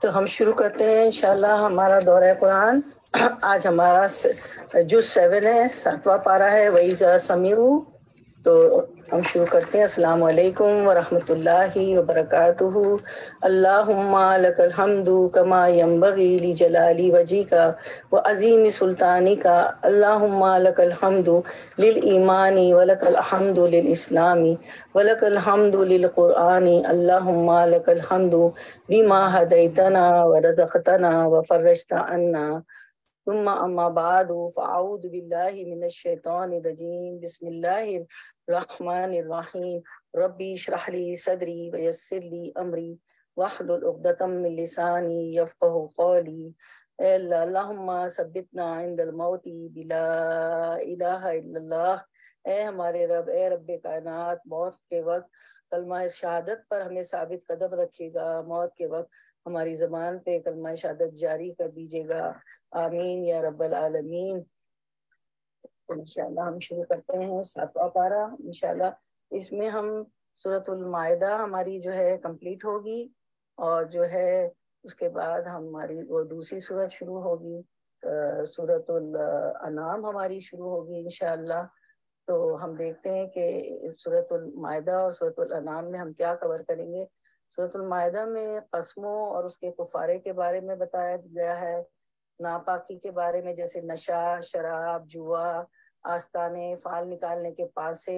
تو ہم شروع کرتے ہیں انشاءاللہ ہمارا دورہ قرآن. آج ہمارا جز 7 ہے، 7واں پارہ ہے وَإِذَا سَمِعُوا. تو ہم شروع کرتے ہیں. السلام علیکم ورحمۃ اللہ وبرکاتہ. اللہم لک الحمد کما ینبغی لجلال وجہک وعظیم سلطانک. اللہم لک الحمد للایمان ولک الحمد للاسلام ولک الحمد للقرآن. اللہم لک الحمد بما ہدیتنا ورزقتنا وفرجت عنا. ثم اما بعد فاعوذ باللہ من الشیطان الرجیم. بسم اللہ الرحمن الرحیم. ربی اشرح لی صدری ویسر لی امری واحلل عقدۃ من لسانی یفقہوا قولی. اے اللہ اللہم ثبتنا عند الموت بلا الہ الا اللہ. اے ہمارے رب، اے رب کائنات، موت کے وقت کلمہ شہادت پر ہمیں ثابت قدم رکھیے گا. موت کے وقت ہماری زبان پہ کلمہ شہادت جاری کر دیجیے گا. آمین یا رب العالمین. انشاءاللہ ہم شروع کرتے ہیں 7واں پارہ. انشاءاللہ اس میں ہم سورۃ المائدہ ہماری جو ہے کمپلیٹ ہوگی، اور جو ہے اس کے بعد ہماری وہ دوسری سورت شروع ہوگی، سورۃ الانعام ہماری شروع ہوگی انشاءاللہ. تو ہم دیکھتے ہیں کہ سورۃ المائدہ اور سورۃ الانعام میں ہم کیا کور کریں گے. سورۃ المائدہ میں قسموں اور اس کے کفارے کے بارے میں بتایا گیا ہے، ناپاکی کے بارے میں جیسے نشہ، شراب، جوا، آستانے، فال نکالنے کے پاسے.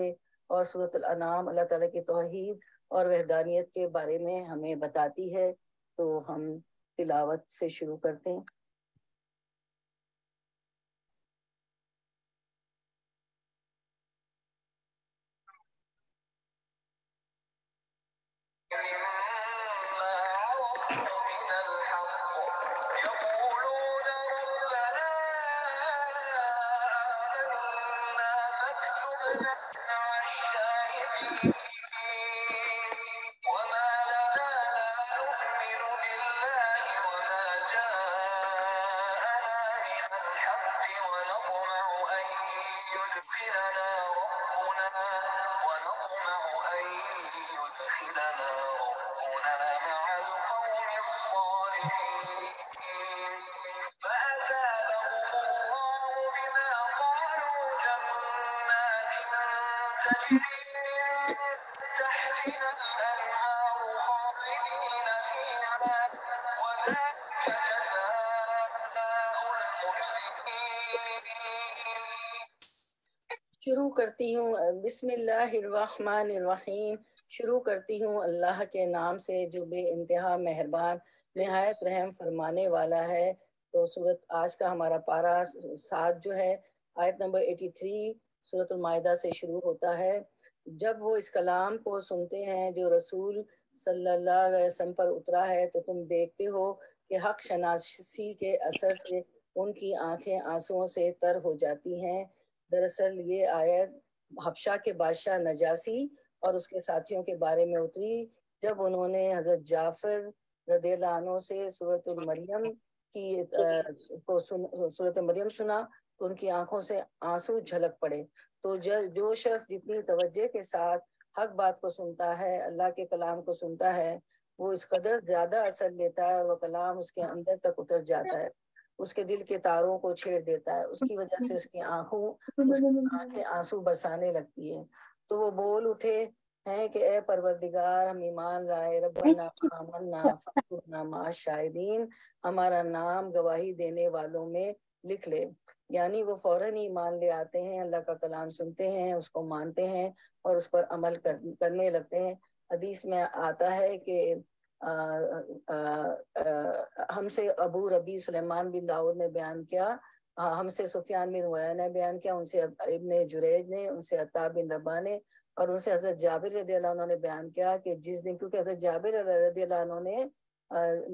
اور سورۃ الانعام اللہ تعالیٰ کی توحید اور وحدانیت کے بارے میں ہمیں بتاتی ہے. تو ہم تلاوت سے شروع کرتے ہیں. شروع کرتی ہوں بسم اللہ الرحمن الرحیم. شروع کرتی ہوں اللہ کے نام سے جو بے انتہا مہربان نہایت رحم فرمانے والا ہے. تو سورت آج کا ہمارا پارہ 7 جو ہے آیت نمبر 83 سورۃ المائدہ سے شروع ہوتا ہے. جب وہ اس کلام کو سنتے ہیں جو رسول صلی اللہ علیہ وسلم پر اترا ہے تو تم دیکھتے ہو کہ حق شناسی کے اثر سے ان کی آنکھیں آنسوؤں سے تر ہو جاتی ہیں. دراصل یہ آیت حبشہ کے بادشاہ نجاسی اور اس کے ساتھیوں کے بارے میں اتری جب انہوں نے حضرت جعفر رضی اللہ عنہ سے سورۃ المریم کی سورۃ مریم سنا تو ان کی آنکھوں سے آنسو جھلک پڑے. تو جو شخص جتنی توجہ کے ساتھ حق بات کو سنتا ہے، اللہ کے کلام کو سنتا ہے، وہ اس قدر زیادہ اثر لیتا ہے اور وہ کلام اس کے اندر تک اتر جاتا ہے. اس کے دل کے تاروں کو چھیڑ دیتا ہے، اس کی وجہ سے اس کی آنکھیں آنسو برسانے لگتی ہے۔ تو وہ بول اٹھے ہیں کہ اے پروردگار، ہم ایمان لائے، ربنا آمنا فاکتبنا مع الشاہدین، ہمارا نام گواہی دینے والوں میں لکھ لے۔ یعنی وہ فوراً ایمان لے آتے ہیں، اللہ کا کلام سنتے ہیں، اس کو مانتے ہیں اور اس پر عمل کرنے لگتے ہیں۔ حدیث میں آتا ہے کہ ہم سے ابو ربی سلیمان بن داؤد نے بیان کیا، ہم سے سفیان بن عیینہ نے بیان کیا، ان سے ابن جریج نے، ان سے عطا بن ربا نے، اور ان سے حضرت جابر رضی اللہ عنہ نے بیان کیا کہ جس دن، کیونکہ حضرت جابر رضی اللہ عنہ نے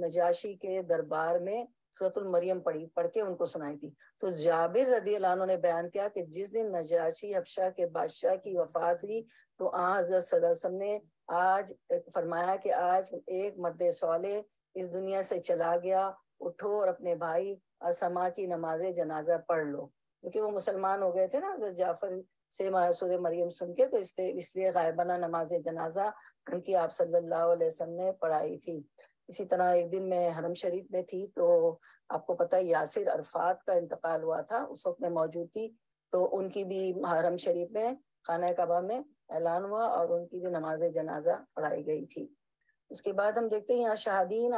نجاشی کے دربار میں سورۃ المریم پڑھ کے ان کو سنائی تھی، تو جابر رضی اللہ عنہ نے بیان کیا کہ جس دن نجاشی حبشہ کے بادشاہ کی وفات ہوئی تو حضرت صلی اللہ علیہ وسلم نے آج فرمایا کہ آج ایک مرد صالح اس دنیا سے چلا گیا، اٹھو اور اپنے بھائی اسما کی نماز جنازہ پڑھ لو، کیونکہ وہ مسلمان ہو گئے تھے نا حضرت جعفر سے سورہ مریم سن کے، تو اس لیے غائبانہ نماز جنازہ ان کی آپ صلی اللہ علیہ وسلم نے پڑھائی تھی۔ اسی طرح ایک دن میں حرم شریف میں تھی، تو آپ کو پتہ ہے یاسر عرفات کا انتقال ہوا تھا، اس وقت میں موجود تھی، تو ان کی بھی حرم شریف میں خانہ کعبہ میں اعلان ہوا اور ان کی بھی نماز جنازہ پڑھائی گئی تھی۔ اس کے بعد ہم دیکھتے ہیں یہاں شاہدین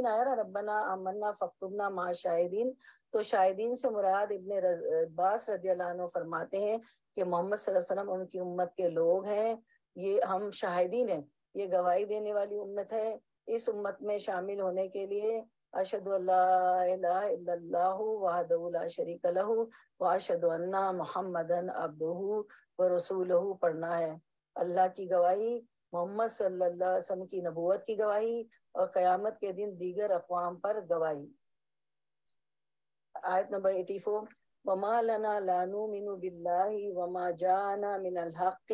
آیا نا، ربنا آمنا فاکتبنا مع الشاہدین، تو شاہدین سے مراد ابن عباس رضی اللہ عنہ فرماتے ہیں کہ محمد صلی اللہ علیہ وسلم ان کی امت کے لوگ ہیں، یہ ہم شاہدین ہیں، یہ گواہی دینے والی امت ہے۔ اس امت میں شامل ہونے کے لیے اشہد ان لا الہ الا اللہ وحدہ لا شریک لہ واشہد ان محمدا عبدہ ورسولہ پڑھنا ہے۔ اللہ کی گواہی، محمد صلی اللہ علیہ وسلم کی نبوت کی گواہی، اور قیامت کے دن دیگر اقوام پر گواہی۔ آیت نمبر 84، وما لنا لا نؤمن باللہ وما جاءنا من الحق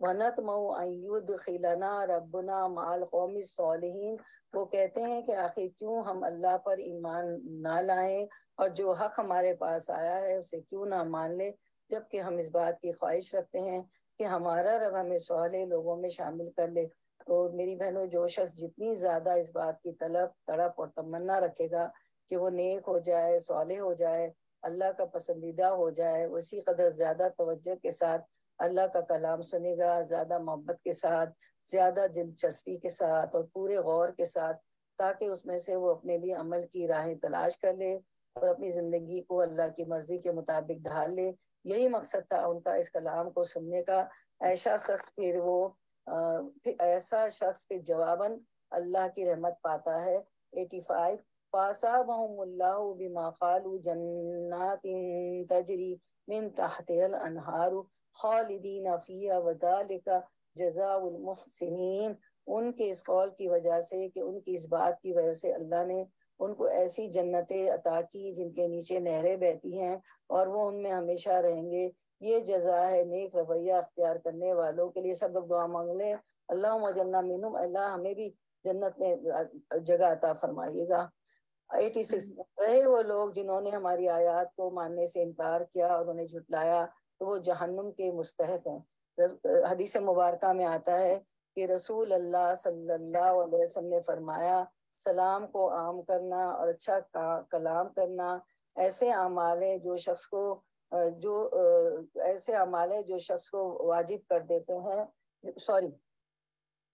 ونطمع ان يدخلنا ربنا مع القوم الصالحین۔ وہ کہتے ہیں کہ آخر کیوں ہم اللہ پر ایمان نہ لائیں اور جو حق ہمارے پاس آیا ہے اسے کیوں نہ مان لیں، جبکہ ہم اس بات کی خواہش رکھتے ہیں کہ ہمارا رب ہمیں صالح لوگوں میں شامل کر لے۔ تو میری بہنوں، جو شخص جتنی زیادہ اس بات کی طلب، تڑپ اور تمنا رکھے گا کہ وہ نیک ہو جائے، صالح ہو جائے، اللہ کا پسندیدہ ہو جائے، اسی قدر زیادہ توجہ کے ساتھ اللہ کا کلام سنے گا، زیادہ محبت کے ساتھ، زیادہ دلچسپی کے ساتھ اور پورے غور کے ساتھ، تاکہ اس میں سے وہ اپنے لیے عمل کی راہیں تلاش کر لے اور اپنی زندگی کو اللہ کی مرضی کے مطابق ڈھال لے۔ یہی مقصد تھا ان کا اس کلام کو سننے کا۔ ایسا شخص پھر جواباً اللہ کی رحمت پاتا ہے۔ 85، فَأَصَابَهُمُ اللَّهُ بِمَا قَالُوا جَنَّاتٍ تَجْرِي مِن تَحْتِهَا الْأَنْهَارُ خَالِدِينَ فِيهَا وَذَلِكَ جَزَاءُ الْمُحْسِنِينَ۔ ان کے اس قول کی وجہ سے، کہ ان کی اس بات کی وجہ سے اللہ نے ان کو ایسی جنتیں عطا کی جن کے نیچے نہریں بہتی ہیں اور وہ ان میں ہمیشہ رہیں گے، یہ جزا ہے نیک رویہ اختیار کرنے والوں کے لیے۔ سب لوگ دعا مانگ لیں، اللہم اجعلنا منہم، اللہ ہمیں بھی جنت میں جگہ عطا فرمائیے گا۔ 86، رہے وہ لوگ جنہوں نے ہماری آیات کو ماننے سے انکار کیا اور انہیں جھٹلایا تو وہ جہنم کے مستحق ہیں۔ حدیث مبارکہ میں آتا ہے کہ رسول اللہ صلی اللہ علیہ وسلم نے فرمایا، سلام کو عام کرنا اور اچھا کلام کرنا ایسے اعمال ہیں جو شخص کو واجب کر دیتے ہیں۔ رسول اللہ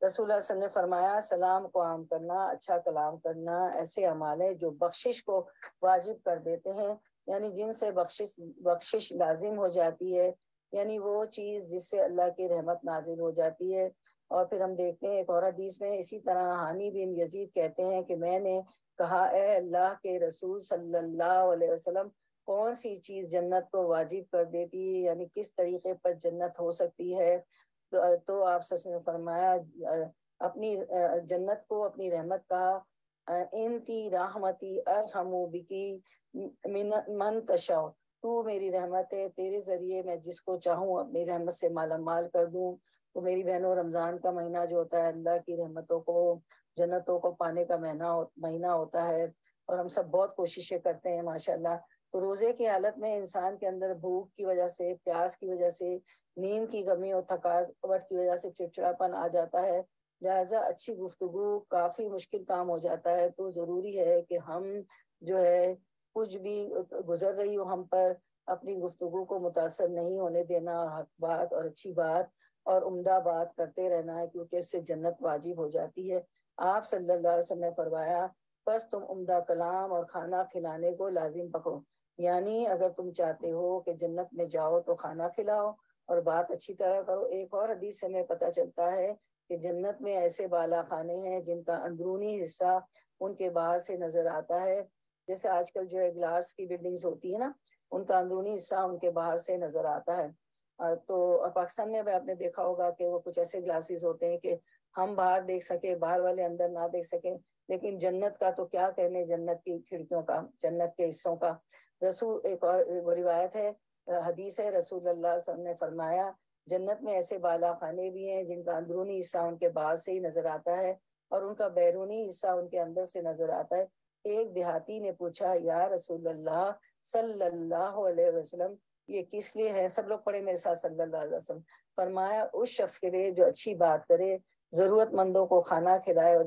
صلی اللہ علیہ وسلم نے فرمایا، سلام کو عام کرنا، اچھا کلام کرنا ایسے اعمال ہیں جو بخشش کو واجب کر دیتے ہیں، یعنی جن سے بخشش لازم ہو جاتی ہے، یعنی وہ چیز جس سے اللہ کی رحمت نازل ہو جاتی ہے۔ اور پھر ہم دیکھتے ہیں ایک اور حدیث میں اسی طرح ہانی بن یزید کہتے ہیں کہ میں نے کہا، اے اللہ کے رسول صلی اللہ علیہ وسلم، کون سی چیز جنت کو واجب کر دیتی ہے، یعنی کس طریقے پر جنت ہو سکتی ہے؟ تو آپ صلی اللہ علیہ وسلم نے فرمایا، اپنی جنت کو اپنی رحمت کہا، انتی رحمتی ارحم بکی من تشاء، تو میری رحمت ہے، تیرے ذریعے میں جس کو چاہوں اپنی رحمت سے مالا مال کر دوں۔ تو میری بہنوں، رمضان کا مہینہ جو ہوتا ہے اللہ کی رحمتوں کو، جنتوں کو پانے کا مہینہ ہوتا ہے، اور ہم سب بہت کوششیں کرتے ہیں ماشاءاللہ۔ تو روزے کی حالت میں انسان کے اندر بھوک کی وجہ سے، پیاس کی وجہ سے، نیند کی کمی اور تھکاوٹ کی وجہ سے چڑچڑاپن آ جاتا ہے، لہٰذا اچھی گفتگو کافی مشکل کام ہو جاتا ہے۔ تو ضروری ہے کہ ہم جو ہے کچھ بھی گزر رہی ہو ہم پر، اپنی گفتگو کو متاثر نہیں ہونے دینا، اور حق بات اور اچھی بات اور عمدہ بات کرتے رہنا ہے، کیونکہ اس سے جنت واجب ہو جاتی ہے۔ آپ صلی اللہ علیہ وسلم نے فرمایا بس تم عمدہ کلام اور کھانا کھلانے کو لازم پکڑو، یعنی اگر تم چاہتے ہو کہ جنت میں جاؤ تو کھانا کھلاؤ اور بات اچھی طرح کرو۔ ایک اور حدیث سے ہمیں پتہ چلتا ہے کہ جنت میں ایسے بالا خانے ہیں جن کا اندرونی حصہ ان کے باہر سے نظر آتا ہے، جیسے آج کل جو ہے گلاس کی بلڈنگز ہوتی ہے نا، ان کا اندرونی حصہ ان کے باہر سے نظر آتا ہے۔ تو پاکستان میں آپ نے دیکھا ہوگا کہ وہ کچھ ایسے گلاسز ہوتے ہیں کہ ہم باہر دیکھ سکیں، باہر والے اندر نہ دیکھ سکیں، لیکن جنت کا تو کیا کہنے، جنت کی کھڑکیوں کا، جنت کے حصوں کا۔ رسول ایک اور روایت ہے، حدیث ہے، رسول اللہ صلی اللہ علیہ وسلم نے فرمایا جنت میں ایسے بالا خانے بھی ہیں جن کا اندرونی حصہ ان کے باہر سے ہی نظر آتا ہے اور ان کا بیرونی حصہ ان کے اندر سے نظر آتا ہے۔ ایک دیہاتی نے پوچھا یا رسول اللہ صلی اللہ علیہ وسلم یہ کس لیے ہے؟ سب لوگ پڑھے میرے ساتھ صلی اللہ علیہ وسلم۔ فرمایا اس شخص کے لیے جو اچھی بات کرے، ضرورت مندوں کو کھانا کھلائے، اور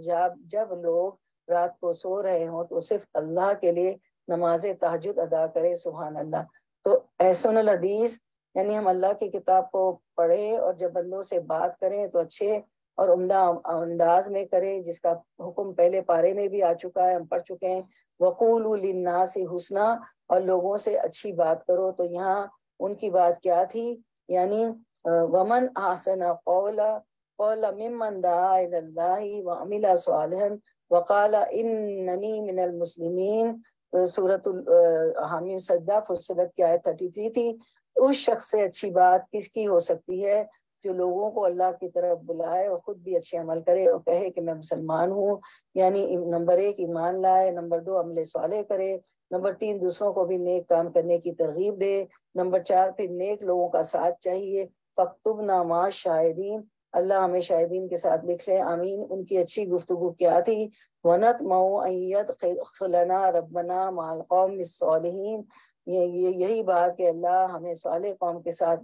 جب لوگ رات کو سو رہے ہوں تو صرف اللہ کے لیے نماز تہجد ادا کرے۔ سبحان اللہ۔ تو احسن الحدیث یعنی ہم اللہ کی کتاب کو پڑھیں اور جب بندوں سے بات کریں تو اچھے اور عمدہ انداز میں کریں، جس کا حکم پہلے پارے میں بھی آ چکا ہے، ہم پڑھ چکے ہیں۔ وقولوا للناس حسنا، اور لوگوں سے اچھی بات کرو۔ تو یہاں ان کی بات کیا تھی؟ یعنی ومن احسن قولا ممن دعا الی اللہ وعمل صالحا وقال اننی من المسلمین، سورۃ حامیم سجدہ فصلت کی آیت 33 تھی۔ اس شخص سے اچھی بات کس کی ہو سکتی ہے جو لوگوں کو اللہ کی طرف بلائے اور خود بھی اچھے عمل کرے اور کہے کہ میں مسلمان ہوں، یعنی نمبر 1 ایمان لائے، نمبر 2 عمل صالح کرے، نمبر 3 دوسروں کو بھی نیک کام کرنے کی ترغیب دے، نمبر 4 پھر نیک لوگوں کا ساتھ چاہیے۔ فاکتبنا مع الشاہدین، اللہ ہمیں شاہدین کے ساتھ لکھ لے، آمین۔ ان کی اچھی گفتگو کیا تھی؟ وَنَطْمَعُ أَن يَدْخِلَنَا رَبَّنَا مَعَ الْقَوْمِ الصَّالِحِينَ، یہی بات کہ اللہ ہمیں صالح قوم کے ساتھ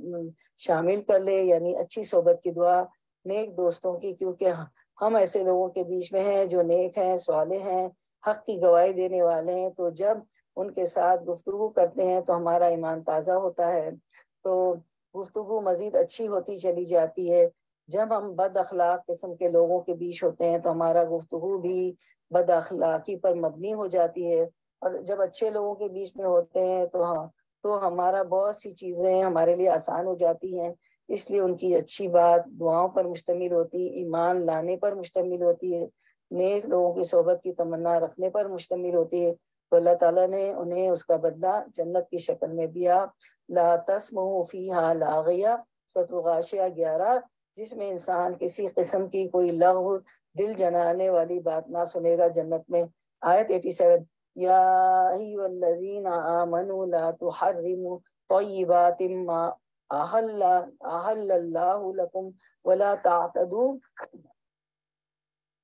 شامل کر لے، یعنی اچھی صحبت کی دعا نیک دوستوں کی، کیونکہ ہم ایسے لوگوں کے بیچ میں ہیں جو نیک ہیں، صالح ہیں، حق کی گواہی دینے والے ہیں۔ تو جب ان کے ساتھ گفتگو کرتے ہیں تو ہمارا ایمان تازہ ہوتا ہے، تو گفتگو مزید اچھی ہوتی چلی جاتی ہے۔ جب ہم بد اخلاق قسم کے لوگوں کے بیچ ہوتے ہیں تو ہمارا گفتگو بھی بد اخلاقی پر مبنی ہو جاتی ہے، اور جب اچھے لوگوں کے بیچ میں ہوتے ہیں تو ہمارا بہت سی چیزیں ہمارے لیے آسان ہو جاتی ہیں۔ اس لیے ان کی اچھی بات دعاؤں پر مشتمل ہوتی، ایمان لانے پر مشتمل ہوتی ہے، نیک لوگوں کی صحبت کی تمنا رکھنے پر مشتمل ہوتی ہے۔ تو اللہ تعالیٰ نے انہیں اس کا بدلہ جنت کی شکل میں دیا۔ لا تسمعوا فیہا لاغیہ، سورۃ الغاشیہ 11، جس میں انسان کسی قسم کی کوئی لغو، دل جلانے والی بات نہ سنے گا جنت میں۔ آیت 87، یا ایھا الذین آمنوا لا تحرموا طیبات ما احل اللہ لکم ولا تعتدوا،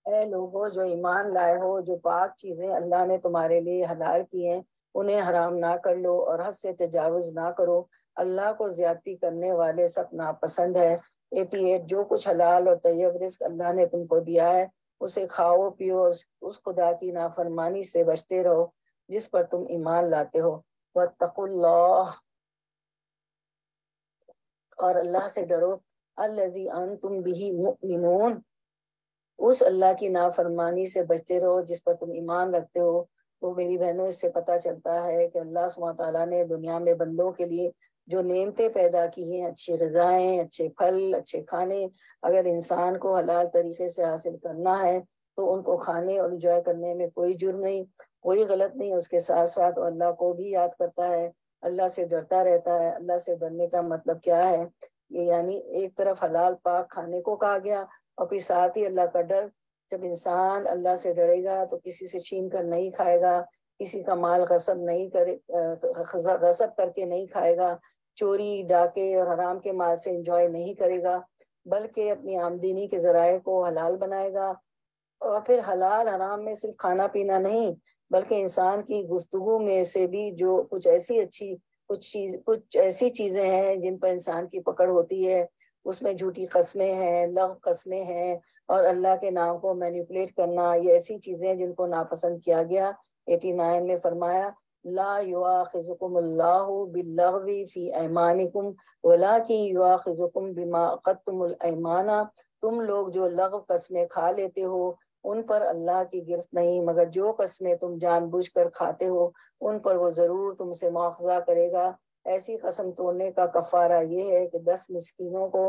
اے لوگوں جو ایمان لائے ہو، جو پاک چیزیں اللہ نے تمہارے لیے حلال کی ہیں انہیں حرام نہ کر لو اور حد سے تجاوز نہ کرو، اللہ کو زیادتی کرنے والے سب ناپسند ہے۔ 88، جو کچھ حلال اور طیب رزق اللہ نے تم کو دیا ہے اسے کھاؤ پیو، اس خدا کی نافرمانی سے بچتے رہو جس پر تم ایمان لاتے ہو۔ واتقوا اللہ، اور اللہ سے ڈرو، الذی انتم بہ مؤمنون، اس اللہ کی نافرمانی سے بچتے رہو جس پر تم ایمان رکھتے ہو۔ تو میری بہنوں، اس سے پتہ چلتا ہے کہ اللہ سبحانہ تعالیٰ نے دنیا میں بندوں کے لیے جو نعمتیں پیدا کی ہیں، اچھی غذائیں، اچھے پھل، اچھے کھانے، اگر انسان کو حلال طریقے سے حاصل کرنا ہے تو ان کو کھانے اور انجوائے کرنے میں کوئی جرم نہیں، کوئی غلط نہیں۔ اس کے ساتھ ساتھ اللہ کو بھی یاد کرتا ہے، اللہ سے ڈرتا رہتا ہے۔ اللہ سے ڈرنے کا مطلب کیا ہے؟ یعنی ایک طرف حلال پاک کھانے کو کہا گیا، اور پھر ساتھ ہی اللہ کا ڈر۔ جب انسان اللہ سے ڈرے گا تو کسی سے چھین کر نہیں کھائے گا، کسی کا مال غصب کر کے نہیں کھائے گا، چوری ڈاکے اور حرام کے مال سے انجوائے نہیں کرے گا، بلکہ اپنی آمدنی کے ذرائع کو حلال بنائے گا۔ اور پھر حلال حرام میں صرف کھانا پینا نہیں، بلکہ انسان کی گفتگو میں سے بھی جو کچھ ایسی چیزیں ہیں جن پر انسان کی پکڑ ہوتی ہے، اس میں جھوٹی قسمیں ہیں، لغو قسمیں ہیں، اور اللہ کے نام کو مینیپولیٹ کرنا، یہ ایسی چیزیں جن کو ناپسند کیا گیا۔ 89 میں فرمایا لا یؤاخذکم اللہ باللغو فی ایمانکم ولکن یؤاخذکم بما عقدتم الایمان، تم لوگ جو لغو قسمیں کھا لیتے ہو ان پر اللہ کی گرفت نہیں، مگر جو قسمیں تم جان بوجھ کر کھاتے ہو ان پر وہ ضرور تم سے مواخذہ کرے گا۔ ایسی قسم توڑنے کا کفارہ یہ ہے کہ 10 مسکینوں کو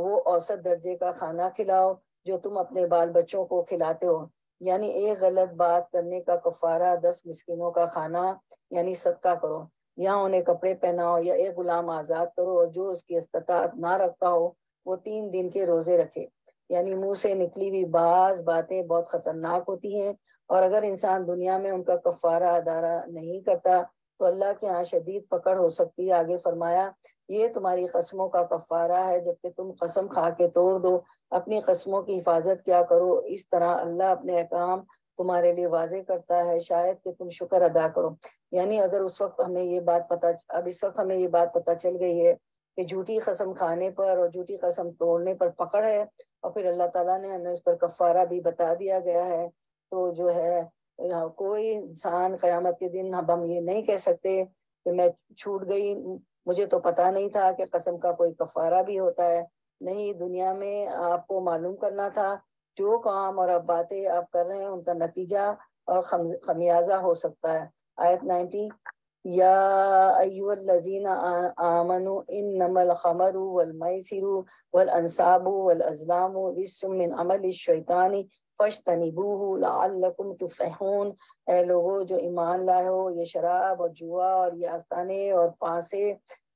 وہ اوسط درجے کا کھانا کھلاؤ جو تم اپنے بال بچوں کو کھلاتے ہو، یعنی ایک غلط بات کرنے کا کفارہ 10 مسکینوں کا کھانا یعنی صدقہ کرو، یا انہیں کپڑے پہناؤ یا ایک غلام آزاد کرو، اور جو اس کی استطاعت نہ رکھتا ہو وہ 3 دن کے روزے رکھے۔ یعنی منہ سے نکلی ہوئی بعض باتیں بہت خطرناک ہوتی ہیں، اور اگر انسان دنیا میں ان کا کفارہ ادا نہیں کرتا تو اللہ کے ہاں شدید پکڑ ہو سکتی ہے۔ آگے فرمایا یہ تمہاری قسموں کا کفارہ ہے جبکہ تم قسم کھا کے توڑ دو، اپنی قسموں کی حفاظت کیا کرو، اس طرح اللہ اپنے احکام تمہارے لیے واضح کرتا ہے شاید کہ تم شکر ادا کرو۔ یعنی اگر اس وقت ہمیں یہ بات پتہ چل گئی ہے کہ جھوٹی قسم کھانے پر اور جھوٹی قسم توڑنے پر پکڑ ہے، اور پھر اللہ تعالیٰ نے ہمیں اس پر کفارہ بھی بتا دیا گیا ہے، تو جو ہے کوئی انسان قیامت کے دن اب ہم یہ نہیں کہہ سکتے کہ میں چھوٹ گئی، مجھے تو پتا نہیں تھا کہ قسم کا کوئی کفارہ بھی ہوتا ہے۔ نہیں، دنیا میں آپ کو معلوم کرنا تھا جو کام اور اب باتیں آپ کر رہے ہیں ان کا نتیجہ اور خمیازہ ہو سکتا ہے۔ آیت 90، یا ایھا الذین آمنوا انما الخمر والمیسر والانصاب والازلام رجس من عمل الشیطان فاجتنبوہ لعلکم تفلحون، اے لوگو جو ایمان لائے ہو، یہ شراب اور جوا اور یہ آستانے اور پانسے،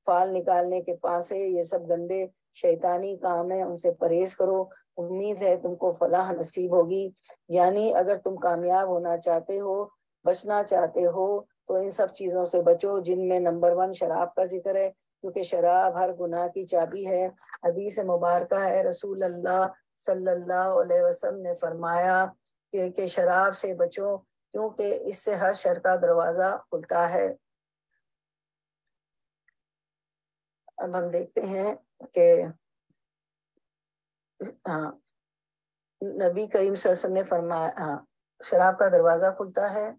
فال نکالنے کے پانسے، یہ سب گندے شیطانی کام ہیں، ان سے پرہیز کرو، امید ہے تم کو فلاح نصیب ہوگی۔ یعنی اگر تم کامیاب ہونا چاہتے ہو، بچنا چاہتے ہو تو ان سب چیزوں سے بچو، جن میں نمبر 1 شراب کا ذکر ہے، کیونکہ شراب ہر گناہ کی چابی ہے۔ حدیث مبارکہ ہے، رسول اللہ صلی اللہ علیہ وسلم نے فرمایا کہ شراب سے بچو کیونکہ اس سے ہر شر کا دروازہ کھلتا ہے۔ اب ہم دیکھتے ہیں کہ نبی کریم صلی اللہ علیہ وسلم نے فرمایا شراب کا دروازہ کھلتا ہے،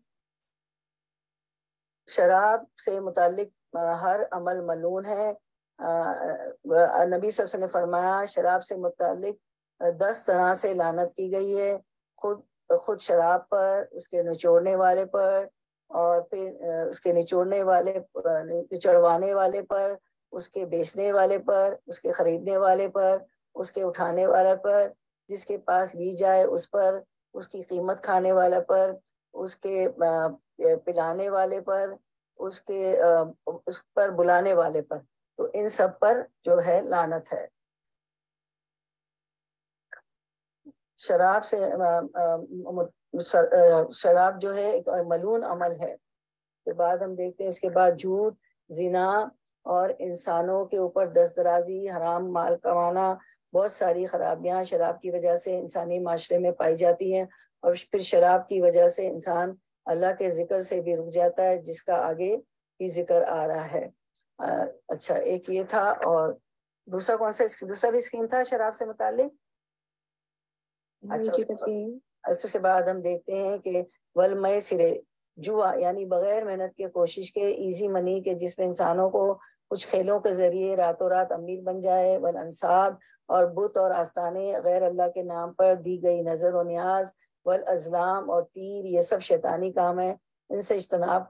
شراب سے متعلق ہر عمل ملعون ہے۔ نبی صلی اللہ علیہ وسلم نے فرمایا شراب سے متعلق 10 طرح سے لعنت کی گئی ہے، خود شراب پر، اس کے نچوڑنے والے پر، اور پھر اس کے نچڑوانے والے پر، اس کے بیچنے والے پر، اس کے خریدنے والے پر، اس کے اٹھانے والے پر، جس کے پاس لی جائے اس پر، اس کی قیمت کھانے والے پر، اس کے پلانے والے پر، اس پر بلانے والے پر، تو ان سب پر جو ہے لعنت ہے۔ شراب سے شراب جو ہے ایک ملعون عمل ہے۔ کے بعد ہم دیکھتے ہیں اس کے بعد جھوٹ، زنا اور انسانوں کے اوپر دست درازی، حرام مال کمانا، بہت ساری خرابیاں شراب کی وجہ سے انسانی معاشرے میں پائی جاتی ہیں، اور پھر شراب کی وجہ سے انسان اللہ کے ذکر سے بھی رک جاتا ہے، جس کا آگے بھی ذکر آ رہا ہے۔ اچھا، ایک یہ تھا، اور دوسرا کون سا؟ دوسرا بھی اسکیم تھا شراب سے متعلق۔ اچھا، اس کے بعد ہم دیکھتے ہیں کہ والمیسر، جوا، یعنی بغیر محنت کے کوشش کے ایزی منی کے، جس میں انسانوں کو کچھ کھیلوں کے ذریعے راتوں رات امیر بن جائے، والانصاب، اور بت اور آستانے، غیر اللہ کے نام پر دی گئی نظر و نیاز، والازلام، اور تیر، یہ سب شیطانی کام ہے، ان سے اجتناب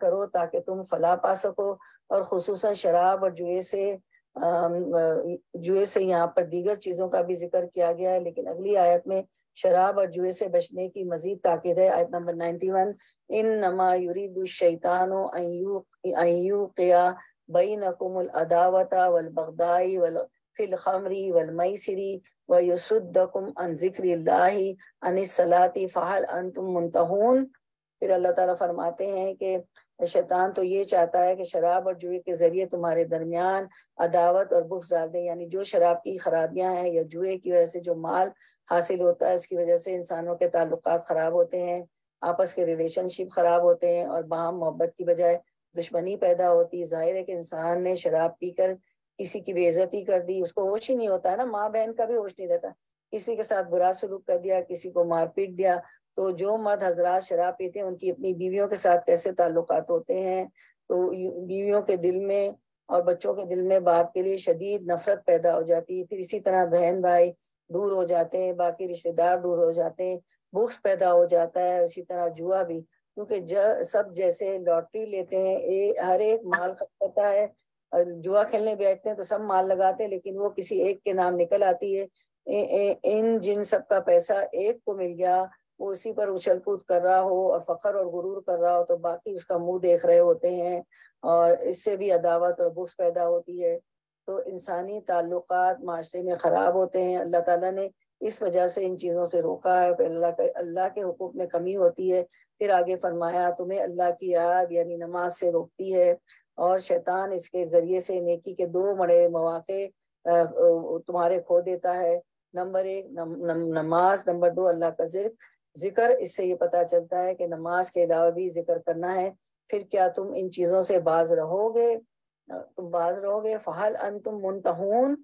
کرو تاکہ تم فلاح پا سکو۔ اور خصوصاً شراب اور جوئے سے یہاں پر دیگر چیزوں کا بھی ذکر کیا گیا ہے، لیکن اگلی آیت میں شراب اور جوئے سے بچنے کی مزید تاکید ہے۔ آیت نمبر 91، انما یرید الشیطان ان یوقع بینکم العداوۃ والبغضاء فی الخمر والمیسر ویصدکم عن ذکر اللہ عن الصلاۃ فہل انتم منتہون۔ پھر اللہ تعالیٰ فرماتے ہیں کہ شیطان تو یہ چاہتا ہے کہ شراب اور جوئے کے ذریعے تمہارے درمیان عداوت اور بغض ڈال دیں، یعنی جو شراب کی خرابیاں ہیں یا جوئے کی وجہ سے جو مال حاصل ہوتا ہے، اس کی وجہ سے انسانوں کے تعلقات خراب ہوتے ہیں، آپس کے ریلیشن شپ خراب ہوتے ہیں، اور باہم محبت کی بجائے دشمنی پیدا ہوتی ہے۔ ظاہر ہے کہ انسان نے شراب پی کر کسی کی بے عزتی کر دی، اس کو ہوش ہی نہیں ہوتا ہے نا، ماں بہن کا بھی ہوش نہیں رہتا، کسی کے ساتھ برا سلوک کر دیا، کسی کو مار پیٹ دیا، تو جو مرد حضرات شراب پیتے ہیں ان کی اپنی بیویوں کے ساتھ کیسے تعلقات ہوتے ہیں، تو بیویوں کے دل میں اور بچوں کے دل میں باپ کے لیے شدید نفرت پیدا ہو جاتی ہے، پھر اسی طرح بہن بھائی دور ہو جاتے ہیں، باقی رشتے دار دور ہو جاتے ہیں، بغض پیدا ہو جاتا ہے، اسی طرح جوا بھی، کیونکہ سب جیسے لاٹری لیتے ہیں، ہر ایک مال کرتا ہے، جوا کھیلنے بیٹھتے ہیں تو سب مال لگاتے ہیں، لیکن وہ کسی ایک کے نام نکل آتی ہے، ان جن سب کا پیسہ ایک کو مل گیا، وہ اسی پر اچھل کود کر رہا ہو اور فخر اور غرور کر رہا ہو تو باقی اس کا منہ دیکھ رہے ہوتے ہیں، اور اس سے بھی عداوت اور بغض پیدا ہوتی ہے، تو انسانی تعلقات معاشرے میں خراب ہوتے ہیں۔ اللہ تعالیٰ نے اس وجہ سے ان چیزوں سے روکا ہے، پھر اللہ کے حقوق میں کمی ہوتی ہے، پھر آگے فرمایا تمہیں اللہ کی یاد یعنی نماز سے روکتی ہے، اور شیطان اس کے ذریعے سے نیکی کے دو بڑے مواقع تمہارے کھو دیتا ہے، نمبر ایک نماز، نمبر دو اللہ کا ذکر۔ اس سے یہ پتا چلتا ہے کہ نماز کے علاوہ بھی ذکر کرنا ہے۔ پھر کیا تم ان چیزوں سے باز رہو گے؟ تم باز رہو گے؟ فہل انتم منتہون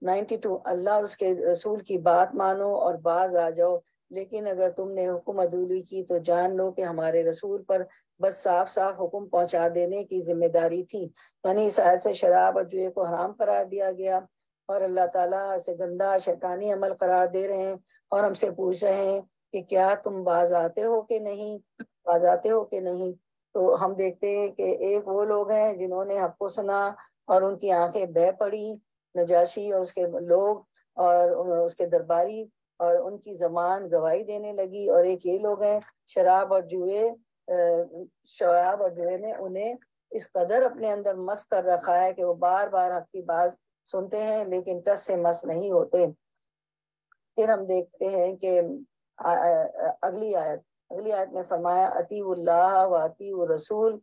92، اللہ اور اس کے رسول کی بات مانو اور باز آ جاؤ، لیکن اگر تم نے حکم عدولی کی تو جان لو کہ ہمارے رسول پر بس صاف صاف حکم پہنچا دینے کی ذمہ داری تھی، یعنی اس آیت سے شراب اور جوئے کو حرام قرار دیا گیا، اور اللہ تعالیٰ سے گندا شیطانی عمل قرار دے رہے ہیں، اور ہم سے پوچھ رہے ہیں کہ کیا تم باز آتے ہو کہ نہیں، باز آتے ہو کہ نہیں۔ تو ہم دیکھتے ہیں کہ ایک وہ لوگ ہیں جنہوں نے حق کو سنا اور ان کی آنکھیں بہہ پڑی، نجاشی اور اس کے لوگ اور اس کے درباری، اور ان کی زبان گواہی دینے لگی، اور ایک یہ لوگ ہیں شراب اور جوئے نے انہیں اس قدر اپنے اندر مست کر رکھا ہے کہ وہ بار بار حق کی بات سنتے ہیں لیکن ٹس سے مس نہیں ہوتے۔ پھر ہم دیکھتے ہیں کہ اگلی آیت میں فرمایا اطیعوا اللہ و اطیعوا الرسول،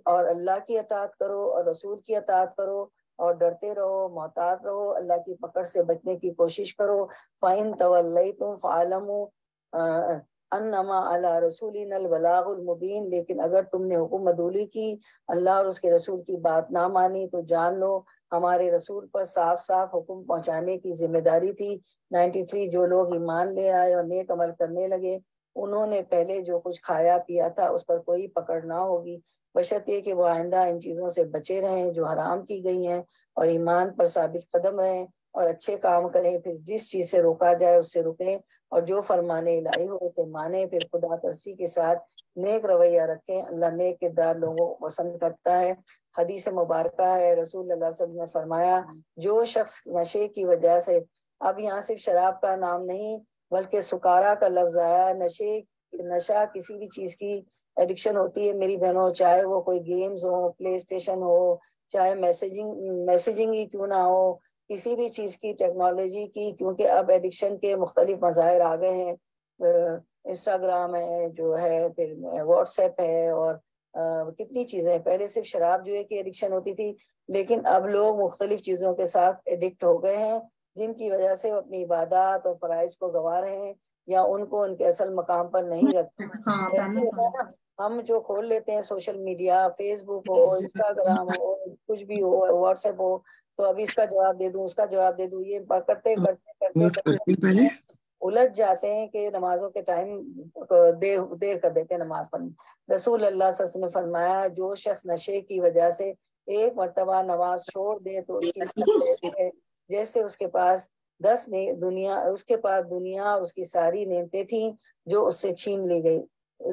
اور اللہ کی اطاعت کرو اور رسول کی اطاعت کرو، اور ڈرتے رہو، محتاط رہو، اللہ کی پکڑ سے بچنے کی کوشش کرو۔ فَإِن تَوَلَّيْتُمْ فَاعْلَمُوا انما علی رسولنا البلاغ المبین، لیکن اگر تم نے حکم عدولی کی، اللہ اور اس کے رسول کی بات نہ مانی، تو جان لو ہمارے رسول پر صاف صاف حکم پہنچانے کی ذمہ داری تھی۔ 93، جو لوگ ایمان لے آئے اور نیک عمل کرنے لگے، انہوں نے پہلے جو کچھ کھایا پیا تھا اس پر کوئی پکڑ نہ ہوگی، بشرط یہ کہ وہ آئندہ ان چیزوں سے بچے رہیں جو حرام کی گئی ہیں، اور ایمان پر ثابت قدم رہیں اور اچھے کام کریں، پھر جس چیز سے روکا جائے اس سے رکیں، اور جو فرمانے الہی ہو تو مانیں، پھر خدا ترسی کے ساتھ نیک رویہ رکھیں، اللہ نیک کردار لوگوں کو پسند کرتا ہے۔ حدیث مبارکہ ہے، رسول اللہ صلی اللہ علیہ وسلم نے فرمایا جو شخص نشے کی وجہ سے، اب یہاں صرف شراب کا نام نہیں بلکہ سکارا کا لفظ آیا، نشہ کسی بھی چیز کی ایڈکشن ہوتی ہے میری بہنوں، چاہے وہ کوئی گیمز ہو، پلے اسٹیشن ہو، چاہے میسیجنگ ہی کیوں نہ ہو، کسی بھی چیز کی، ٹیکنالوجی کی، کیونکہ اب ایڈکشن کے مختلف مظاہر آ گئے ہیں، انسٹاگرام ہے جو ہے، پھر واٹس ایپ ہے، اور کتنی چیزیں، پہلے صرف شراب جوئے کی ایڈکشن ہوتی تھی، لیکن اب لوگ مختلف چیزوں کے ساتھ ایڈکٹ ہو گئے ہیں، جن کی وجہ سے وہ اپنی عبادات اور فرائض کو گنوا رہے ہیں یا ان کو ان کے اصل مقام پر نہیں رکھتے۔ ایسے ہوتا ہے نا، ہم جو کھول لیتے ہیں سوشل میڈیا، فیس بک ہو، انسٹاگرام ہو، کچھ بھی ہو، واٹس ایپ ہو، تو ابھی اس کا جواب دے دوں، اس کا جواب دے دوں، یہ کرتے کرتے کرتے کرتے الجھ جاتے ہیں کہ نمازوں کے ٹائم دیر کر دیتے ہیں نماز پڑھنے۔ رسول اللہ صلی اللہ علیہ وسلم نے فرمایا جو شخص نشے کی وجہ سے ایک مرتبہ نماز چھوڑ دے تو اس کی جیسے اس کے پاس دنیا اس کی ساری نعمتیں تھیں جو اس سے چھین لی گئی،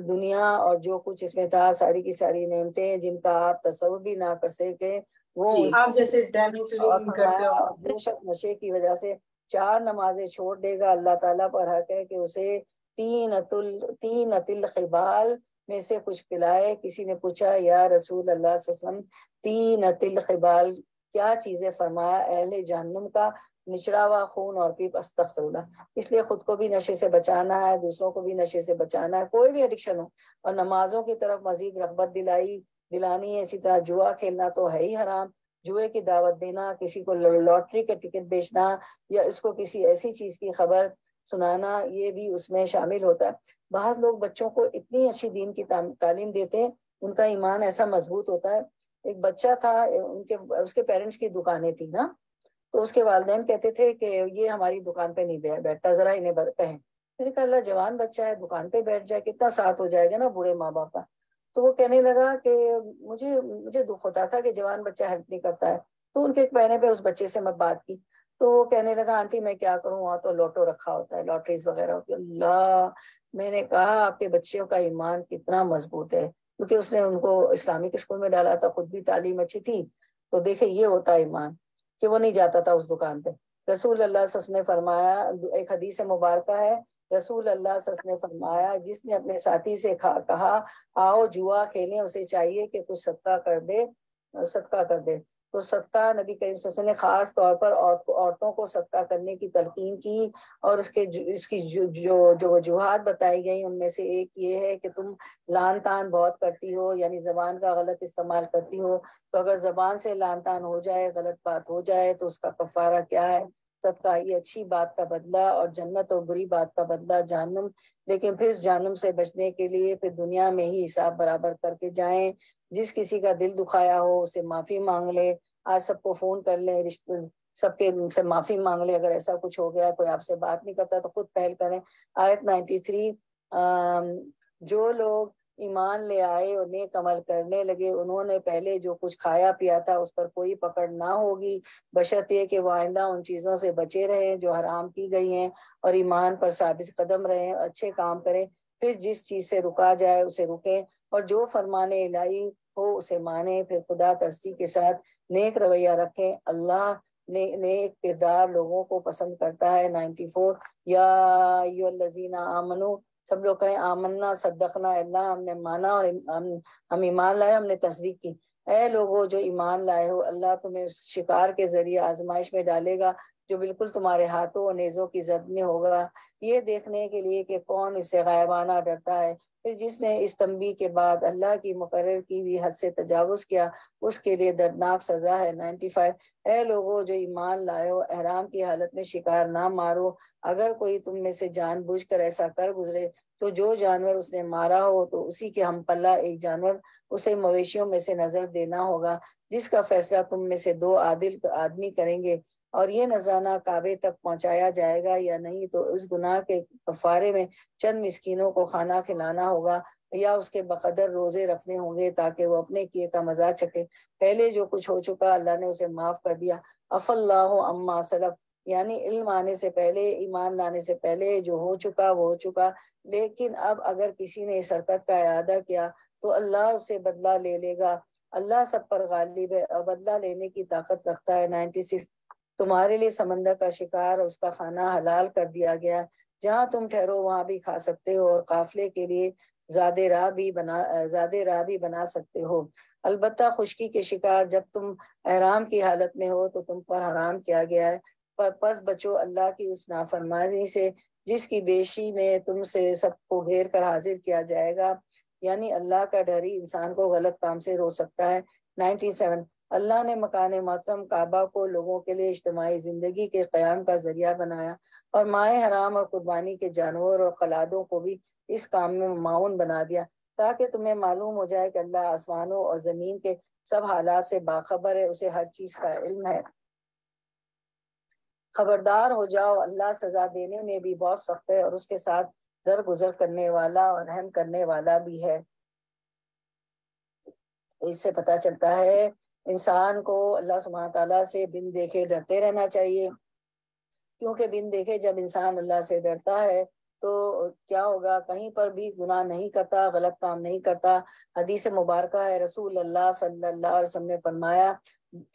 دنیا اور جو کچھ اس میں تھا، ساری کی ساری نعمتیں جن کا آپ تصور بھی نہ کر سکے، وہ آپ جیسے جو شخص نشے کی وجہ سے 4 نمازیں چھوڑ دے گا، اللہ تعالیٰ پر حق ہے کہ اسے تین الخبال میں سے کچھ پلائے۔ کسی نے پوچھا یا رسول اللہ صلی اللہ علیہ وسلم تین الخبال کیا چیزیں؟ فرمایا اہل جہنم کا نچڑا ہوا خون اور پیپ، استغفر اللہ۔ اس لیے خود کو بھی نشے سے بچانا ہے، دوسروں کو بھی نشے سے بچانا ہے، کوئی بھی ایڈکشن ہو، اور نمازوں کی طرف مزید رغبت دلانی ہے۔ اسی طرح جوا کھیلنا تو ہے ہی حرام، جوئے کی دعوت دینا، کسی کو لاٹری کا ٹکٹ بیچنا، یا اس کو کسی ایسی چیز کی خبر سنانا، یہ بھی اس میں شامل ہوتا ہے۔ بعض لوگ بچوں کو اتنی اچھی دین کی تعلیم دیتے ہیں، ان کا ایمان ایسا مضبوط ہوتا ہے۔ ایک بچہ تھا، اس کے پیرنٹس کی دکانیں تھی نا، تو اس کے والدین کہتے تھے کہ یہ ہماری دکان پہ نہیں بیٹھتا، ذرا انہیں کہیں، میں نے کہا اللہ جوان بچہ ہے, دکان پہ بیٹھ جائے, کتنا ساتھ ہو جائے گا نا بوڑھے ماں باپ کا. تو وہ کہنے لگا کہ مجھے مجھے دکھ ہوتا تھا کہ جوان بچہ ہیلپ نہیں کرتا ہے. تو ان کے ایک بہنے پہ اس بچے سے میں بات کی, تو وہ کہنے لگا آنٹی میں کیا کروں, وہاں تو لوٹو رکھا ہوتا ہے, لاٹریز وغیرہ ہوتی ہے. اللہ, میں نے کہا آپ کے بچوں کا ایمان کتنا مضبوط ہے, کیونکہ اس نے ان کو اسلامک اسکول میں ڈالا تھا, خود بھی تعلیم اچھی تھی. تو دیکھیں یہ ہوتا ہے ایمان, کہ وہ نہیں جاتا تھا اس دکان پہ. رسول اللہ صلی اللہ علیہ وسلم نے فرمایا, ایک حدیث مبارکہ ہے, رسول اللہ صلی اللہ علیہ وسلم نے فرمایا جس نے اپنے ساتھی سے کہا آؤ جوا کھیلیں, اسے چاہیے کہ کچھ صدقہ کر دے, صدقہ کر دے. تو صدقہ نبی کریم صلی اللہ علیہ وسلم نے خاص طور پر عورتوں کو صدقہ کرنے کی تلقین کی, اور اس کی جو وجوہات بتائی گئی ان میں سے ایک یہ ہے کہ تم لان تان بہت کرتی ہو, یعنی زبان کا غلط استعمال کرتی ہو. تو اگر زبان سے لان تان ہو جائے, غلط بات ہو جائے, تو اس کا کفارہ کیا ہے؟ صدقہ. یہ اچھی بات کا بدلہ, اور جنت اور بری بات کا بدلہ جہنم. لیکن پھر جہنم سے بچنے کے لیے پھر دنیا میں ہی حساب برابر کر کے جائیں. جس کسی کا دل دکھایا ہو اسے معافی مانگ لے. آج سب کو فون کر لیں, رشتے سب کے سے معافی مانگ لیں. اگر ایسا کچھ ہو گیا, کوئی آپ سے بات نہیں کرتا, تو خود پہل کریں. آیت 93, جو لوگ ایمان لے آئے اور نیک عمل کرنے لگے, انہوں نے پہلے جو کچھ کھایا پیا تھا اس پر کوئی پکڑ نہ ہوگی, بشرطیہ کہ وہ آئندہ ان چیزوں سے بچے رہیں جو حرام کی گئی ہیں, اور ایمان پر ثابت قدم رہیں, اچھے کام کریں. پھر جس چیز سے رکا جائے اسے رکیں, اور جو فرمان الہی ہو اسے مانیں. پھر خدا ترسی کے ساتھ نیک رویہ رکھیں. اللہ نیک کردار لوگوں کو پسند کرتا ہے. 94, یا ایھا الذین آمنو, سب لوگ کہیں آمنا صدقنا, اللہ ہم نے مانا اور ہم ایمان لائے, ہم نے تصدیق کی. اے لوگوں جو ایمان لائے ہو, اللہ تمہیں اس شکار کے ذریعے آزمائش میں ڈالے گا جو بالکل تمہارے ہاتھوں اور نیزوں کی زد میں ہوگا, یہ دیکھنے کے لیے کہ کون اس سے غائبانہ ڈرتا ہے. پھر جس نے اس تنبیہ کے بعد اللہ کی مقرر کی ہوئی حد سے تجاوز کیا, اس کے لیے دردناک سزا ہے. 95, اے لوگوں جو ایمان لائے ہو, احرام کی حالت میں شکار نہ مارو. اگر کوئی تم میں سے جان بوجھ کر ایسا کر گزرے تو جو جانور اس نے مارا ہو تو اسی کے ہم پلہ ایک جانور اسے مویشیوں میں سے نظر دینا ہوگا, جس کا فیصلہ تم میں سے 2 عادل آدمی کریں گے, اور یہ نذرانہ کعبے تک پہنچایا جائے گا یا نہیں. تو اس گناہ کے کفارے میں چند مسکینوں کو کھانا کھلانا ہوگا, یا اس کے بقدر روزے رکھنے ہوں گے تاکہ وہ اپنے کیے کا مزہ چکے. پہلے جو کچھ ہو چکا اللہ نے اسے معاف کر دیا. عفی اللہ عما سلف, یعنی علم آنے سے پہلے, ایمان لانے سے پہلے جو ہو چکا وہ ہو چکا. لیکن اب اگر کسی نے اس حرکت کا اعادہ کیا تو اللہ اس سے بدلہ لے لے گا. اللہ سب پر غالب ہے اور بدلہ لینے کی طاقت رکھتا ہے. 96, تمہارے لیے سمندر کا شکار اور اس کا کھانا حلال کر دیا گیا, جہاں تم ٹھہرو وہاں بھی کھا سکتے ہو, اور قافلے کے لیے زیادہ راہ بھی بنا سکتے ہو. البتہ خشکی کے شکار جب تم احرام کی حالت میں ہو تو تم پر حرام کیا گیا ہے. پس بچو اللہ کی اس نافرمانی سے جس کی بیشی میں تم سے سب کو گھیر کر حاضر کیا جائے گا, یعنی اللہ کا ڈر ہی انسان کو غلط کام سے روک سکتا ہے. 97, اللہ نے مکان محترم کعبہ کو لوگوں کے لیے اجتماعی زندگی کے قیام کا ذریعہ بنایا, اور مائع حرام اور قربانی کے جانور اور قلادوں کو بھی اس کام میں معاون بنا دیا, تاکہ تمہیں معلوم ہو جائے کہ اللہ آسمانوں اور زمین کے سب حالات سے باخبر ہے, اسے ہر چیز کا علم ہے. خبردار ہو جاؤ, اللہ سزا دینے میں بھی بہت سخت ہے, اور اس کے ساتھ درگزر کرنے والا اور رحم کرنے والا بھی ہے. اس سے پتہ چلتا ہے انسان کو اللہ سبحانہ تعالیٰ سے بن دیکھے ڈرتے رہنا چاہیے, کیونکہ بن دیکھے جب انسان اللہ سے ڈرتا ہے تو کیا ہوگا, کہیں پر بھی گناہ نہیں کرتا, غلط کام نہیں کرتا. حدیث مبارکہ ہے, رسول اللہ صلی اللہ علیہ وسلم نے فرمایا,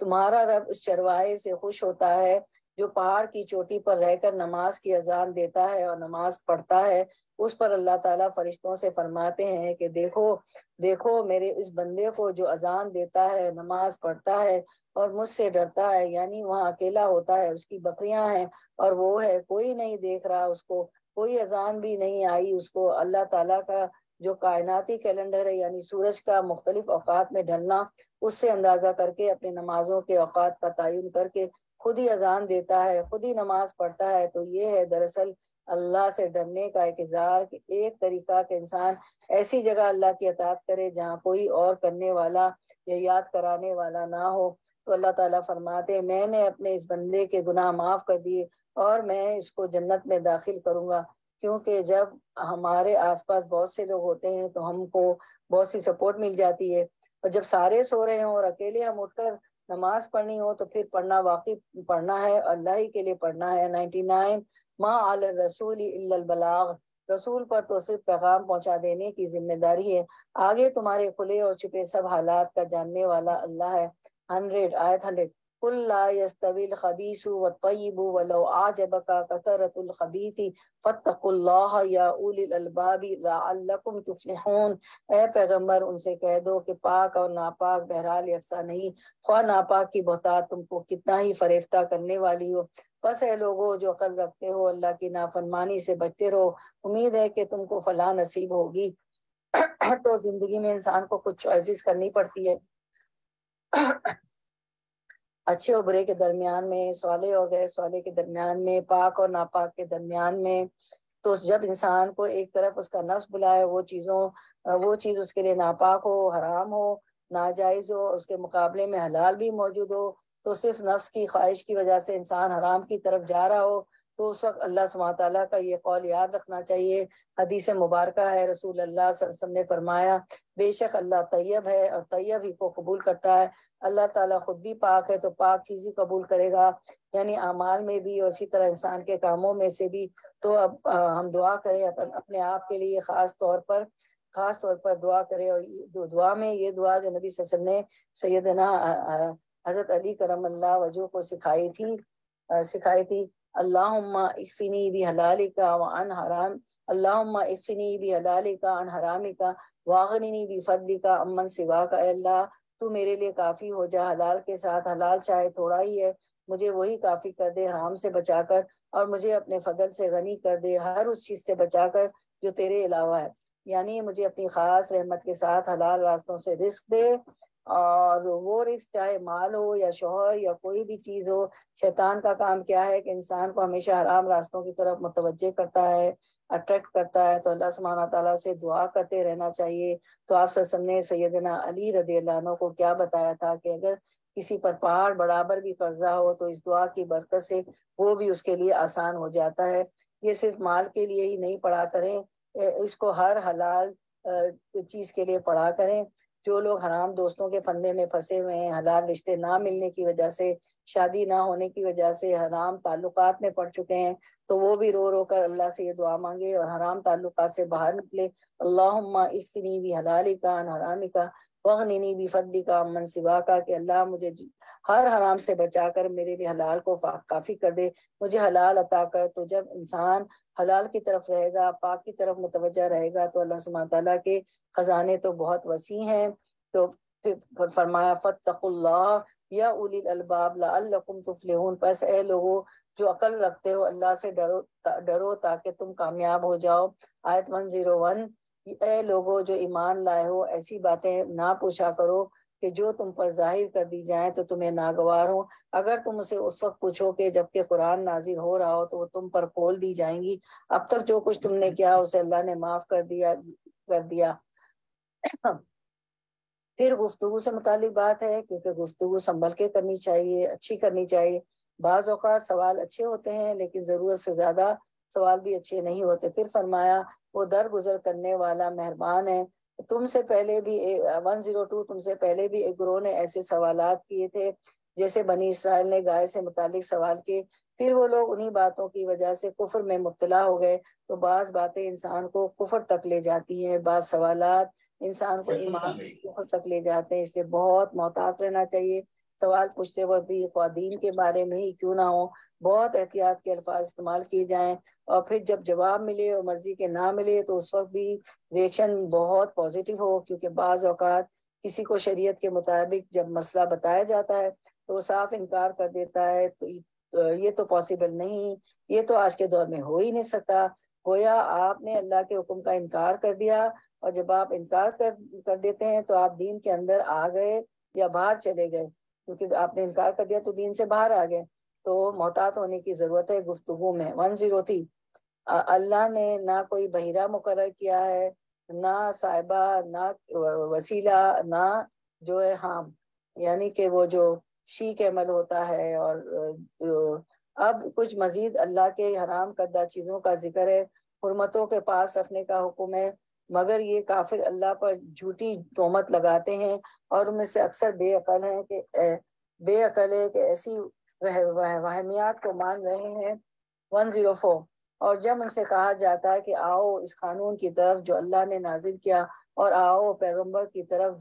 تمہارا رب اس چرواہے سے خوش ہوتا ہے جو پہاڑ کی چوٹی پر رہ کر نماز کی اذان دیتا ہے اور نماز پڑھتا ہے. اس پر اللہ تعالیٰ فرشتوں سے فرماتے ہیں کہ دیکھو میرے اس بندے کو جو اذان دیتا ہے, نماز پڑھتا ہے اور مجھ سے ڈرتا ہے. یعنی وہاں اکیلا ہوتا ہے, اس کی بکریاں ہیں اور وہ ہے, کوئی نہیں دیکھ رہا اس کو, کوئی اذان بھی نہیں آئی اس کو. اللہ تعالیٰ کا جو کائناتی کیلنڈر ہے, یعنی سورج کا مختلف اوقات میں ڈھلنا, اس سے اندازہ کر کے اپنے نمازوں کے اوقات کا تعین کر کے خود ہی اذان دیتا ہے, خود ہی نماز پڑھتا ہے. تو یہ ہے دراصل اللہ سے ڈرنے کا ایک اظہار, کہ ایک طریقہ کہ انسان ایسی جگہ اللہ کی اطاعت کرے جہاں کوئی اور کرنے والا یا یاد کرانے والا نہ ہو. تو اللہ تعالیٰ فرماتے, میں نے اپنے اس بندے کے گناہ معاف کر دیے اور میں اس کو جنت میں داخل کروں گا. کیونکہ جب ہمارے آس پاس بہت سے لوگ ہوتے ہیں تو ہم کو بہت سی سپورٹ مل جاتی ہے، اور جب سارے سو رہے ہوں اور اکیلے ہم اٹھ کر نماز پڑھنی ہو تو پھر پڑھنا واقعی پڑھنا ہے، اللہ ہی کے لیے پڑھنا ہے۔ 99 ما علی الرسول الا البلاغ، رسول پر تو صرف پیغام پہنچا دینے کی ذمہ داری ہے، آگے تمہارے کھلے اور چھپے سب حالات کا جاننے والا اللہ ہے۔ 100 آیت 100 قل لا يستوي الخبيث والطيب ولو اعجبك كثرة الخبيث فاتقوا الله يا اولي الالباب لعلكم تفلحون۔ اے پیغمبر ان سے کہہ دو کہ پاک اور ناپاک بہرحال یکساں نہیں، خواہ ناپاک کی بہتات تم کو کتنا ہی فریفتہ کرنے والی ہو۔ بس اے لوگوں جو عقل رکھتے ہو اللہ کی نافرمانی سے بچتے رہو، امید ہے کہ تم کو فلاح نصیب ہوگی۔ تو زندگی میں انسان کو کچھ چوائسیز کرنی پڑتی ہے، اچھے اور برے کے درمیان میں، صالح اور غیر صالح کے درمیان میں، پاک اور ناپاک کے درمیان میں۔ تو جب انسان کو ایک طرف اس کا نفس بلائے وہ چیز اس کے لیے ناپاک ہو، حرام ہو، ناجائز ہو، اس کے مقابلے میں حلال بھی موجود ہو، تو صرف نفس کی خواہش کی وجہ سے انسان حرام کی طرف جا رہا ہو، تو اس وقت اللہ سبحانہ تعالیٰ کا یہ قول یاد رکھنا چاہیے۔ حدیث مبارکہ ہے، رسول اللہ صلی اللہ علیہ وسلم نے فرمایا بے شک اللہ طیب ہے اور طیب ہی کو قبول کرتا ہے۔ اللہ تعالیٰ خود بھی پاک ہے تو پاک چیز ہی قبول کرے گا، یعنی اعمال میں بھی اور اسی طرح انسان کے کاموں میں سے بھی۔ تو اب ہم دعا کریں اپنے آپ کے لیے، خاص طور پر دعا کریں، اور جو دعا میں یہ دعا جو نبی صلی اللہ علیہ وسلم نے سیدنا حضرت علی کرم اللہ وجہ کو سکھائی تھی، اللہم اکفنی بحلالک وعن حرام، اللہم اکفنی بحلالک عن حرامک واغننی بفضلک عمن سواک۔ اے اللہ تو میرے لیے کافی ہو جا حلال کے ساتھ، حلال چاہے تھوڑا ہی ہے مجھے وہی کافی کر دے حرام سے بچا کر، اور مجھے اپنے فضل سے غنی کر دے ہر اس چیز سے بچا کر جو تیرے علاوہ ہے، یعنی مجھے اپنی خاص رحمت کے ساتھ حلال راستوں سے رزق دے، اور وہ رزق چاہے مال ہو یا شوہر یا کوئی بھی چیز ہو۔ شیطان کا کام کیا ہے کہ انسان کو ہمیشہ حرام راستوں کی طرف متوجہ کرتا ہے، اٹریکٹ کرتا ہے، تو اللہ سبحانہ تعالیٰ سے دعا کرتے رہنا چاہیے۔ تو آپ صلی اللہ علیہ وسلم نے سیدنا علی رضی اللہ عنہ کو کیا بتایا تھا کہ اگر کسی پر پہاڑ برابر بھی قرضہ ہو تو اس دعا کی برکت سے وہ بھی اس کے لیے آسان ہو جاتا ہے۔ یہ صرف مال کے لیے ہی نہیں پڑھا کریں، اس کو ہر حلال چیز کے لیے پڑھا کریں۔ جو لوگ حرام دوستوں کے پھندے میں پھنسے ہوئے ہیں، حلال رشتے نہ ملنے کی وجہ سے، شادی نہ ہونے کی وجہ سے حرام تعلقات میں پڑ چکے ہیں، تو وہ بھی رو رو کر اللہ سے یہ دعا مانگے اور حرام تعلقات سے باہر نکلے۔ اللہم اکفنی بحلالک عن حرامک واغننی بفضلک عمن سواک، کہ اللہ مجھے ہر حرام سے بچا کر میرے لیے حلال کو کافی کر دے، مجھے حلال عطا کر۔ تو جب انسان حلال کی طرف رہے گا، پاک کی طرف متوجہ رہے گا، تو اللہ سبحانہ تعالیٰ کے خزانے تو بہت وسیع ہیں۔ تو پھر فرمایا فاتقوا اللہ یا اولی الالباب لعلکم تفلحون، پس اے لوگو جو عقل رکھتے ہو اللہ سے ڈرو تاکہ تم کامیاب ہو جاؤ۔ آیت 101 اے لوگو جو ایمان لائے ہو ایسی باتیں نہ پوچھا کرو کہ جو تم پر ظاہر کر دی جائیں تو تمہیں ناگوار ہو، اگر تم اسے اس وقت پوچھو کہ جبکہ قرآن نازل ہو رہا ہو تو وہ تم پر کھول دی جائیں گی۔ اب تک جو کچھ تم نے کیا اسے اللہ نے معاف کر دیا۔ پھر گفتگو سے متعلق بات ہے، کیونکہ گفتگو سنبھل کے کرنی چاہیے، اچھی کرنی چاہیے۔ بعض اوقات سوال اچھے ہوتے ہیں لیکن ضرورت سے زیادہ سوال بھی اچھے نہیں ہوتے۔ پھر فرمایا وہ درگزر کرنے والا مہربان ہے۔ تم سے پہلے بھی 102 تم سے پہلے بھی ایک گروہ نے ایسے سوالات کیے تھے، جیسے بنی اسرائیل نے گائے سے متعلق سوال کیے، پھر وہ لوگ انہی باتوں کی وجہ سے کفر میں مبتلا ہو گئے۔ تو بعض باتیں انسان کو کفر تک لے جاتی ہیں، بعض سوالات انسان کو ایمان کفر تک لے جاتے ہیں، اس سے بہت محتاط رہنا چاہیے۔ سوال پوچھتے وقت بھی خواہ دین کے بارے میں ہی کیوں نہ ہو، بہت احتیاط کے الفاظ استعمال کیے جائیں، اور پھر جب جواب ملے اور مرضی کے نہ ملے تو اس وقت بھی ریئیکشن بہت پازیٹیو ہو، کیونکہ بعض اوقات کسی کو شریعت کے مطابق جب مسئلہ بتایا جاتا ہے تو وہ صاف انکار کر دیتا ہے، تو یہ تو پاسبل نہیں، یہ تو آج کے دور میں ہو ہی نہیں سکتا۔ گویا آپ نے اللہ کے حکم کا انکار کر دیا، اور جب آپ انکار کر دیتے ہیں تو آپ دین کے اندر آ گئے یا باہر چلے گئے، کیونکہ آپ نے انکار کر دیا تو دین سے باہر آ گئے۔ تو محتاط ہونے کی ضرورت ہے گفتگو میں۔ 103 اللہ نے نہ کوئی بحیرہ مقرر کیا ہے، نہ صاحبہ، نہ وسیلہ، نہ جو ہے حام، یعنی کہ وہ جو شیک عمل ہوتا ہے۔ اور اب کچھ مزید اللہ کے حرام کردہ چیزوں کا ذکر ہے، حرمتوں کے پاس رکھنے کا حکم ہے، مگر یہ کافر اللہ پر جھوٹی تہمت لگاتے ہیں، اور ان میں سے اکثر بے عقل ہیں کہ ایسی وہمیات کو مان رہے ہیں۔ 104۔ اور جب ان سے کہا جاتا ہے کہ آؤ اس قانون کی طرف جو اللہ نے نازل کیا، اور آؤ پیغمبر کی طرف،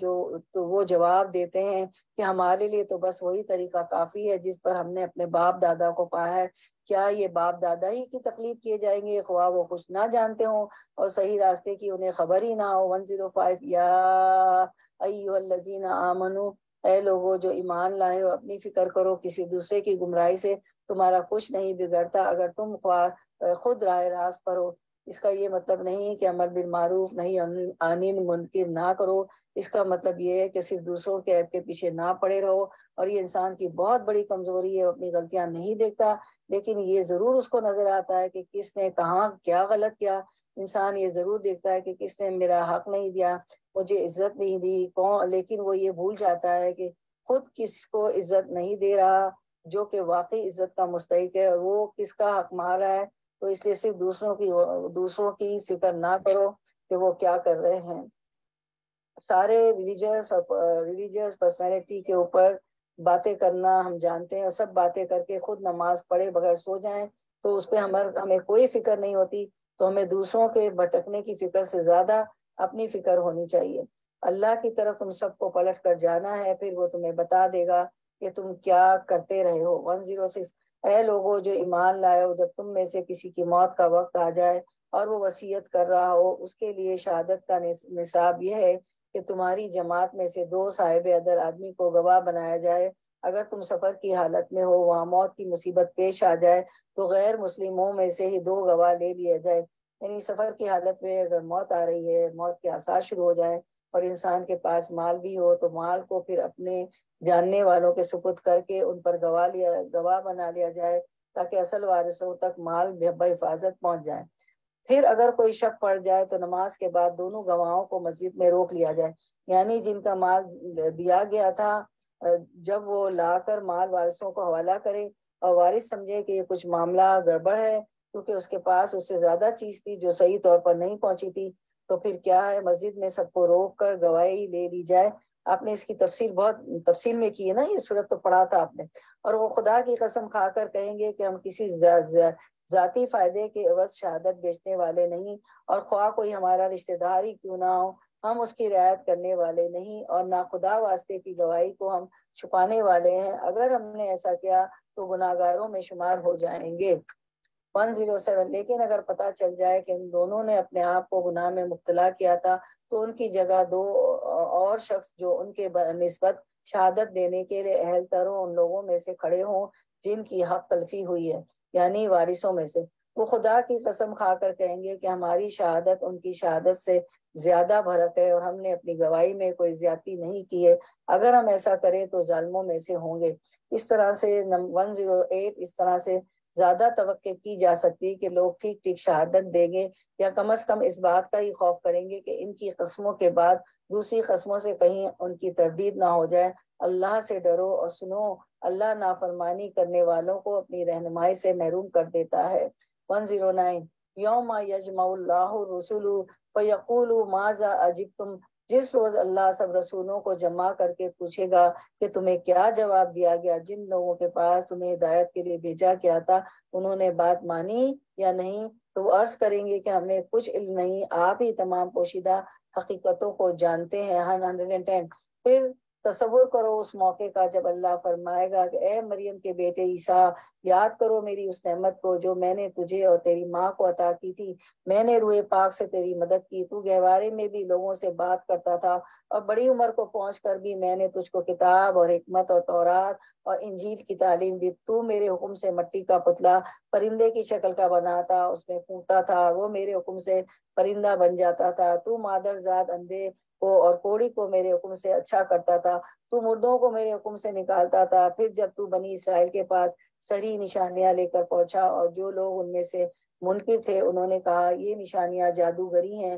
تو وہ جواب دیتے ہیں کہ ہمارے لیے تو بس وہی طریقہ کافی ہے جس پر ہم نے اپنے باپ دادا کو پایا ہے۔ کیا یہ باپ دادا ہی کی تقلید کیے جائیں گے، خواہ وہ کچھ نہ جانتے ہوں اور صحیح راستے کی انہیں خبر ہی نہ ہو۔ 105۔ یا ایھا الذین آمنو، اے لوگو جو ایمان لائے ہو، اپنی فکر کرو، کسی دوسرے کی گمراہی سے تمہارا کچھ نہیں بگڑتا اگر تم خود راہ راست پر ہو۔ اس کا یہ مطلب نہیں کہ امر بالمعروف نہیں عن المنکر نہ کرو، اس کا مطلب یہ ہے کہ صرف دوسروں کے عیب کے پیچھے نہ پڑے رہو، اور یہ انسان کی بہت بڑی کمزوری ہے، اپنی غلطیاں نہیں دیکھتا، لیکن یہ ضرور اس کو نظر آتا ہے کہ کس نے کہاں کیا غلط کیا۔ انسان یہ ضرور دیکھتا ہے کہ کس نے میرا حق نہیں دیا، مجھے عزت نہیں دی، لیکن وہ یہ بھول جاتا ہے کہ خود کس کو عزت نہیں دے رہا جو کہ واقعی عزت کا مستحق ہے، اور وہ کس کا حق مار رہا ہے۔ تو اس لیے صرف دوسروں کی فکر نہ کرو کہ وہ کیا کر رہے ہیں۔ سارے ریلیجیس پرسنالٹی کے اوپر باتیں کرنا ہم جانتے ہیں، اور سب باتیں کر کے خود نماز پڑھے بغیر سو جائیں تو اس پہ ہمیں کوئی فکر نہیں ہوتی، تو ہمیں دوسروں کے بھٹکنے کی فکر سے زیادہ اپنی فکر ہونی چاہیے۔ اللہ کی طرف تم سب کو پلٹ کر جانا ہے، پھر وہ تمہیں بتا دے گا کہ تم کیا کرتے رہے ہو۔ 106۔ اے لوگوں جو ایمان لائے ہو، جب تم میں سے کسی کی موت کا وقت آ جائے اور وہ وصیت کر رہا ہو، اس کے لیے شہادت کا نصاب یہ ہے کہ تمہاری جماعت میں سے 2 صاحب عدل آدمی کو گواہ بنایا جائے۔ اگر تم سفر کی حالت میں ہو، وہاں موت کی مصیبت پیش آ جائے تو غیر مسلموں میں سے ہی 2 گواہ لے لیا جائے۔ یعنی سفر کی حالت میں اگر موت آ رہی ہے، موت کے آثار شروع ہو جائیں، اور انسان کے پاس مال بھی ہو تو مال کو پھر اپنے جاننے والوں کے سپرد کر کے ان پر گواہ بنا لیا جائے تاکہ اصل وارثوں تک مال بحفاظت پہنچ جائے۔ پھر اگر کوئی شک پڑ جائے تو نماز کے بعد دونوں گواہوں کو مسجد میں روک لیا جائے، یعنی جن کا مال دیا گیا تھا جب وہ لا کر مال وارثوں کو حوالہ کرے، اور وارث سمجھے کہ یہ کچھ معاملہ گڑبڑ ہے کیونکہ اس کے پاس اس سے زیادہ چیز تھی جو صحیح طور پر نہیں پہنچی تھی، تو پھر کیا ہے، مسجد میں سب کو روک کر گواہی لے لی جائے۔ آپ نے اس کی تفصیل بہت تفصیل میں کی ہے نا، یہ صورت تو پڑھا تھا آپ نے۔ اور وہ خدا کی قسم کھا کر کہیں گے کہ ہم کسی ذاتی فائدے کے عوض شہادت بیچنے والے نہیں، اور خواہ کوئی ہمارا رشتہ دار ہی کیوں نہ ہو، ہم اس کی رعایت کرنے والے نہیں، اور نہ خدا واسطے کی گواہی کو ہم چھپانے والے ہیں۔ اگر ہم نے ایسا کیا تو گناہگاروں میں شمار ہو جائیں گے۔ 107۔ لیکن اگر پتہ چل جائے کہ ان دونوں نے اپنے آپ کو گناہ میں مبتلا کیا تھا تو ان کی جگہ 2 اور شخص جو ان کے نسبت شہادت دینے کے لیے اہل تر ہوں ان لوگوں میں سے کھڑے ہوں جن کی حق تلفی ہوئی ہے، یعنی وارثوں میں سے۔ وہ خدا کی قسم کھا کر کہیں گے کہ ہماری شہادت ان کی شہادت سے زیادہ بھرک ہے، اور ہم نے اپنی گواہی میں کوئی زیادتی نہیں کی ہے، اگر ہم ایسا کریں تو ظالموں میں سے ہوں گے۔ اس طرح سے 108 اس طرح سے زیادہ توقع کی جا سکتی کہ لوگ ٹھیک ٹھیک شہادت دیں گے، یا کم از کم اس بات کا ہی خوف کریں گے کہ ان کی قسموں کے بعد دوسری قسموں سے کہیں ان کی تردید نہ ہو جائے۔ اللہ سے ڈرو اور سنو، اللہ نافرمانی کرنے والوں کو اپنی رہنمائی سے محروم کر دیتا ہے۔ 109۔ یوم یجمع اللہ الرسل فیقول ماذا اجبتم، جس روز اللہ سب رسولوں کو جمع کر کے پوچھے گا کہ تمہیں کیا جواب دیا گیا، جن لوگوں کے پاس تمہیں ہدایت کے لیے بھیجا گیا تھا انہوں نے بات مانی یا نہیں، تو وہ عرض کریں گے کہ ہمیں کچھ علم نہیں، آپ ہی تمام پوشیدہ حقیقتوں کو جانتے ہیں۔ 110۔ پھر تصور کرو اس موقع کا جب اللہ فرمائے گا کہ اے مریم کے بیٹے عیسیٰ، یاد کرو میری اس نعمت کو جو میں نے تجھے اور تیری ماں کو عطا کی تھی، میں نے روح پاک سے تیری مدد کی، تو گہوارے میں بھی لوگوں سے بات کرتا تھا، اور بڑی عمر کو پہنچ کر بھی میں نے تجھ کو کتاب اور حکمت اور تورات اور انجیل کی تعلیم دی، تو میرے حکم سے مٹی کا پتلا پرندے کی شکل کا بنا تھا، اس میں پھونکتا تھا، وہ میرے حکم سے پرندہ بن جاتا تھا، تو مادر زاد اندھے کو اور کوڑی کو میرے حکم سے اچھا کرتا تھا، تو مردوں کو میرے حکم سے نکالتا تھا۔ پھر جب تو بنی اسرائیل کے پاس صحیح نشانیاں لے کر پہنچا، اور جو لوگ ان میں سے منکر تھے انہوں نے کہا یہ نشانیاں جادوگری ہیں،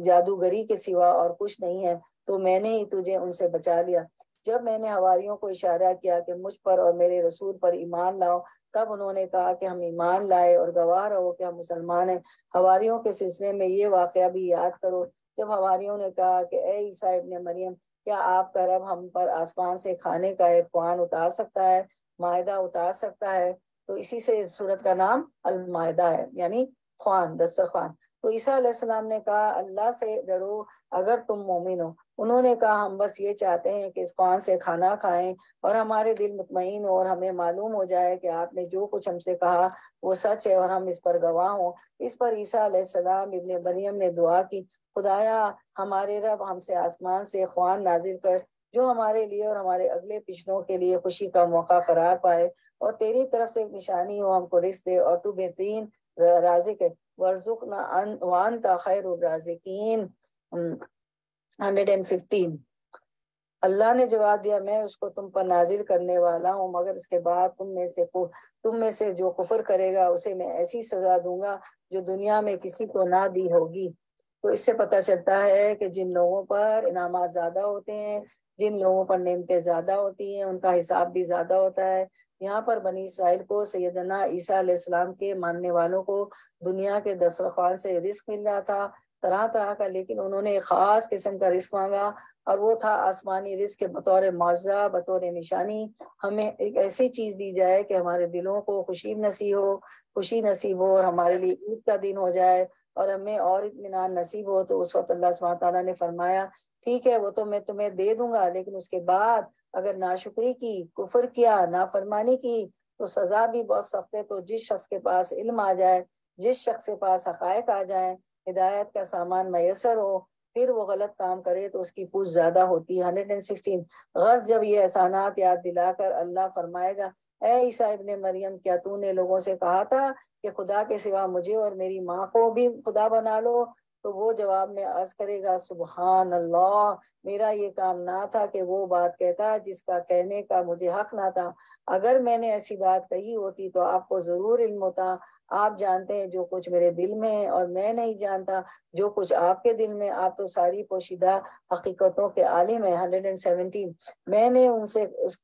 جادوگری کے سوا اور کچھ نہیں ہے، تو میں نے ہی تجھے ان سے بچا لیا۔ جب میں نے حواریوں کو اشارہ کیا کہ مجھ پر اور میرے رسول پر ایمان لاؤ، تب انہوں نے کہا کہ ہم ایمان لائے اور گواہ رہو کہ ہم مسلمان ہیں۔ حواریوں کے سلسلے میں یہ واقعہ بھی یاد کرو جب حواریوں نے کہا کہ اے عیسیٰ ابن مریم، کیا آپ کا رب ہم پر آسمان سے کھانے کا ایک خوان اتار سکتا ہے، معاہدہ اتار سکتا ہے؟ تو اسی سے سورت کا نام المائدہ ہے، یعنی خوان، دسترخوان۔ تو عیسیٰ علیہ السلام نے کہا اللہ سے ڈرو اگر تم مومن ہو۔ انہوں نے کہا ہم بس یہ چاہتے ہیں کہ اس خوان سے کھانا کھائیں اور ہمارے دل مطمئن ہو اور ہمیں معلوم ہو جائے کہ آپ نے جو کچھ ہم سے کہا وہ سچ ہے اور ہم اس پر گواہ ہوں۔ اس پر عیسیٰ علیہ السلام ابن مریم نے دعا کی، خدایا ہمارے رب ہم سے آسمان سے خوان نازل کر جو ہمارے لیے اور ہمارے اگلے پچھلوں کے لیے خوشی کا موقع قرار پائے، اور تیری طرف سے ایک نشانی ہو، ہم کو رزق دے اور تو بہترین رازق ہے۔ وارزقنا وانت خیر الرازقین۔ 115۔ اللہ نے جواب دیا میں اس کو تم پر نازل کرنے والا ہوں، مگر اس کے بعد تم میں سے جو کفر کرے گا اسے میں ایسی سزا دوں گا جو دنیا میں کسی کو نہ دی ہوگی۔ تو اس سے پتہ چلتا ہے کہ جن لوگوں پر انعامات زیادہ ہوتے ہیں، جن لوگوں پر نعمتیں زیادہ ہوتی ہیں، ان کا حساب بھی زیادہ ہوتا ہے۔ یہاں پر بنی اسرائیل کو سیدنا عیسیٰ علیہ السلام کے ماننے والوں کو دنیا کے دسترخوان سے رزق مل رہا تھا طرح طرح کا، لیکن انہوں نے ایک خاص قسم کا رزق مانگا، اور وہ تھا آسمانی رزق کے بطور معجزہ، بطور نشانی۔ ہمیں ایک ایسی چیز دی جائے کہ ہمارے دلوں کو خوشی نصیب ہو اور ہمارے لیے عید کا دن ہو جائے اور ہمیں اور اطمینان نصیب ہو۔ تو اس وقت اللہ سبحانہ تعالیٰ نے فرمایا ٹھیک ہے وہ تو میں تمہیں دے دوں گا، لیکن اس کے بعد اگر ناشکری کی، کفر کیا، نافرمانی کی تو سزا بھی بہت سخت ہے۔ تو جس شخص کے پاس علم آ جائے، جس شخص کے پاس حقائق آ جائیں، ہدایت کا سامان میسر ہو، پھر وہ غلط کام کرے تو اس کی پوچھ زیادہ ہوتی ہے۔ 116۔ غز جب یہ احسانات یاد دلا کر اللہ فرمائے گا اے عیسیٰ ابن مریم، کیا تو نے لوگوں سے کہا تھا کہ خدا کے سوا مجھے اور میری ماں کو بھی خدا بنا لو؟ تو وہ جواب میں عرض کرے گا سبحان اللہ، میرا یہ کام نہ تھا کہ وہ بات کہتا جس کا کہنے کا مجھے حق نہ تھا۔ اگر میں نے ایسی بات کہی ہوتی تو آپ کو ضرور علم ہوتا۔ آپ جانتے ہیں جو کچھ میرے دل میں ہے اور میں نہیں جانتا جو کچھ آپ کے دل میں، آپ تو ساری پوشیدہ حقیقتوں کے عالم ہیں۔ 117۔ میں نے ان سے اس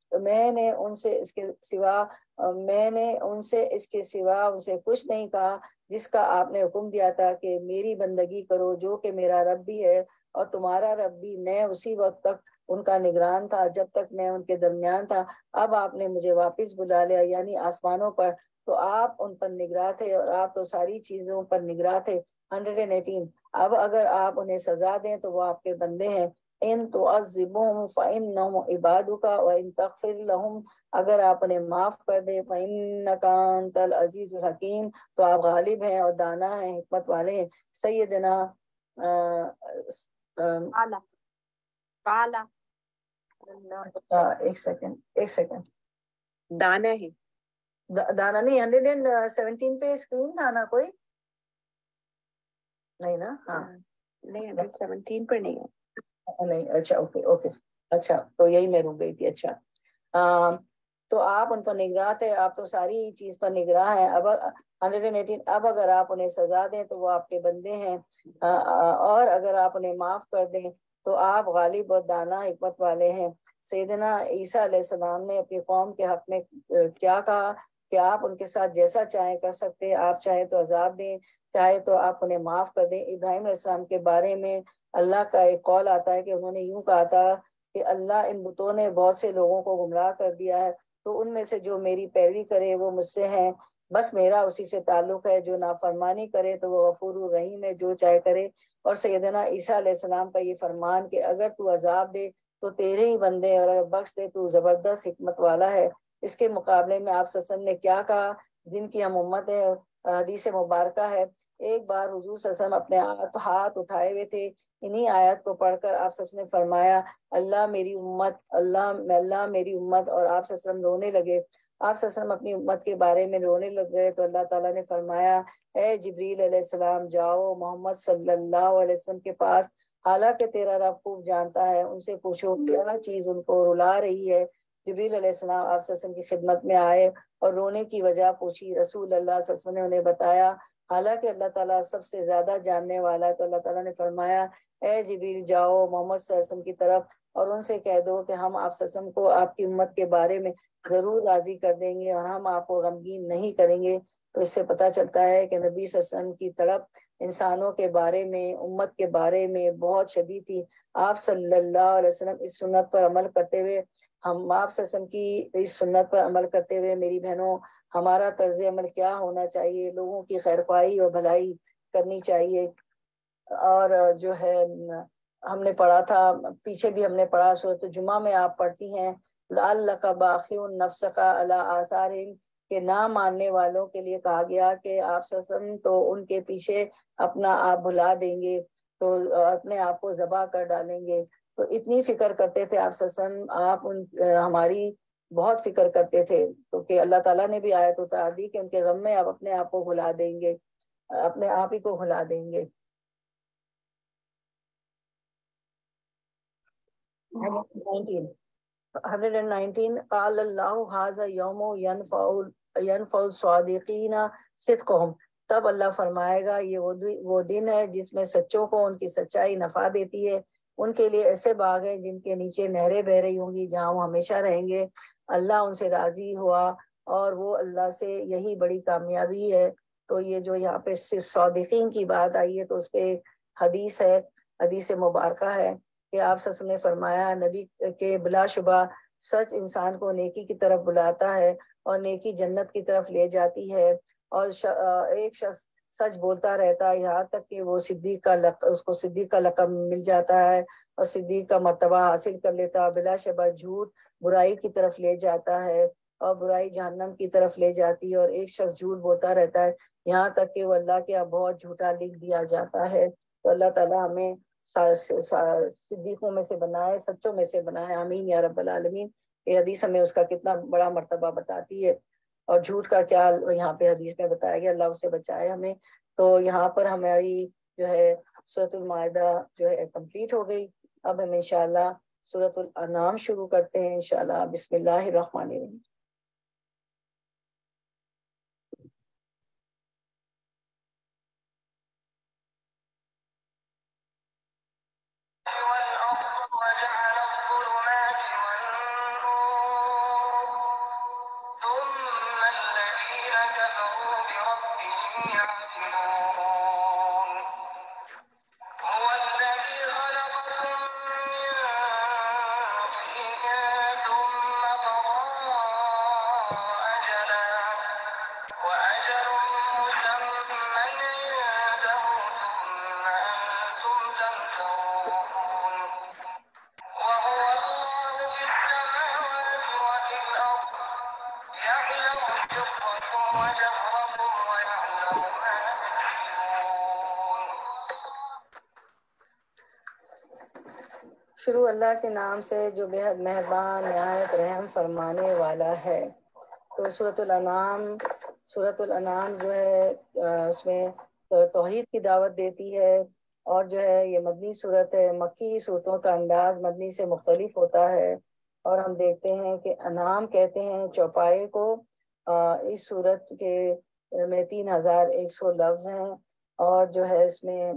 کے سوا ان سے کچھ نہیں کہا جس کا آپ نے حکم دیا تھا کہ میری بندگی کرو، جو کہ میرا رب بھی ہے اور تمہارا رب بھی۔ میں اسی وقت تک ان کا نگران تھا جب تک میں ان کے درمیان تھا۔ اب آپ نے مجھے واپس بلا لیا، یعنی آسمانوں پر، تو آپ ان پر نگراں تھے اور آپ تو ساری چیزوں پر نگراں تھے۔ 118۔ اب اگر آپ انہیں سزا دیں تو وہ آپ کے بندے ہیں۔ ان تعذبهم فإنهم عبادك وإن تغفر لهم، اگر آپ انہیں معاف کر دیں فإنك أنت العزیز الحکیم، تو آپ غالب ہیں اور دانا ہیں، حکمت والے ہیں۔ سیدنا کالا کالا ایک سیکنڈ دانا ہے، دانا نہیں، 117 پہ اسکرین دانا کوئی نہیں نا؟ ہاں نہیں 117 پر نہیں ہے۔ نہیں، اچھا اوکے اچھا، تو یہی میں رک گئی تھی۔ اچھا تو آپ ان پر نگراں تھے، آپ تو ساری چیز پر نگراں ہیں۔ اب 118۔ اب اگر آپ انہیں سزا دیں تو وہ آپ کے بندے ہیں، اور اگر آپ انہیں معاف کر دیں تو آپ غالب اور دانا حکمت والے ہیں۔ سیدنا عیسیٰ علیہ السلام نے اپنی قوم کے حق میں کیا کہا کہ آپ ان کے ساتھ جیسا چاہیں کر سکتے، آپ چاہیں تو عذاب دیں، چاہے تو آپ انہیں معاف کر دیں۔ ابراہیم علیہ السلام کے بارے میں اللہ کا ایک قول آتا ہے کہ انہوں نے یوں کہا تھا کہ اللہ ان بتوں نے بہت سے لوگوں کو گمراہ کر دیا ہے، تو ان میں سے جو میری پیروی کرے وہ مجھ سے ہیں، بس میرا اسی سے تعلق ہے، جو نافرمانی کرے تو وہ غفور الرحیم ہے، جو چاہے کرے۔ اور سیدنا عیسیٰ علیہ السلام کا یہ فرمان کہ اگر تو عذاب دے تو تیرے ہی بندے، اور اگر بخش دے تو زبردست حکمت والا ہے۔ اس کے مقابلے میں آپ صلی اللہ علیہ وسلم نے کیا کہا، جن کی ہم امت ہے؟ حدیث مبارکہ ہے، ایک بار حضور صلی اللہ علیہ وسلم اپنے ہاتھ اٹھائے ہوئے تھے، انہی آیات کو پڑھ کر آپ سب نے فرمایا اللہ میری امت، اللہ میری امت، اور آپ صلی اللہ علیہ وسلم رونے لگے۔ آپ صلی اللہ علیہ وسلم اپنی امت کے بارے میں رونے لگ گئے تو اللہ تعالیٰ نے فرمایا اے جبریل علیہ السلام جاؤ محمد صلی اللہ علیہ وسلم کے پاس، حالانکہ تیرا رب خوب جانتا ہے، ان سے پوچھو کیا چیز ان کو رلا رہی ہے۔ جبریل علیہ السلام آپ صلی اللہ علیہ وسلم کی خدمت میں آئے اور رونے کی وجہ پوچھی، رسول اللہ صلی اللہ علیہ وسلم نے انہیں بتایا، حالانکہ اللہ تعالیٰ سب سے زیادہ جاننے والا ہے۔ تو اللہ تعالیٰ نے فرمایا اے جبریل جاؤ محمد صلی اللہ علیہ وسلم کی طرف، اور ان سے کہہ دو کہ ہم آپ سسم کو آپ کی امت کے بارے میں ضرور راضی کر دیں گے اور ہم آپ کو غمگین نہیں کریں گے۔ تو اس سے پتہ چلتا ہے کہ نبی صلی اللہ علیہ وسلم کی تڑپ انسانوں کے بارے میں، امت کے بارے میں بہت شدید تھی۔ آپ صلی اللہ علیہ وسلم اس سنت پر عمل کرتے ہوئے، ہم آپ صلی اللہ علیہ وسلم کی اس سنت پر عمل کرتے ہوئے میری بہنوں، ہمارا طرز عمل کیا ہونا چاہیے؟ لوگوں کی خیرخواہی اور بھلائی کرنی چاہیے۔ اور جو ہے ہم نے پڑھا تھا، پیچھے بھی ہم نے پڑھا، سورۃ الجمعہ میں آپ پڑھتی ہیں لعلک باخع نفسک علی آثارہم، کہ نہ ماننے والوں کے لیے کہا گیا کہ آپ صلی اللہ علیہ وسلم تو ان کے پیچھے اپنا آپ بھلا دیں گے، تو اپنے آپ کو ذبح کر ڈالیں گے۔ تو اتنی فکر کرتے تھے آپ صلی اللہ علیہ وسلم، آپ ہماری بہت فکر کرتے تھے، تو کہ اللہ تعالیٰ نے بھی آیت اتار دی کہ ان کے غم میں آپ اپنے آپ کو بھلا دیں گے، اپنے آپ ہی کو بھلا دیں گے۔ 119 قال اللہ ھذا یوم ینفع الصادقین صدقہم، تب اللہ فرمائے گا یہ وہ دن ہے جس میں سچوں کو ان کی سچائی نفع دیتی ہے۔ ان کے لیے ایسے باغ ہیں جن کے نیچے نہریں بہ رہی ہوں گی، جہاں وہ ہمیشہ رہیں گے۔ اللہ ان سے راضی ہوا اور وہ اللہ سے یہی بڑی کامیابی ہے۔ تو یہ جو یہاں پہ صادقین کی بات آئی ہے، تو اس پہ حدیث ہے، حدیث مبارکہ ہے کہ آپ صلی اللہ علیہ وسلم نے فرمایا نبی کے بلا شبہ سچ انسان کو نیکی کی طرف بلاتا ہے اور نیکی جنت کی طرف لے جاتی ہے، اور ایک شخص سچ بولتا رہتا ہے یہاں تک کہ وہ اس کو صدیق کا لقب مل جاتا ہے اور صدیق کا مرتبہ حاصل کر لیتا ہے۔ بلا شبہ جھوٹ برائی کی طرف لے جاتا ہے اور برائی جہنم کی طرف لے جاتی ہے، اور ایک شخص جھوٹ بولتا رہتا ہے یہاں تک کہ وہ اللہ کے یہاں بہت جھوٹا لکھ دیا جاتا ہے۔ تو اللہ تعالیٰ ہمیں صدیقوں میں سے بنائے، سچوں میں سے بنائے، آمین یا رب العالمین۔ یہ حدیث ہمیں اس کا کتنا بڑا مرتبہ بتاتی ہے، اور جھوٹ کا کیا یہاں پہ حدیث میں بتایا گیا، اللہ اس سے بچائے ہمیں۔ تو یہاں پر ہماری جو ہے سورۃ المائدہ جو ہے کمپلیٹ ہو گئی۔ اب ہم انشاءاللہ سورۃ الانعام شروع کرتے ہیں انشاءاللہ۔ بسم اللہ الرحمن الرحیم۔ شروع اللہ کے نام سے جو بے حد مہربان نہایت رحم فرمانے والا ہے۔ تو سورۃ الانعام جو ہے اس میں توحید کی دعوت دیتی ہے، اور جو ہے یہ مدنی صورت ہے۔ مکی صورتوں کا انداز مدنی سے مختلف ہوتا ہے، اور ہم دیکھتے ہیں کہ انعام کہتے ہیں چوپائے کو۔ اس صورت کے میں 3100 لفظ ہیں، اور جو ہے اس میں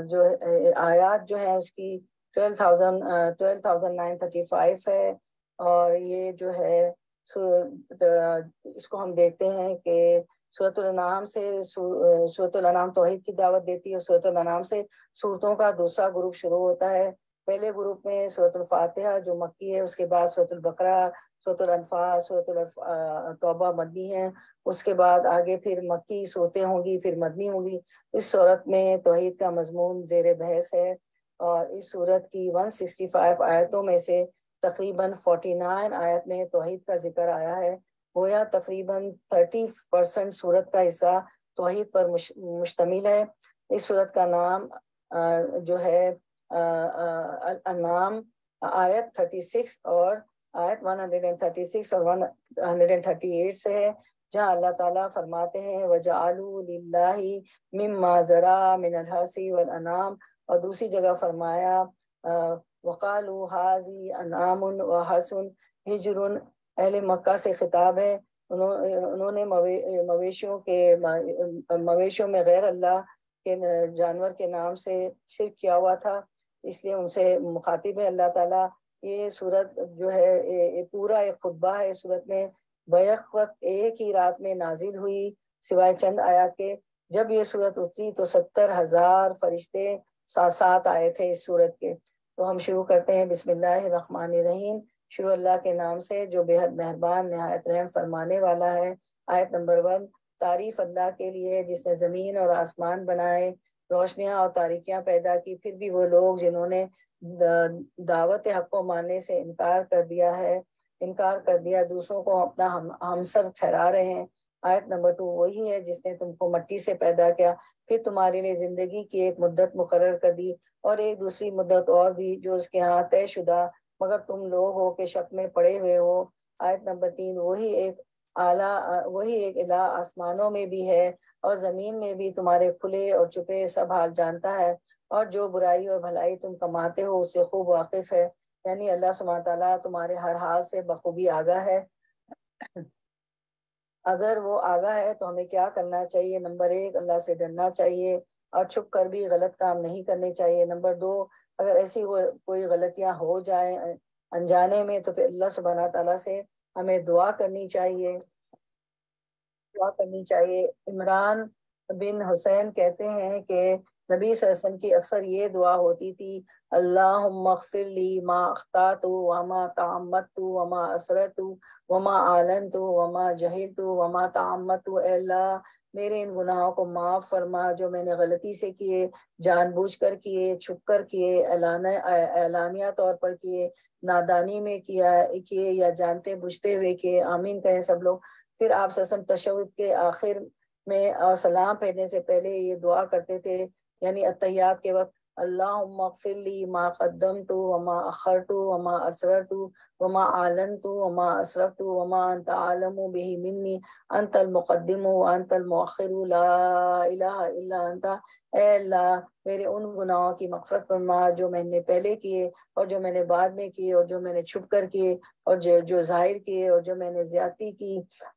جو آیات جو ہیں اس کی 12,935 ہے۔ اور یہ جو ہے اس کو ہم دیکھتے ہیں کہ سورۃ الانعام سے سورۃ الانعام توحید کی دعوت دیتی ہے، اور سورۃ الانعام سے صورتوں کا دوسرا گروپ شروع ہوتا ہے۔ پہلے گروپ میں سورۃ الفاتحہ جو مکی ہے، اس کے بعد سورۃ البقرہ، سورۃ الانفال، سورۃ توبہ مدنی ہے، اس کے بعد آگے پھر مکی صورتیں ہوں گی، پھر مدنی ہوں گی۔ اس صورت میں توحید کا مضمون زیر بحث ہے، اور اس صورت کی 165 آیتوں میں سے تقریباً 49 آیت میں توحید کا ذکر آیا ہے۔ گویا تقریباً 30% صورت کا حصہ توحید پر مشتمل ہے۔ اس صورت کا نام جو ہے الانعام آیت 36 اور آیت 136 اور 138 سے ہے، جہاں اللہ تعالیٰ فرماتے ہیں وَجَعَلُوا لِلَّهِ مِمَّا ذَرَأَ مِنَ الْحَرْثِ وَالْأَنْعَامِ، اور دوسری جگہ فرمایا وَقَالُوا هَٰذِهِ أَنْعَامٌ وَحَرْثٌ حِجْرٌ، اہل مکہ سے خطاب ہے۔ انہوں نے مویشیوں میں غیر اللہ کے جانور کے نام سے شرک کیا ہوا تھا۔ اس لیے ان سے مخاطب ہے اللہ تعالیٰ۔ یہ صورت جو ہے یہ پورا ایک خطبہ ہے۔ صورت میں بیک وقت ایک ہی رات میں نازل ہوئی، سوائے چند آیات کے۔ جب یہ صورت اتری تو 70,000 فرشتے ساتھ آئے تھے اس صورت کے۔ تو ہم شروع کرتے ہیں بسم اللہ الرحمن الرحیم، شروع اللہ کے نام سے جو بے حد مہربان نہایت رحم فرمانے والا ہے۔ آیت نمبر 1، تعریف اللہ کے لیے جس نے زمین اور آسمان بنائے، روشنیاں اور تاریکیاں پیدا کی۔ پھر بھی وہ لوگ جنہوں نے دعوت حق کو ماننے سے انکار کر دیا دوسروں کو اپنا ہمسر ٹھہرا رہے ہیں۔ آیت نمبر 2، وہی ہے جس نے تم کو مٹی سے پیدا کیا، پھر تمہارے لیے زندگی کی ایک مدت مقرر کر دی اور ایک دوسری مدت اور بھی جو اس کے ہاں طے شدہ، مگر تم لوگ ہو کہ شک میں پڑے ہوئے ہو۔ آیت نمبر 3، وہی ایک الہ آسمانوں میں بھی ہے اور زمین میں بھی، تمہارے کھلے اور چھپے سب حال جانتا ہے، اور جو برائی اور بھلائی تم کماتے ہو اس سے خوب واقف ہے۔ یعنی اللہ سبحانہ تعالیٰ تمہارے ہر حال سے بخوبی آگاہ ہے۔ اگر وہ آگاہ ہے تو ہمیں کیا کرنا چاہیے؟ نمبر 1، اللہ سے ڈرنا چاہیے اور چھپ کر بھی غلط کام نہیں کرنے چاہیے۔ نمبر 2، اگر ایسی کوئی غلطیاں ہو جائیں انجانے میں تو پھر اللہ سبحانہ تعالیٰ سے ہمیں دعا کرنی چاہیے۔ عمران بن حسین کہتے ہیں کہ نبی صلی اللہ علیہ وسلم کی اکثر یہ دعا ہوتی تھی، اللہم اغفر لی ما اخطأت وما تعمدت وما اسررت وما اعلنت وما جہلت وما تعمدت۔ اے اللہ میرے ان گناہوں کو معاف فرما جو میں نے غلطی سے کیے، جان بوجھ کر کیے، چھپ کر کیے، اعلانیہ طور پر کیے، نادانی میں کیے یا جانتے بوجھتے ہوئے کیے۔ آمین کہیں سب لوگ۔ پھر آپ صلی اللہ علیہ وسلم تشہد کے آخر میں اور سلام پھیرنے سے پہلے یہ دعا کرتے تھے، یعنی اتحیات کے وقت، اللہم اغفر لی ما قدمت وما اخرت وما اسررت وما اعلنت وما اسرفت وما انت عالم به منی انت المقدم وانت المؤخر لا الہ الا انت۔ اے اللہ میرے ان گناہوں کی مغفرت فرما جو میں نے پہلے کیے اور جو میں نے بعد میں کیے اور جو میں نے چھپ کر کیے اور جو ظاہر کیے اور جو میں نے زیادتی کی،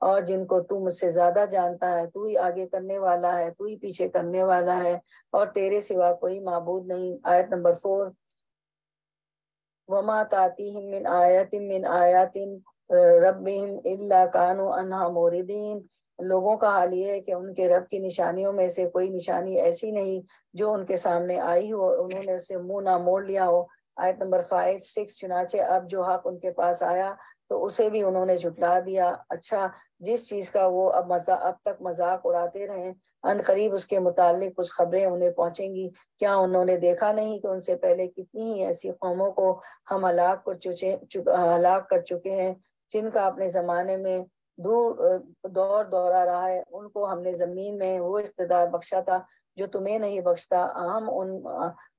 اور جن کو تو مجھ سے زیادہ جانتا ہے۔ تو ہی آگے کرنے والا ہے، تو ہی پیچھے کرنے والا ہے، اور تیرے سوا کوئی معبود نہیں۔ آیت نمبر 4، وما تاتیہم من آیت ربہم الا کانوا عنہا موردین۔ لوگوں کا حال یہ ہے کہ ان کے رب کی نشانیوں میں سے کوئی نشانی ایسی نہیں جو ان کے سامنے آئی ہو اور انہوں نے اس سے منہ نہ موڑ لیا ہو۔ آیت نمبر 5، 6، چنانچہ اب جو حق ان کے پاس آیا تو اسے بھی انہوں نے جھٹلا دیا۔ اچھا، جس چیز کا وہ اب تک مذاق اڑاتے رہے، ان قریب اس کے متعلق کچھ خبریں انہیں پہنچیں گی۔ کیا انہوں نے دیکھا نہیں کہ ان سے پہلے کتنی ہی ایسی قوموں کو ہم ہلاک کر چکے ہیں جن کا اپنے زمانے میں دور دورہ رہا ہے۔ ان کو ہم نے زمین میں وہ اقتدار بخشا تھا جو تمہیں نہیں بخشتا۔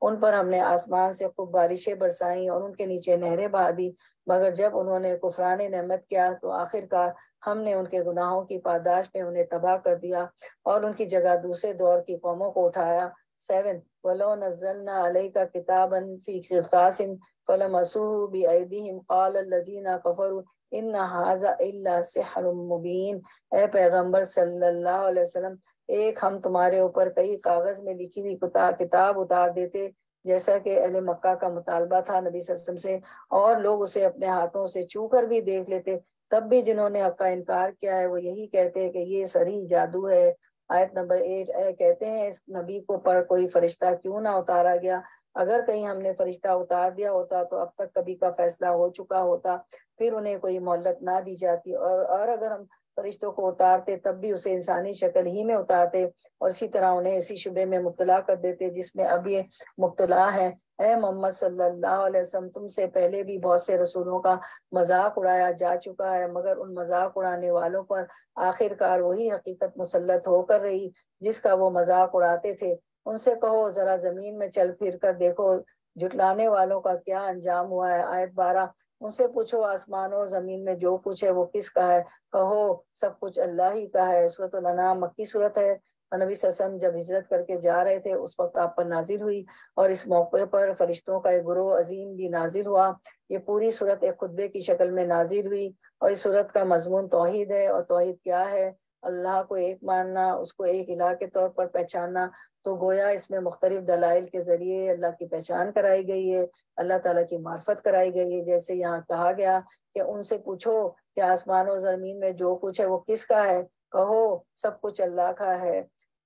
ان پر ہم نے آسمان سے خوب بارشیں برسائیں اور ان کے نیچے نہریں بہا دی، مگر جب انہوں نے کفران نعمت کیا تو آخر کار ہم نے ان کے گناہوں کی پاداش میں انہیں تباہ کر دیا اور ان کی جگہ دوسرے دور کی قوموں کو اٹھایا۔ 7، وَلَوْ نَزَّلْنَا عَلَيْكَ كِتَابًا فِي قِرْطَاسٍ فَلَمَسُوهُ بِأَيْدِيهِمْ قَالَ الَّذِينَ كَفَرُوا إِنَّ هَٰذَا إِلَّا سِحْرٌ مُبِينٌ۔ اے پیغمبر صلی اللہ علیہ وسلم، ایک ہم تمہارے اوپر کئی کاغذ میں لکھی ہوئی کتاب اتار دیتے جیسا کہ اہل مکہ کا مطالبہ تھا نبی صلی اللہ علیہ وسلم سے، اور لوگ اسے اپنے ہاتھوں سے چھو کر بھی دیکھ لیتے، تب بھی جنہوں نے حق کا انکار کیا ہے وہ یہی کہتے ہیں کہ یہ صریح جادو ہے۔ آیت نمبر 8، اے کہتے ہیں اس نبی کو پر کوئی فرشتہ کیوں نہ اتارا گیا؟ اگر کہیں ہم نے فرشتہ اتار دیا ہوتا تو اب تک کبھی کا فیصلہ ہو چکا ہوتا، پھر انہیں کوئی مہلت نہ دی جاتی، اور اگر ہم فرشتوں کو اتارتے تب بھی اسے انسانی شکل ہی میں اتارتے اور اسی طرح انہیں اسی شبے میں مبتلا کر دیتے جس میں اب یہ مبتلا ہے۔ اے محمد صلی اللہ علیہ وسلم، تم سے پہلے بھی بہت سے رسولوں کا مذاق اڑایا جا چکا ہے، مگر ان مذاق اڑانے والوں پر آخر کار وہی حقیقت مسلط ہو کر رہی جس کا وہ مذاق اڑاتے تھے۔ ان سے کہو ذرا زمین میں چل پھر کر دیکھو جھٹلانے والوں کا کیا انجام ہوا ہے۔ آیت 12، ان سے پوچھو آسمان و زمین میں جو کچھ ہے وہ کس کا ہے؟ کہو سب کچھ اللہ ہی کا ہے۔ سورۃ الانعام مکی صورت ہے، اور نبی صلی اللہ علیہ وسلم جب ہجرت کر کے جا رہے تھے اس وقت آپ پر نازل ہوئی، اور اس موقع پر فرشتوں کا ایک گروہ عظیم بھی نازل ہوا۔ یہ پوری صورت ایک خطبے کی شکل میں نازل ہوئی، اور اس صورت کا مضمون توحید ہے۔ اور توحید کیا ہے؟ اللہ کو ایک ماننا، اس کو ایک الہ کے طور پر پہچاننا، تو گویا اس میں مختلف دلائل کے ذریعے اللہ کی پہچان کرائی گئی ہے، اللہ تعالیٰ کی معرفت کرائی گئی ہے۔ جیسے یہاں کہا گیا کہ ان سے پوچھو کہ آسمان و زمین میں جو کچھ ہے وہ کس کا ہے، کہو سب کچھ اللہ کا ہے۔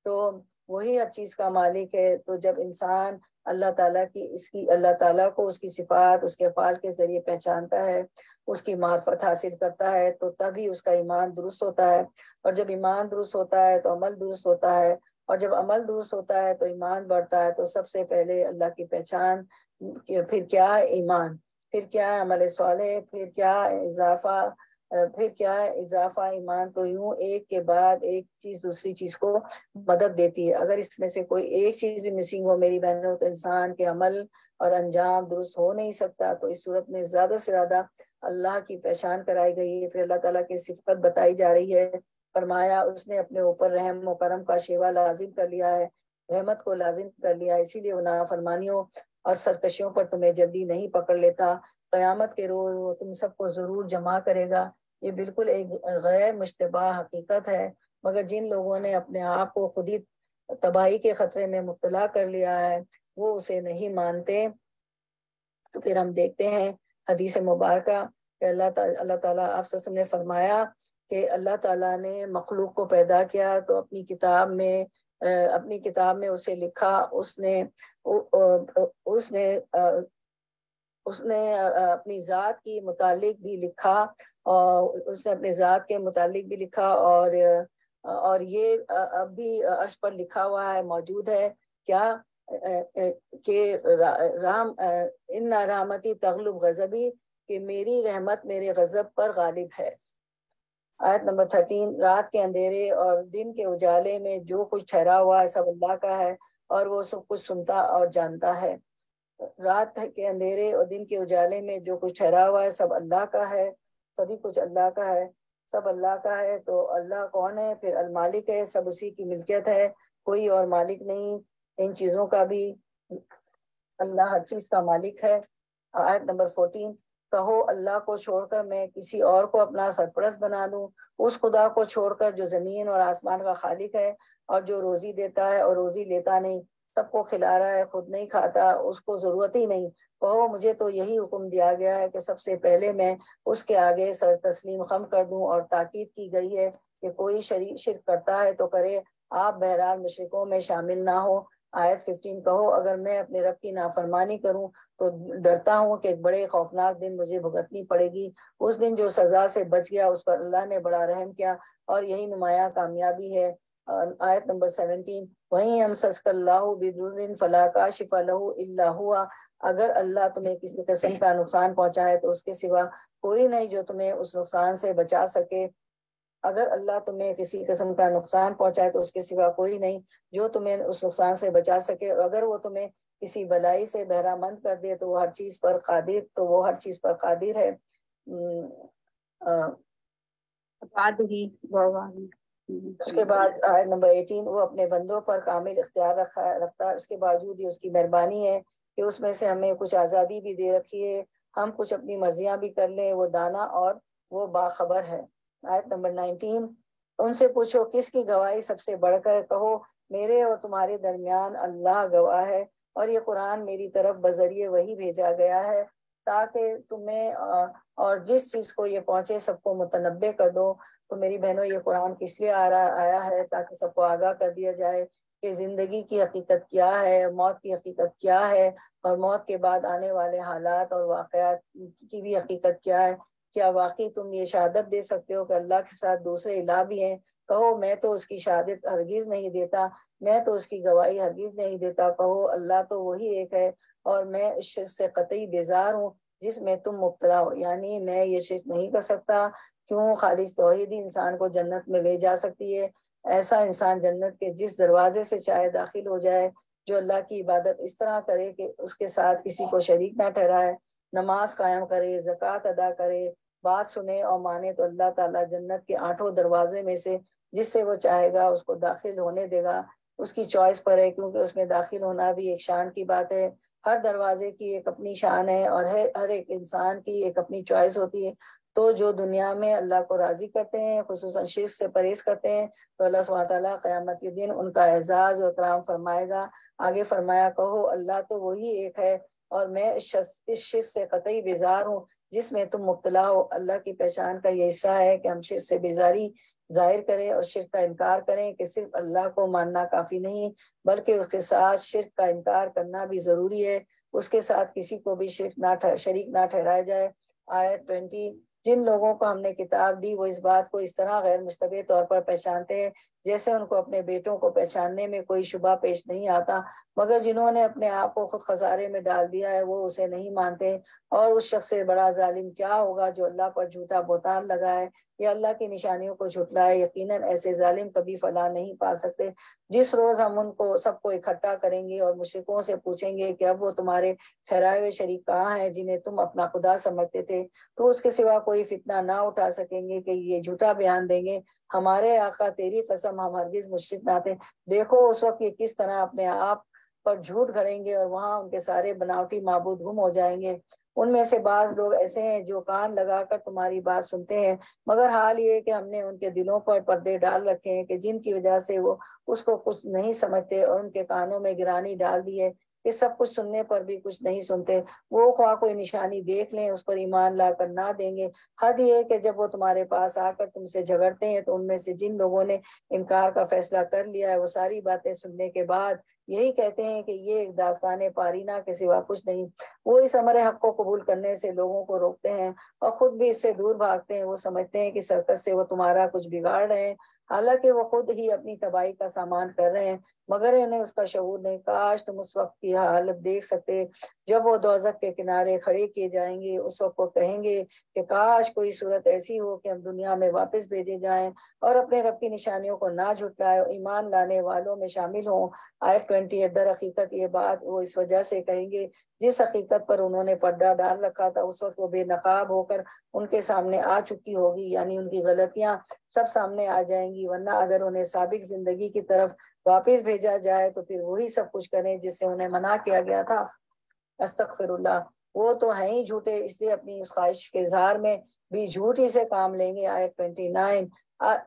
تو وہی ہر چیز کا مالک ہے۔ تو جب انسان اللہ تعالیٰ کی اللہ تعالیٰ کو اس کی صفات، اس کے افعال کے ذریعے پہچانتا ہے، اس کی معرفت حاصل کرتا ہے، تو تبھی اس کا ایمان درست ہوتا ہے، اور جب ایمان درست ہوتا ہے تو عمل درست ہوتا ہے، اور جب عمل درست ہوتا ہے تو ایمان بڑھتا ہے۔ تو سب سے پہلے اللہ کی پہچان، پھر کیا ہے ایمان، پھر کیا ہے عمل صالح، پھر کیا ہے اضافہ ایمان۔ تو یوں ایک کے بعد ایک چیز دوسری چیز کو مدد دیتی ہے۔ اگر اس میں سے کوئی ایک چیز بھی مسنگ ہو میری بہنوں، تو انسان کے عمل اور انجام درست ہو نہیں سکتا۔ تو اس صورت میں زیادہ سے زیادہ اللہ کی پہچان کرائی گئی ہے، پھر اللہ تعالیٰ کی صفت بتائی جا رہی ہے۔ فرمایا اس نے اپنے اوپر رحم و کرم کا شیوا لازم کر لیا ہے، رحمت کو لازم کر لیا ہے، اسی لیے وہ نافرمانیوں اور سرکشیوں پر تمہیں جلدی نہیں پکڑ لیتا۔ قیامت کے روز وہ تم سب کو ضرور جمع کرے گا۔ یہ بالکل ایک غیر مشتبہ حقیقت ہے، مگر جن لوگوں نے اپنے آپ کو خود ہی تباہی کے خطرے میں مبتلا کر لیا ہے وہ اسے نہیں مانتے۔ تو پھر ہم دیکھتے ہیں حدیث مبارکہ کہ اللہ تعالیٰ آپ سے نے فرمایا کہ اللہ تعالیٰ نے مخلوق کو پیدا کیا تو اپنی کتاب میں اسے لکھا، اس نے اپنی ذات کی متعلق بھی لکھا، اور اس نے اپنے ذات کے متعلق بھی لکھا، اور یہ اب بھی عرش پر لکھا ہوا ہے، موجود ہے کیا کہ ان رحمتی تغلب غضبی، کہ میری رحمت میرے غضب پر غالب ہے۔ آیت نمبر 13، رات کے اندھیرے اور دن کے اجالے میں جو کچھ ٹھہرا ہوا ہے سب اللہ کا ہے، اور وہ سب کچھ سنتا اور جانتا ہے۔ رات کے اندھیرے اور دن کے اجالے میں جو کچھ ٹھہرا ہوا ہے سب اللہ کا ہے، سبھی کچھ اللہ کا ہے، سب اللہ کا ہے۔ تو اللہ کون ہے؟ پھر المالک ہے، سب اسی کی ملکیت ہے، کوئی اور مالک نہیں ان چیزوں کا بھی، اللہ ہر چیز کا مالک ہے۔ آیت نمبر 14، کہو اللہ کو چھوڑ کر میں کسی اور کو اپنا سرپرست بنا لوں، اس خدا کو چھوڑ کر جو زمین اور آسمان کا خالق ہے، اور جو روزی دیتا ہے اور روزی لیتا نہیں، سب کو کھلا رہا ہے خود نہیں کھاتا، اس کو ضرورت ہی نہیں۔ کہو مجھے تو یہی حکم دیا گیا ہے کہ سب سے پہلے میں اس کے آگے سر تسلیم خم کر دوں، اور تاکید کی گئی ہے کہ کوئی شرک کرتا ہے تو کرے، آپ بہرحال مشرکوں میں شامل نہ ہو۔ آیت 15، کہو اگر میں اپنے رب کی نافرمانی کروں تو ڈرتا ہوں کہ ایک بڑے خوفناک دن مجھے بھگتنی پڑے گی، اس دن جو سزا سے بچ گیا اس پر اللہ نے بڑا رحم کیا، اور یہی نمایاں کامیابی ہے۔ آیت نمبر 17، وہیں امسسک اللہ بضر فلا کاشف لہ الا ہوا، اگر اللہ تمہیں کسی قسم کا نقصان پہنچائے تو اس کے سوا کوئی نہیں جو تمہیں اس نقصان سے بچا سکے۔ اگر اللہ تمہیں کسی قسم کا نقصان پہنچائے تو اس کے سوا کوئی نہیں جو تمہیں اس نقصان سے بچا سکے، اور اگر وہ تمہیں کسی بلائی سے بہرہ مند کر دے تو وہ ہر چیز پر قادر ہے۔ اس کے بعد آیت نمبر 18، وہ اپنے بندوں پر کامل اختیار رکھتا ہے، اس کے باوجود یہ اس کی مہربانی ہے کہ اس میں سے ہمیں کچھ آزادی بھی دے رکھی ہے، ہم کچھ اپنی مرضیاں بھی کر لیں، وہ دانا اور وہ باخبر ہے۔ آیت نمبر 19، ان سے پوچھو کس کی گواہی سب سے بڑھ کر، کہو میرے اور تمہارے درمیان اللہ گواہ ہے، اور یہ قرآن میری طرف بذریعے وہی بھیجا گیا ہے تاکہ تمہیں اور جس چیز کو یہ پہنچے سب کو متنبع کر دو۔ تو میری بہنوں یہ قرآن کس لیے آیا ہے؟ تاکہ سب کو آگاہ کر دیا جائے کہ زندگی کی حقیقت کیا ہے، موت کی حقیقت کیا ہے، اور موت کے بعد آنے والے حالات اور واقعات کی بھی حقیقت کیا ہے۔ کیا واقعی تم یہ شہادت دے سکتے ہو کہ اللہ کے ساتھ دوسرے الہ بھی ہیں؟ کہو میں تو اس کی شہادت ہرگز نہیں دیتا، میں تو اس کی گواہی ہرگز نہیں دیتا۔ کہو اللہ تو وہی ایک ہے، اور میں اس شرک سے قطعی بیزار ہوں جس میں تم مبتلا ہو، یعنی میں یہ شرک نہیں کر سکتا۔ کیوں؟ خالص توحید ہی انسان کو جنت میں لے جا سکتی ہے۔ ایسا انسان جنت کے جس دروازے سے چاہے داخل ہو جائے، جو اللہ کی عبادت اس طرح کرے کہ اس کے ساتھ کسی کو شریک نہ ٹھہرائے، نماز قائم کرے، زکوٰۃ ادا کرے، بات سنے اور مانے، تو اللہ تعالیٰ جنت کے 8 دروازے میں سے جس سے وہ چاہے گا اس کو داخل ہونے دے گا۔ اس کی چوائس پر ہے، کیونکہ اس میں داخل ہونا بھی ایک شان کی بات ہے۔ ہر دروازے کی ایک اپنی شان ہے، اور ہر ایک انسان کی ایک اپنی چوائس ہوتی ہے۔ تو جو دنیا میں اللہ کو راضی کرتے ہیں، خصوصاً شرک سے پرہیز کرتے ہیں، تو اللہ سبحانہ تعالیٰ قیامت کے دن ان کا اعزاز و اکرام فرمائے گا۔ آگے فرمایا کہو اللہ تو وہی ایک ہے اور میں اس شرک سے قطعی بیزار ہوں جس میں تم مبتلا ہو۔ اللہ کی پہچان کا یہ حصہ ہے کہ ہم شرک سے بیزاری ظاہر کریں اور شرک کا انکار کریں کہ صرف اللہ کو ماننا کافی نہیں بلکہ اس کے ساتھ شرک کا انکار کرنا بھی ضروری ہے، اس کے ساتھ کسی کو بھی شریک نہ ٹھہرایا جائے۔ آیت 20۔ جن لوگوں کو ہم نے کتاب دی وہ اس بات کو اس طرح غیر مشتبہ طور پر پہچانتے ہیں جیسے ان کو اپنے بیٹوں کو پہچاننے میں کوئی شبہ پیش نہیں آتا، مگر جنہوں نے اپنے آپ کو خود خسارے میں ڈال دیا ہے وہ اسے نہیں مانتے۔ اور اس شخص سے بڑا ظالم کیا ہوگا جو اللہ پر جھوٹا بہتان لگائے یا اللہ کی نشانیوں کو جھٹلائے۔ یقیناً ایسے ظالم کبھی فلاح نہیں پا سکتے۔ جس روز ہم ان کو سب کو اکٹھا کریں گے اور مشرکوں سے پوچھیں گے کہ اب وہ تمہارے ٹھہرائے ہوئے شریک کہاں ہیں جنہیں تم اپنا خدا سمجھتے تھے، تو اس کے سوا کوئی فتنہ نہ اٹھا سکیں گے کہ یہ جھوٹا بیان دیں گے ہمارے آقا تیری قسم ہم ہرگز مشرک نہ تھے۔ دیکھو اس وقت یہ کس طرح اپنے آپ پر جھوٹ گھڑیں گے اور وہاں ان کے سارے بناوٹی معبود گم ہو جائیں گے۔ ان میں سے بعض لوگ ایسے ہیں جو کان لگا کر تمہاری بات سنتے ہیں، مگر حال یہ کہ ہم نے ان کے دلوں پر پردے ڈال رکھے ہیں کہ جن کی وجہ سے وہ اس کو کچھ نہیں سمجھتے، اور ان کے کانوں میں گرانی ڈال دی ہے کہ سب کچھ سننے پر بھی کچھ نہیں سنتے۔ وہ خواہ کوئی نشانی دیکھ لیں اس پر ایمان لا کر نہ دیں گے۔ حد یہ کہ جب وہ تمہارے پاس آ کر تم سے جھگڑتے ہیں تو ان میں سے جن لوگوں نے انکار کا فیصلہ کر لیا ہے وہ ساری باتیں سننے کے بعد یہی کہتے ہیں کہ یہ ایک داستان پارینہ کے سوا کچھ نہیں۔ وہ اس امر حق کو قبول کرنے سے لوگوں کو روکتے ہیں اور خود بھی اس سے دور بھاگتے ہیں۔ وہ سمجھتے ہیں کہ سرکت سے وہ تمہارا کچھ بگاڑ رہے ہیں، حالانکہ وہ خود ہی اپنی تباہی کا سامان کر رہے ہیں، مگر انہیں اس کا شعور نہیں۔ کاش تم اس وقت کی حالت دیکھ سکتے جب وہ دوزخ کے کنارے کھڑے کیے جائیں گے۔ اس وقت وہ کہیں گے کہ کاش کوئی صورت ایسی ہو کہ ہم دنیا میں واپس بھیجے جائیں اور اپنے رب کی نشانیوں کو نہ جھٹلائے اور ایمان لانے والوں میں شامل ہوں۔ آیت 28۔ در حقیقت یہ بات وہ اس وجہ سے کہیں گے جس حقیقت پر انہوں نے پردہ ڈال رکھا تھا اس وقت وہ بے نقاب ہو کر ان کے سامنے آ چکی ہوگی، یعنی ان کی غلطیاں سب سامنے آ جائیں گی۔ ورنہ اگر انہیں سابق زندگی کی طرف واپس بھیجا جائے تو پھر وہی سب کچھ کریں جس سے انہیں منع کیا گیا تھا۔ استغفر اللہ۔ وہ تو ہیں ہی جھوٹے، اس لیے اپنی اس خواہش کے اظہار میں بھی جھوٹ ہی سے کام لیں گے۔ آیت 29۔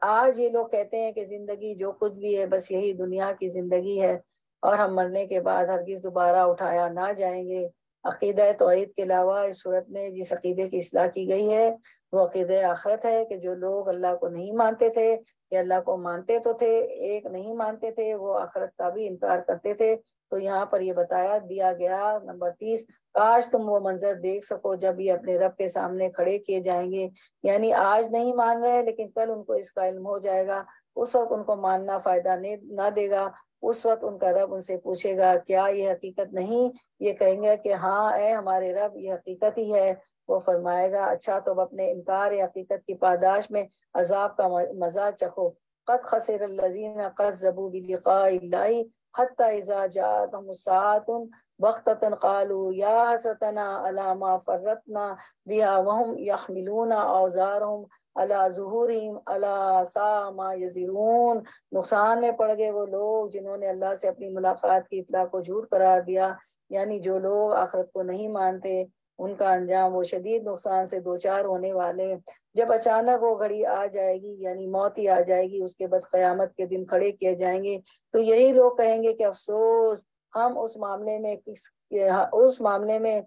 آج یہ لوگ کہتے ہیں کہ زندگی جو کچھ بھی ہے بس یہی دنیا کی زندگی ہے اور ہم مرنے کے بعد ہرگز دوبارہ اٹھایا نہ جائیں گے۔ عقیدہ توحید کے علاوہ اس صورت میں جس عقیدے کی اصلاح کی گئی ہے وہ عقیدہ آخرت ہے کہ جو لوگ اللہ کو نہیں مانتے تھے یا اللہ کو مانتے تو تھے ایک نہیں مانتے تھے وہ آخرت کا بھی انکار کرتے تھے۔ تو یہاں پر یہ بتایا دیا گیا نمبر 30۔ کاش تم وہ منظر دیکھ سکو جب یہ اپنے رب کے سامنے کھڑے کیے جائیں گے، یعنی آج نہیں مان رہے لیکن کل ان کو اس کا علم ہو جائے گا، اس وقت ان کو ماننا فائدہ نہ دے گا۔ اس وقت ان کا رب ان سے پوچھے گا کیا یہ حقیقت نہیں؟ یہ کہیں گے کہ ہاں اے ہمارے رب یہ حقیقت ہی ہے۔ وہ فرمائے گا اچھا تو اب اپنے انکار حقیقت کی پاداش میں عذاب کا مزہ چکھو۔ قد خسر الذین کذبوا بلقاء اللہ حتی اذا جاءتهم الساعة بغتة قالوا یا حسرتنا علی ما فرطنا بها وهم يحملون اوزارهم علی ظہورہم الا ساء ما یزرون۔ نقصان میں پڑ گئے وہ لوگ جنہوں نے اللہ سے اپنی ملاقات کی اطلاع کو جھوٹ قرار دیا، یعنی جو لوگ آخرت کو نہیں مانتے ان کا انجام وہ شدید نقصان سے دوچار ہونے والے۔ جب اچانک وہ گھڑی آ جائے گی یعنی موت ہی آ جائے گی، اس کے بعد قیامت کے دن کھڑے کیے جائیں گے تو یہی لوگ کہیں گے کہ افسوس ہم اس معاملے میں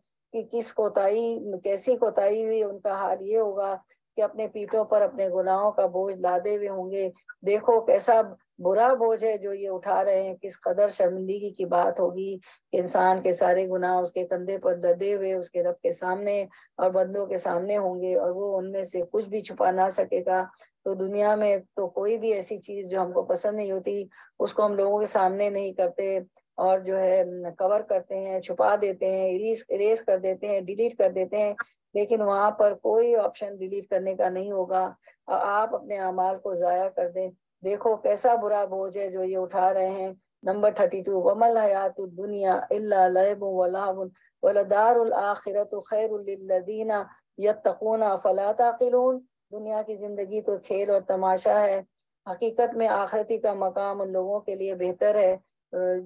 کس کوتاہی کیسی کوتاہی ہوئی۔ ان کا حال یہ ہوگا کہ اپنے پیٹھوں پر اپنے گناہوں کا بوجھ لادے ہوئے ہوں گے۔ دیکھو کیسا برا بوجھ ہے جو یہ اٹھا رہے ہیں، کس قدر شرمندگی کی بات ہوگی کہ انسان کے سارے گناہ اس کے کندھے پر لدے ہوئے اس کے رب کے سامنے اور بندوں کے سامنے ہوں گے اور وہ ان میں سے کچھ بھی چھپا نہ سکے گا۔ تو دنیا میں تو کوئی بھی ایسی چیز جو ہم کو پسند نہیں ہوتی اس کو ہم لوگوں کے سامنے نہیں کرتے اور جو ہے کور کرتے ہیں، چھپا دیتے ہیں، اریز کر دیتے ہیں، ڈیلیٹ کر دیتے ہیں، لیکن وہاں پر کوئی آپشن ڈیلیٹ کرنے کا نہیں ہوگا۔ آپ اپنے اعمال کو ضائع کر دیں۔ دیکھو کیسا برا بوجھ ہے جو یہ اٹھا رہے ہیں۔ نمبر 32۔ وَمَا الْحَيَاةُ الدُّنْيَا إِلَّا لَعِبٌ وَلَهْوٌ وَلَدَارُ الْآخِرَةُ خَيْرٌ لِلَّذِينَ يَتَّقُونَ أَفَلَا تَعْقِلُونَ۔ دنیا کی زندگی تو کھیل اور تماشا ہے، حقیقت میں آخرتی کا مقام ان لوگوں کے لیے بہتر ہے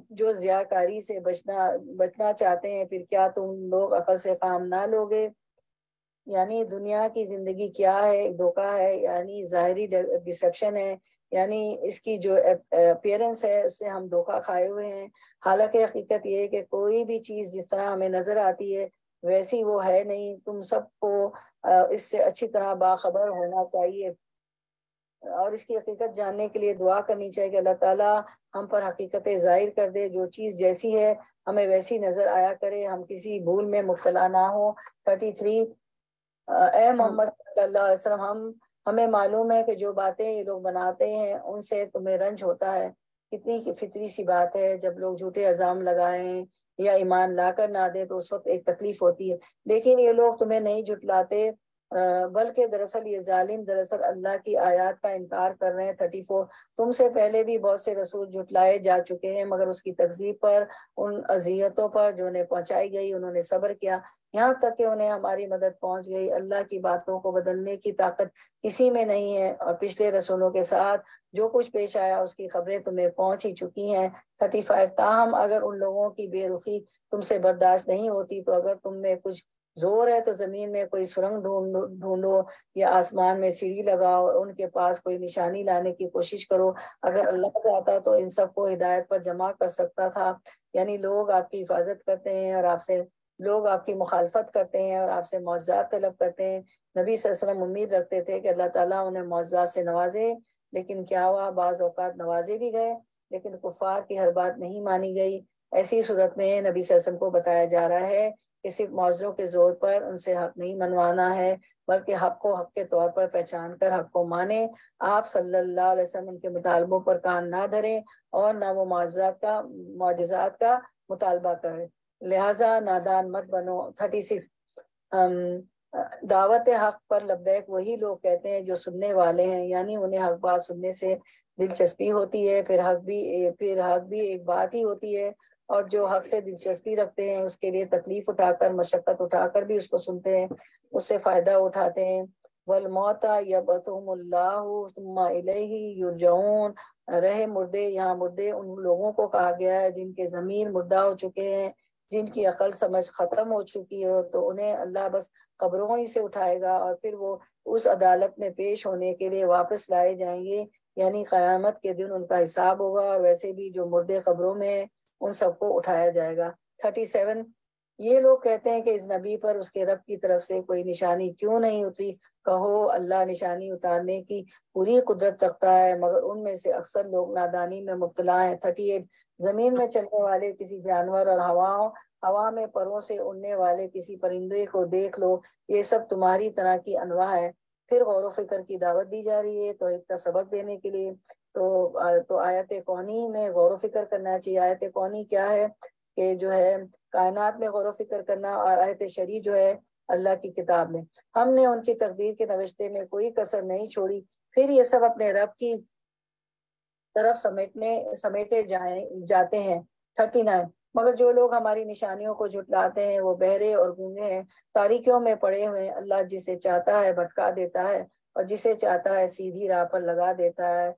جو ضیاءکاری سے بچنا چاہتے ہیں۔ پھر کیا تم لوگ عقل سے کام نہ لوگے؟ یعنی دنیا کی زندگی کیا ہے، ایک دھوکہ ہے، یعنی ظاہری ڈسپشن ہے، یعنی اس کی جو اپیرنس ہے اس سے ہم دھوکہ کھائے ہوئے ہیں۔ حالانکہ حقیقت یہ ہے کہ کوئی بھی چیز جس طرح ہمیں نظر آتی ہے ویسی وہ ہے نہیں۔ تم سب کو اس سے اچھی طرح باخبر ہونا چاہیے، اور اس کی حقیقت جاننے کے لیے دعا کرنی چاہیے کہ اللہ تعالیٰ ہم پر حقیقت ظاہر کر دے، جو چیز جیسی ہے ہمیں ویسی نظر آیا کرے، ہم کسی بھول میں مبتلا نہ ہو۔ 33 اے محمد صلی اللہ علیہ وسلم، ہمیں معلوم ہے کہ جو باتیں یہ لوگ بناتے ہیں ان سے تمہیں رنج ہوتا ہے۔ کتنی فطری سی بات ہے، جب لوگ جھوٹے الزام لگائیں یا ایمان لا کر نہ دیں تو اس وقت ایک تکلیف ہوتی ہے، لیکن یہ لوگ تمہیں نہیں جھٹلاتے، بلکہ دراصل یہ ظالم دراصل اللہ کی آیات کا انکار کر رہے ہیں۔ 34 تم سے پہلے بھی بہت سے رسول جھٹلائے جا چکے ہیں، مگر اس کی تکذیب پر، ان اذیتوں پر جو انہیں پہنچائی گئی انہوں نے صبر کیا، یہاں تک کہ انہیں ہماری مدد پہنچ گئی۔ اللہ کی باتوں کو بدلنے کی طاقت کسی میں نہیں ہے، اور پچھلے رسولوں کے ساتھ جو کچھ پیش آیا اس کی خبریں تمہیں پہنچ ہی چکی ہیں۔ 35 تاہم اگر ان لوگوں کی بے رخی تم سے برداشت نہیں ہوتی تو اگر تم میں کچھ زور ہے تو زمین میں کوئی سرنگ ڈھونڈو یا آسمان میں سیڑھی لگاؤ اور ان کے پاس کوئی نشانی لانے کی کوشش کرو۔ اگر اللہ چاہتا تو ان سب کو ہدایت پر جمع کر سکتا تھا۔ یعنی لوگ آپ کی حفاظت کرتے ہیں اور لوگ آپ کی مخالفت کرتے ہیں اور آپ سے معجزات طلب کرتے ہیں۔ نبی صلی اللہ علیہ وسلم امید رکھتے تھے کہ اللہ تعالیٰ انہیں معجزات سے نوازے، لیکن کیا ہوا، بعض اوقات نوازے بھی گئے لیکن کفار کی ہر بات نہیں مانی گئی۔ ایسی صورت میں نبی صلی اللہ علیہ وسلم کو بتایا جا رہا ہے کہ صرف معجزوں کے زور پر ان سے حق نہیں منوانا ہے، بلکہ حق کو حق کے طور پر پہچان کر حق کو مانیں۔ آپ صلی اللہ علیہ وسلم کے مطالبوں پر کان نہ دھریں اور نہ وہ معجزات کا مطالبہ کریں، لہٰذا نادان مت بنو۔ 36 دعوت حق پر لبیک وہی لوگ کہتے ہیں جو سننے والے ہیں، یعنی انہیں حق بات سننے سے دلچسپی ہوتی ہے، پھر حق بھی ایک بات ہی ہوتی ہے، اور جو حق سے دلچسپی رکھتے ہیں اس کے لیے تکلیف اٹھا کر، مشقت اٹھا کر بھی اس کو سنتے ہیں، اس سے فائدہ اٹھاتے ہیں۔ والموت یبعثہم اللہ ثم الیہ یرجعون، رہے مردے، یہاں مردے ان لوگوں کو کہا گیا ہے جن کے ضمیر مردہ ہو چکے ہیں، جن کی عقل سمجھ ختم ہو چکی ہو، تو انہیں اللہ بس قبروں ہی سے اٹھائے گا اور پھر وہ اس عدالت میں پیش ہونے کے لیے واپس لائے جائیں گے، یعنی قیامت کے دن ان کا حساب ہوگا، اور ویسے بھی جو مردے قبروں میں ہیں ان سب کو اٹھایا جائے گا۔ 37 یہ لوگ کہتے ہیں کہ اس نبی پر اس کے رب کی طرف سے کوئی نشانی کیوں نہیں اتری؟ کہو اللہ نشانی اتارنے کی پوری قدرت رکھتا ہے، مگر ان میں سے اکثر لوگ نادانی میں مبتلا ہیں۔ 38 زمین میں چلنے والے کسی جانور اور ہوا میں پروں سے اڑنے والے کسی پرندے کو دیکھ لو، یہ سب تمہاری طرح کی انواع ہے۔ پھر غور و فکر کی دعوت دی جا رہی ہے توحید کا سبق دینے کے لیے، تو آیت کونی میں غور و فکر کرنا چاہیے۔ آیت کونی کیا ہے کہ جو ہے کائنات میں غور و فکر کرنا، اور آیت شرعی جو ہے اللہ کی کتاب میں، ہم نے ان کی تقدیر کے نوشتے میں کوئی کسر نہیں چھوڑی، پھر یہ سب اپنے رب کی طرف سمیٹے جاتے ہیں۔ 39 مگر جو لوگ ہماری نشانیوں کو جھٹلاتے ہیں وہ بہرے اور گونگے ہیں، تاریکیوں میں پڑے ہوئے ہیں، اللہ جسے چاہتا ہے بھٹکا دیتا ہے اور جسے چاہتا ہے سیدھی راہ پر لگا دیتا ہے۔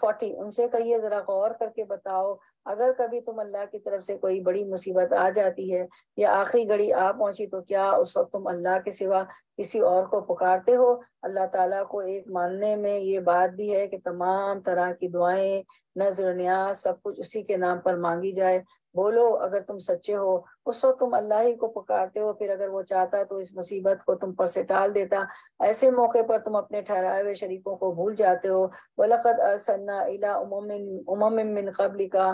40 ان سے کہیے ذرا غور کر کے بتاؤ، اگر کبھی تم اللہ کی طرف سے کوئی بڑی مصیبت آ جاتی ہے یا آخری گھڑی آ پہنچی تو کیا اس وقت تم اللہ کے سوا کسی اور کو پکارتے ہو؟ اللہ تعالیٰ کو ایک ماننے میں یہ بات بھی ہے کہ تمام طرح کی دعائیں، نظر و نیاز، سب کچھ اسی کے نام پر مانگی جائے۔ بولو اگر تم سچے ہو، اس وقت تم اللہ ہی کو پکارتے ہو، پھر اگر وہ چاہتا تو اس مصیبت کو تم پر سے ٹال دیتا، ایسے موقع پر تم اپنے ٹھہرائے ہوئے شریکوں کو بھول جاتے ہو۔ وَلَقَدْ أَرْسَلْنَا إِلَىٰ أُمَمٍ مِّن قَبْلِكَ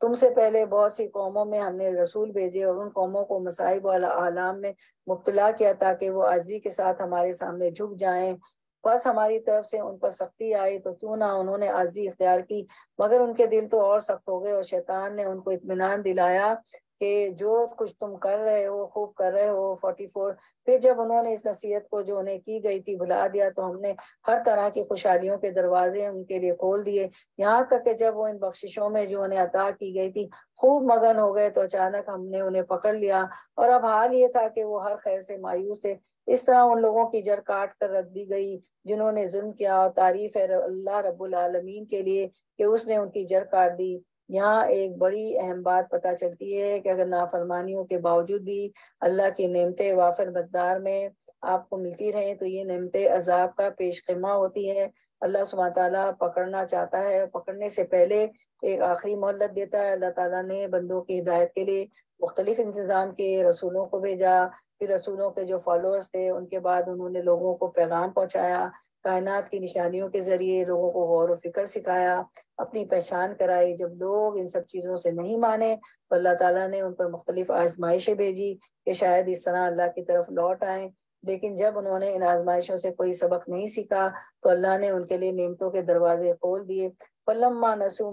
تم سے پہلے بہت سی قوموں میں ہم نے رسول بھیجے اور ان قوموں کو مصائب والا آلام میں مبتلا کیا تاکہ وہ عاجزی کے ساتھ ہمارے سامنے جھک جائیں، بس ہماری طرف سے ان پر سختی آئی تو کیوں نہ انہوں نے عاجزی اختیار کی، مگر ان کے دل تو اور سخت ہو گئے، اور شیطان نے ان کو اطمینان دلایا کہ جو کچھ تم کر رہے ہو خوب کر رہے ہو۔ 44 پھر جب انہوں نے اس نصیحت کو جو انہیں کی گئی تھی بھلا دیا تو ہم نے ہر طرح کی خوشحالیوں کے دروازے ان کے لیے کھول دیے، یہاں تک کہ جب وہ ان بخششوں میں جو انہیں عطا کی گئی تھی خوب مگن ہو گئے تو اچانک ہم نے انہیں پکڑ لیا، اور اب حال یہ تھا کہ وہ ہر خیر سے مایوس تھے۔ اس طرح ان لوگوں کی جڑ کاٹ کر رکھ دی گئی جنہوں نے ظلم کیا، اور تعریف ہے اللہ رب العالمین کے لیے کہ اس نے ان کی جڑ کاٹ دی۔ یہاں ایک بڑی اہم بات پتہ چلتی ہے کہ اگر نافرمانیوں کے باوجود بھی اللہ کی نعمتیں وافر مقدار میں آپ کو ملتی رہیں تو یہ نعمتیں عذاب کا پیش خیمہ ہوتی ہیں۔ اللہ سبحانہ تعالیٰ پکڑنا چاہتا ہے، پکڑنے سے پہلے ایک آخری مہلت دیتا ہے۔ اللہ تعالیٰ نے بندوں کی ہدایت کے لیے مختلف انتظام کے رسولوں کو بھیجا، پھر رسولوں کے جو فالوورز تھے ان کے بعد انہوں نے لوگوں کو پیغام پہنچایا، کائنات کی نشانیوں کے ذریعے لوگوں کو غور و فکر سکھایا، اپنی پہچان کرائی۔ جب لوگ ان سب چیزوں سے نہیں مانے تو اللہ تعالیٰ نے ان پر مختلف آزمائشیں بھیجی کہ شاید اس طرح اللہ کی طرف لوٹ آئیں۔ لیکن جب انہوں نے ان آزمائشوں سے کوئی سبق نہیں سیکھا تو اللہ نے ان کے لیے نعمتوں کے دروازے کھول دیے۔ فَلَمَّا نَسُوا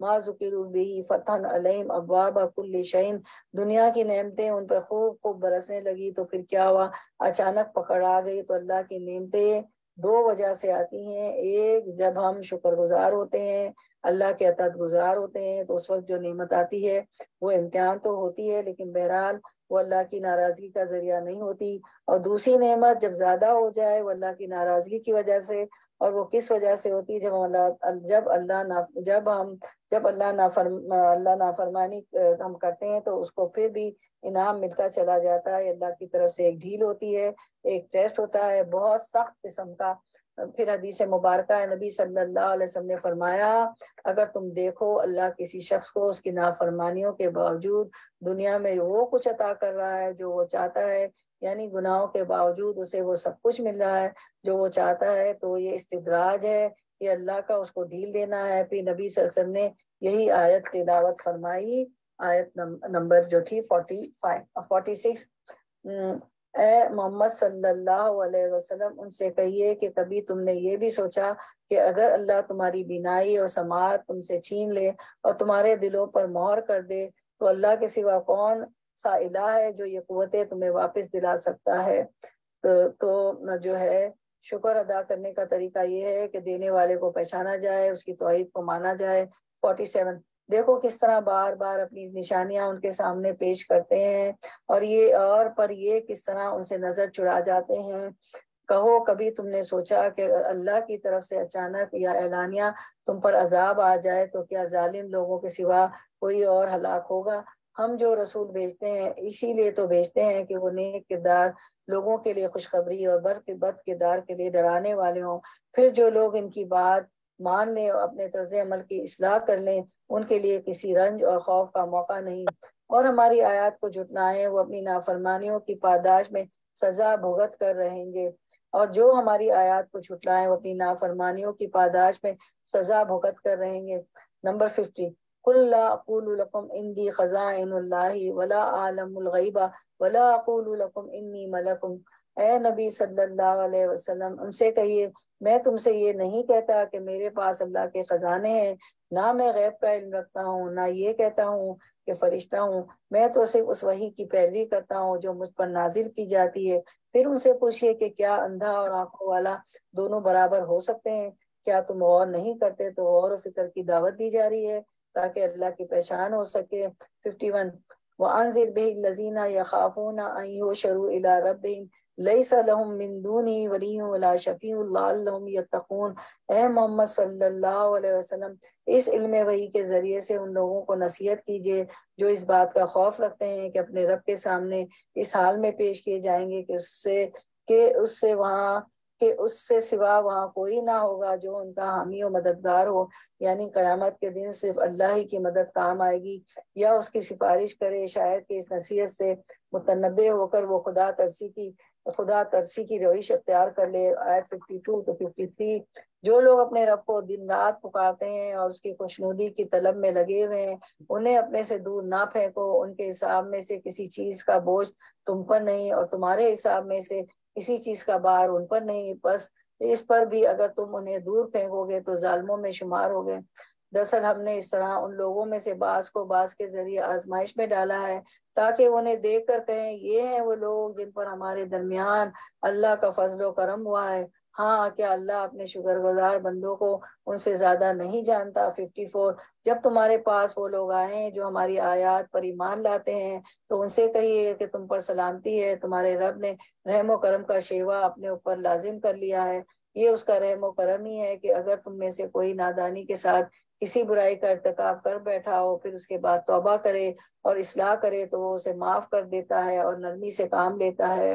مَا ذُكِرُوا بِهِ فَتَحْنَا عَلَيْهِمْ أَبْوَابَ كُلِّ شَيْءٍ، دنیا کی نعمتیں ان پر خوب خوب برسنے لگی تو پھر کیا ہوا؟ اچانک پکڑ آ گئی۔ تو اللہ کی نعمتیں دو وجہ سے آتی ہیں، ایک جب ہم شکر گزار ہوتے ہیں، اللہ کے اطاعت گزار ہوتے ہیں، تو اس وقت جو نعمت آتی ہے وہ امتحان تو ہوتی ہے لیکن بہرحال وہ اللہ کی ناراضگی کا ذریعہ نہیں ہوتی۔ اور دوسری نعمت جب زیادہ ہو جائے وہ اللہ کی ناراضگی کی وجہ سے، اور وہ کس وجہ سے ہوتی ہے؟ جب اللہ نافرمانی ہم کرتے ہیں تو اس کو پھر بھی انعام ملتا چلا جاتا ہے۔ اللہ کی طرف سے ایک ڈھیل ہوتی ہے، ایک ٹیسٹ ہوتا ہے بہت سخت قسم کا۔ پھر حدیث مبارکہ ہے، نبی صلی اللہ علیہ وسلم نے فرمایا اگر تم دیکھو اللہ کسی شخص کو اس کی نافرمانیوں کے باوجود دنیا میں وہ کچھ عطا کر رہا ہے جو وہ چاہتا ہے، یعنی گناہوں کے باوجود اسے وہ سب کچھ مل رہا ہے جو وہ چاہتا ہے، تو یہ استدراج ہے، یہ اللہ کا اس کو ڈھیل دینا ہے۔ پھر نبی صلی اللہ علیہ وسلم نے یہی آیت تلاوت فرمائی، آیت نمبر جو تھی 46، اے محمد صلی اللہ علیہ وسلم ان سے کہیے کہ کبھی تم نے یہ بھی سوچا کہ اگر اللہ تمہاری بینائی اور سماعت تم سے چھین لے اور تمہارے دلوں پر مہر کر دے تو اللہ کے سوا کون سا الہ ہے جو یہ قوتیں تمہیں واپس دلا سکتا ہے؟ تو جو ہے شکر ادا کرنے کا طریقہ یہ ہے کہ دینے والے کو پہچانا جائے، اس کی توحید کو مانا جائے۔ 47، دیکھو کس طرح بار بار اپنی نشانیاں ان کے سامنے پیش کرتے ہیں اور یہ کس طرح ان سے نظر چڑا جاتے ہیں۔ کہو کبھی تم نے سوچا کہ اللہ کی طرف سے اچانک یا اعلانیہ تم پر عذاب آ جائے تو کیا ظالم لوگوں کے سوا کوئی اور ہلاک ہوگا؟ ہم جو رسول بھیجتے ہیں اسی لیے تو بھیجتے ہیں کہ وہ نیک کردار لوگوں کے لیے خوشخبری اور بد کردار کے لیے ڈرانے والے ہوں۔ پھر جو لوگ ان کی بات مان لیں اور اپنے طرز عمل کی اصلاح کر لیں ان کے لیے کسی رنج اور خوف کا موقع نہیں، اور ہماری آیات کو جھٹلائیں وہ اپنی نافرمانیوں کی پاداش میں سزا بھگت کر رہیں گے، اور جو ہماری آیات کو جھٹلائیں وہ اپنی نافرمانیوں کی پاداش میں سزا بھگت کر رہیں گے۔ نمبر 50، قُلْ لَا أَقُولُ لَكُمْ عِنْدِي خَزَائِنُ اللَّهِ وَلَا أَعْلَمُ الْغَيْبَ وَلَا أَقُولُ لَكُمْ إِنِّي مَلَكٌ، اے نبی صلی اللہ علیہ وسلم ان سے کہیے میں تم سے یہ نہیں کہتا کہ میرے پاس اللہ کے خزانے ہیں، نہ میں غیب کا علم رکھتا ہوں، نہ یہ کہتا ہوں کہ فرشتہ ہوں، میں تو صرف اس وحی کی پیروی کرتا ہوں جو مجھ پر نازل کی جاتی ہے۔ پھر ان سے پوچھئے کہ کیا اندھا اور آنکھوں والا دونوں برابر ہو سکتے ہیں؟ کیا تم غور نہیں کرتے؟ تو غور و فکر کی دعوت دی جا رہی ہے تاکہ اللہ کی پہچان ہو سکے۔ 51، وَأَنذِرْ بِهِ الَّذِينَ يَخَافُونَ أَن يُحْشَرُوا إِلَىٰ رَبِّهِمْ لَيْسَ لَهُم مِّن دُونِهِ وَلِيٌّ وَلَا شَفِيعٌ لَعَلَّهُمْ يَتَّقُونَ، اے محمد صلی اللہ علیہ وسلم اس علم وحی کے ذریعے سے ان لوگوں کو نصیحت کیجیے جو اس بات کا خوف رکھتے ہیں کہ اپنے رب کے سامنے اس حال میں پیش کیے جائیں گے کہ اس سے سوا وہاں کوئی نہ ہوگا جو ان کا حامی و مددگار ہو، یعنی قیامت کے دن صرف اللہ ہی کی مدد کام آئے گی یا اس کی سفارش کرے، شاید کہ اس نصیحت سے متنبع ہو کر وہ خدا ترسی کی روش اختیار کر لے۔ آیت 52 تو 53، جو لوگ اپنے رب کو دن رات پکارتے ہیں اور اس کی خوشنودی کی طلب میں لگے ہوئے ہیں انہیں اپنے سے دور نہ پھینکو، ان کے حساب میں سے کسی چیز کا بوجھ تم پر نہیں اور تمہارے حساب میں سے کسی چیز کا بار ان پر نہیں، بس اس پر بھی اگر تم انہیں دور پھینکو گے تو ظالموں میں شمار ہوگے۔ دراصل ہم نے اس طرح ان لوگوں میں سے بعض کو بعض کے ذریعے آزمائش میں ڈالا ہے تاکہ انہیں دیکھ کر کہیں یہ ہیں وہ لوگ جن پر ہمارے درمیان اللہ کا فضل و کرم ہوا ہے، ہاں کیا اللہ اپنے شکر گزار بندوں کو ان سے زیادہ نہیں جانتا۔ 54، جب تمہارے پاس وہ لوگ آئیں جو ہماری آیات پر ایمان لاتے ہیں تو ان سے کہیے کہ تم پر سلامتی ہے، تمہارے رب نے رحم و کرم کا شیوا اپنے اوپر لازم کر لیا ہے، یہ اس کا رحم و کرم ہی ہے کہ اگر تم میں سے کوئی نادانی کے ساتھ کسی برائی کا ارتکاب کر بیٹھا ہو پھر اس کے بعد توبہ کرے اور اصلاح کرے تو وہ اسے معاف کر دیتا ہے اور نرمی سے کام لیتا ہے۔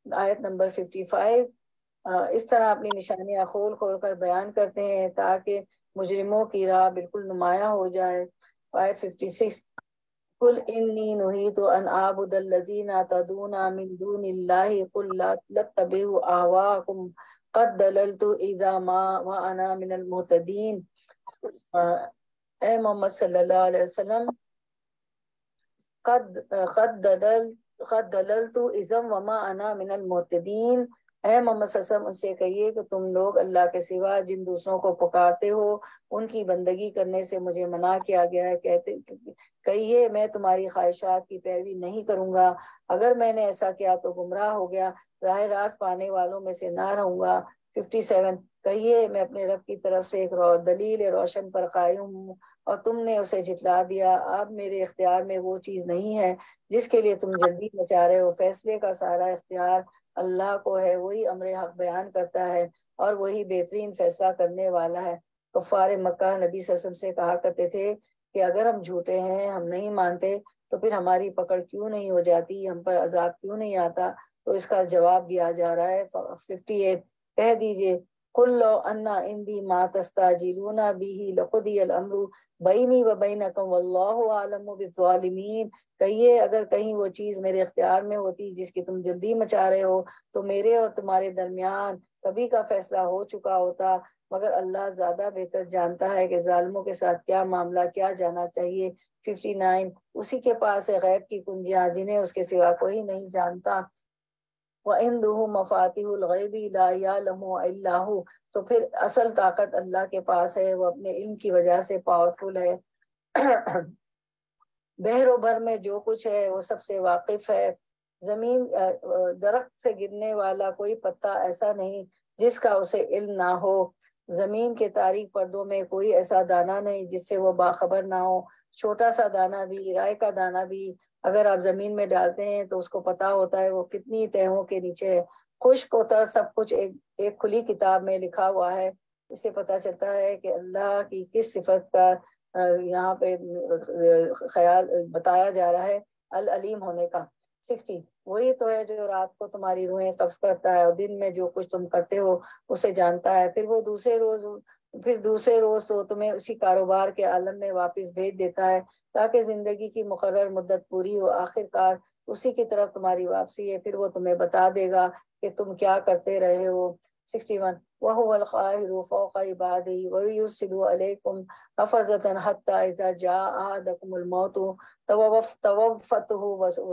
آیت نمبر 55 اس طرح اپنی نشانیاں کھول کھول کر بیان کرتے ہیں تاکہ مجرموں کی راہ بالکل نمایاں ہو جائے۔ آیت 56 قل انی نہیت ان اعبد الذین تدعون من دون اللہ قل لا تتبع اہواءکم قد دللت اذا ما وانا من المہتدین۔ اے محمد صلی اللہ علیہ وسلم قد دللت اذا وما انا من المہتدین، اے محمد صلی اللہ علیہ وسلم ان سے کہیے کہ تم لوگ اللہ کے سوا جن دوسروں کو پکارتے ہو ان کی بندگی کرنے سے مجھے منع کیا گیا ہے۔ کہیے میں تمہاری خواہشات کی پیروی نہیں کروں گا، اگر میں نے ایسا کیا تو گمراہ ہو گیا، راہ راست پانے والوں میں سے نہ رہوں گا۔ 57 کہیے میں اپنے رب کی طرف سے ایک دلیل روشن پر قائم ہوں اور تم نے اسے جھٹلا دیا، اب میرے اختیار میں وہ چیز نہیں ہے جس کے لیے تم جلدی مچا رہے ہو، فیصلے کا سارا اختیار اللہ کو ہے، وہی امر حق بیان کرتا ہے اور وہی بہترین فیصلہ کرنے والا ہے۔ کفار مکہ نبی صلی اللہ علیہ وسلم سے کہا کرتے تھے کہ اگر ہم جھوٹے ہیں، ہم نہیں مانتے تو پھر ہماری پکڑ کیوں نہیں ہو جاتی، ہم پر عذاب کیوں نہیں آتا؟ تو اس کا جواب دیا جا رہا ہے 58 کہہ دیجئے قل لو ان عندی ما تستعجلون به لقضی الامر بینی و بینکم واللہ اعلم بالظالمین۔ کہیے اگر کہیں وہ چیز میرے اختیار میں ہوتی جس کی تم جلدی مچا رہے ہو تو میرے اور تمہارے درمیان کبھی کا فیصلہ ہو چکا ہوتا، مگر اللہ زیادہ بہتر جانتا ہے کہ ظالموں کے ساتھ کیا معاملہ کیا جانا چاہیے۔ 59 اسی کے پاس ہے غیب کی کنجیاں جنہیں اس کے سوا کوئی نہیں جانتا۔ وَعِنْدُهُ مَفَاتِحُ الْغَيْبِ لَا يَعْلَمُهَا إِلَّا هُوَ، تو پھر اصل طاقت اللہ کے پاس ہے، وہ اپنے علم کی وجہ سے پاورفل ہے۔ بحر و بر میں جو کچھ ہے وہ سب سے واقف ہے۔ زمین درخت سے گرنے والا کوئی پتا ایسا نہیں جس کا اسے علم نہ ہو، زمین کے تاریک پردوں میں کوئی ایسا دانہ نہیں جس سے وہ باخبر نہ ہو، چھوٹا سا دانہ بھی، رائے کا دانہ بھی اگر آپ زمین میں ڈالتے ہیں تو اس کو پتا ہوتا ہے وہ کتنی تہوں کے نیچے ہے۔ خشک ہوتا سب کچھ ایک کھلی کتاب میں لکھا ہوا ہے۔ اس سے پتا چلتا ہے کہ اللہ کی کس صفت کا یہاں پہ خیال بتایا جا رہا ہے، العلیم ہونے کا۔ 60 وہی تو ہے جو رات کو تمہاری روحیں قبض کرتا ہے اور دن میں جو کچھ تم کرتے ہو اسے جانتا ہے، پھر وہ دوسرے روز تو تمہیں اسی کاروبار کے عالم میں واپس بھیج دیتا ہے تاکہ زندگی کی مقرر مدت پوری ہو، آخر کار اسی کی طرف تمہاری واپسی ہے، پھر وہ تمہیں بتا دے گا کہ تم کیا کرتے رہے ہو۔ 61 وَهُوَ الْقَاهِرُ فَوْقَ عِبَادِهِ وَيُرْسِلُ عَلَيْكُمْ حَفَظَةً حَتَّى إِذَا جَاءَ أَحَدَكُمُ الْمَوْتُ تَوَفَّتْهُ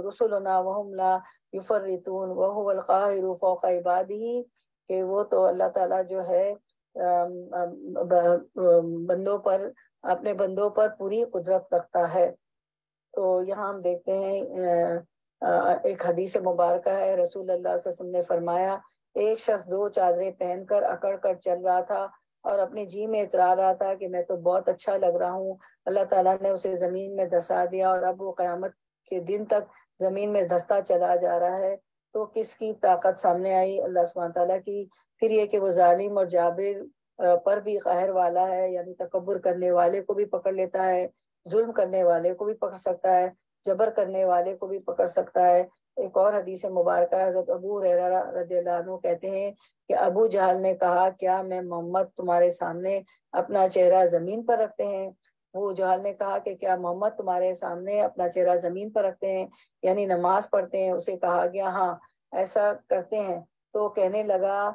رُسُلُنَا وَهُمْ لَا يُفَرِّطُونَ وَهُوَ الْقَاهِرُ فَوْقَ عِبَادِهِ، کہ وہ تو اللہ تعالیٰ جو ہے بندوں پر، اپنے بندوں پر پوری قدرت رکھتا ہے۔ تو یہاں ہم دیکھتے ہیں ایک حدیث مبارکہ ہے، رسول اللہ صلی اللہ علیہ وسلم نے فرمایا ایک شخص 2 چادریں پہن کر اکڑ کر چل رہا تھا اور اپنے جی میں اترا رہا تھا کہ میں تو بہت اچھا لگ رہا ہوں، اللہ تعالیٰ نے اسے زمین میں دھسا دیا اور اب وہ قیامت کے دن تک زمین میں دھستا چلا جا رہا ہے۔ تو کس کی طاقت سامنے آئی؟ اللہ سبحانہ تعالیٰ کی۔ پھر یہ کہ وہ ظالم اور جابر پر بھی قہر والا ہے، یعنی تکبر کرنے والے کو بھی پکڑ لیتا ہے، ظلم کرنے والے کو بھی پکڑ سکتا ہے، جبر کرنے والے کو بھی پکڑ سکتا ہے۔ ایک اور حدیث مبارکہ حضرت ابو ہریرہ رضی اللہ عنہ کہتے ہیں کہ ابو جہل نے کہا کیا میں محمد تمہارے سامنے اپنا چہرہ زمین پر رکھتے ہیں؟ ابو جہل نے کہا کہ کیا محمد تمہارے سامنے اپنا چہرہ زمین پر رکھتے ہیں یعنی نماز پڑھتے ہیں؟ اسے کہا گیا ہاں ایسا کرتے ہیں۔ تو کہنے لگا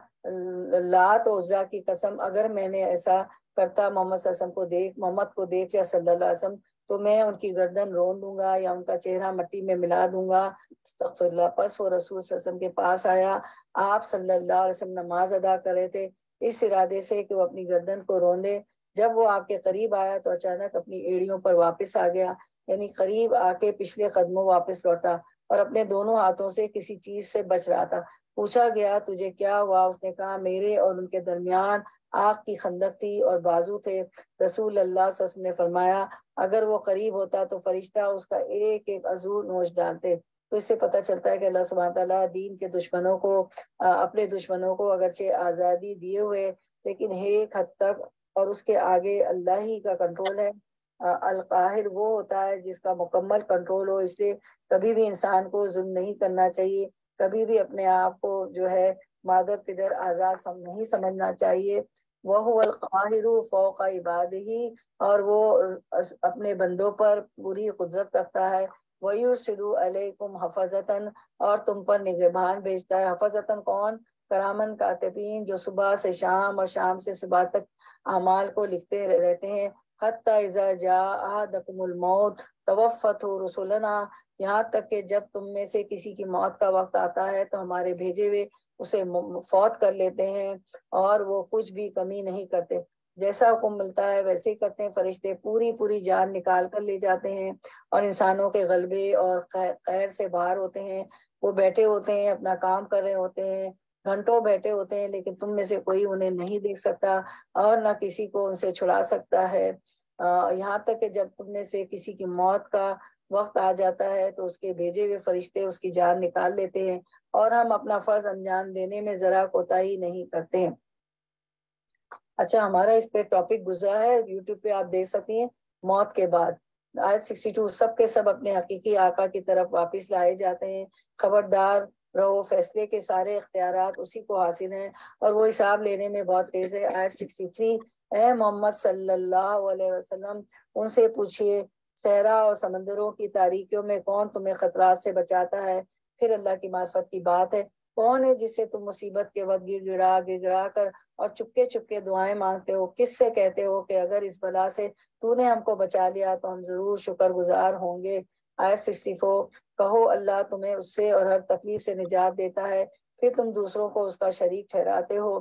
لات و عزیٰ کی قسم اگر میں نے ایسا کرتا محمد صلی اللہ علیہ وسلم محمد کو دیکھ یا صلی اللہ علیہ وسلم تو میں ان کی گردن رون دوں گا یا ان کا چہرہ مٹی میں ملا دوں گا، استغفر اللہ۔ پس وہ رسول صلی اللہ علیہ وسلم کے پاس آیا، آپ صلی اللہ علیہ وسلم نماز ادا کر رہے تھے اس ارادے سے کہ وہ اپنی گردن کو رون دے، جب وہ آپ کے قریب آیا تو اچانک اپنی ایڑیوں پر واپس آ گیا، یعنی قریب آ کے پچھلے قدموں واپس لوٹا اور اپنے دونوں ہاتھوں سے کسی چیز سے بچ رہا تھا۔ پوچھا گیا تجھے کیا ہوا؟ اس نے کہا میرے اور ان کے درمیان آگ کی خندق تھی اور بازو تھے۔ رسول اللہ صلی اللہ علیہ وسلم نے فرمایا اگر وہ قریب ہوتا تو فرشتہ اس کا ایک ایک عضو نوچ ڈالتے۔ تو اس سے پتہ چلتا ہے کہ اللہ سبحانہ تعالیٰ دین کے دشمنوں کو، اپنے دشمنوں کو اگرچہ آزادی دیے ہوئے لیکن ایک حد تک، اور اس کے آگے اللہ ہی کا کنٹرول ہے۔ القاہر وہ ہوتا ہے جس کا مکمل کنٹرول ہو، اس لیے کبھی بھی انسان کو ظلم نہیں کرنا چاہیے۔ کبھی بھی اپنے آپ کو جو ہے مادر پدر آزاد نہیں سمجھنا چاہیے. وَهُوَ الْقَاهِرُ فَوْقَ عِبَادِهِ، اور وہ اپنے بندوں پر پوری قدرت رکھتا ہے. وَيُرْسِلُ عَلَيْكُمْ حَفَظَةً، اور تم پر نگہبان بھیجتا ہے. حفظتاً کون؟ کرامن کاتبین، جو صبح سے شام اور شام سے صبح تک اعمال کو لکھتے رہتے ہیں. حَتَّى إِذَا جَاءَ أَحَدَكُمُ الْمَوْتُ تَوَفَّتْهُ رُسُلُنَا، یہاں تک کہ جب تم میں سے کسی کی موت کا وقت آتا ہے تو ہمارے بھیجے ہوئے اسے فوت کر لیتے ہیں، اور وہ کچھ بھی کمی نہیں کرتے. جیسا حکم ملتا ہے ویسے ہی کرتے ہیں. فرشتے پوری پوری جان نکال کر لے جاتے ہیں، اور انسانوں کے غلبے اور خیر سے باہر ہوتے ہیں. وہ بیٹھے ہوتے ہیں، اپنا کام کر رہے ہوتے ہیں، گھنٹوں بیٹھے ہوتے ہیں، لیکن تم میں سے کوئی انہیں نہیں دیکھ سکتا اور نہ کسی کو ان سے چھڑا سکتا ہے. یہاں تک کہ جب تم میں سے کسی کی موت کا وقت آ جاتا ہے تو اس کے بھیجے ہوئے فرشتے اس کی جان نکال لیتے ہیں، اور ہم اپنا فرض انجام دینے میں ذرا کوتاہی نہیں کرتے ہیں. اچھا، ہمارا اس پہ ٹاپک گزرا ہے، یوٹیوب پہ آپ دیکھ سکتی ہیں. موت کے بعد آیت 62، سب کے سب اپنے حقیقی آقا کی طرف واپس لائے جاتے ہیں. خبردار رہو، فیصلے کے سارے اختیارات اسی کو حاصل ہیں، اور وہ حساب لینے میں بہت تیز ہے. آیت 63، اے محمد صلی اللہ علیہ وسلم، ان سے پوچھئے صحرا اور سمندروں کی تاریکیوں میں کون تمہیں خطرات سے بچاتا ہے؟ پھر اللہ کی معرفت کی بات ہے. کون ہے جس سے تم مصیبت کے وقت گڑ گڑا کر اور چپکے چپکے دعائیں مانگتے ہو؟ کس سے کہتے ہو کہ اگر اس بلا سے تو نے ہم کو بچا لیا تو ہم ضرور شکر گزار ہوں گے؟ آیت 64، کہو اللہ تمہیں اس سے اور ہر تکلیف سے نجات دیتا ہے، پھر تم دوسروں کو اس کا شریک ٹھہراتے ہو.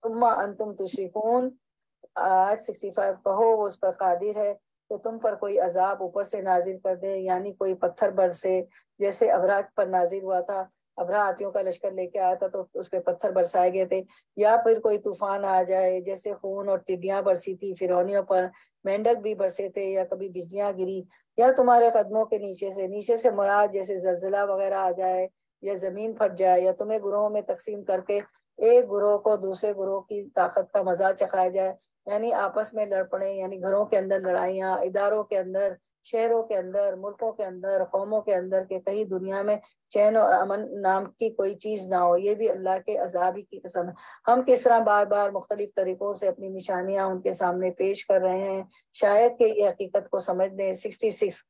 ثم انتم تشرکون. آیت 65، کہو وہ اس پر قادر ہے تو تم پر کوئی عذاب اوپر سے نازل کر دے، یعنی کوئی پتھر برسے، جیسے ابراہ پر نازل ہوا تھا. ابراہ ہاتھیوں کا لشکر لے کے آیا تھا تو اس پہ پتھر برسائے گئے تھے. یا پھر کوئی طوفان آ جائے، جیسے خون اور ٹڈیاں برسی تھی فرعونیوں پر، مینڈک بھی برسے تھے، یا کبھی بجلیاں گری، یا تمہارے قدموں کے نیچے سے مراد جیسے زلزلہ وغیرہ آ جائے، یا زمین پھٹ جائے، یا تمہیں گروہوں میں تقسیم کر کے ایک گروہ کو دوسرے گروہ کی طاقت کا مزہ چکھایا جائے، یعنی آپس میں لڑ پڑے، یعنی گھروں کے اندر لڑائیاں، اداروں کے اندر، شہروں کے اندر، ملکوں کے اندر، قوموں کے اندر، کہ کہیں دنیا میں چین اور امن نام کی کوئی چیز نہ ہو. یہ بھی اللہ کے عذاب ہی کی قسم ہے. ہم کس طرح بار بار مختلف طریقوں سے اپنی نشانیاں ان کے سامنے پیش کر رہے ہیں، شاید کہ یہ حقیقت کو سمجھ لیں. 66،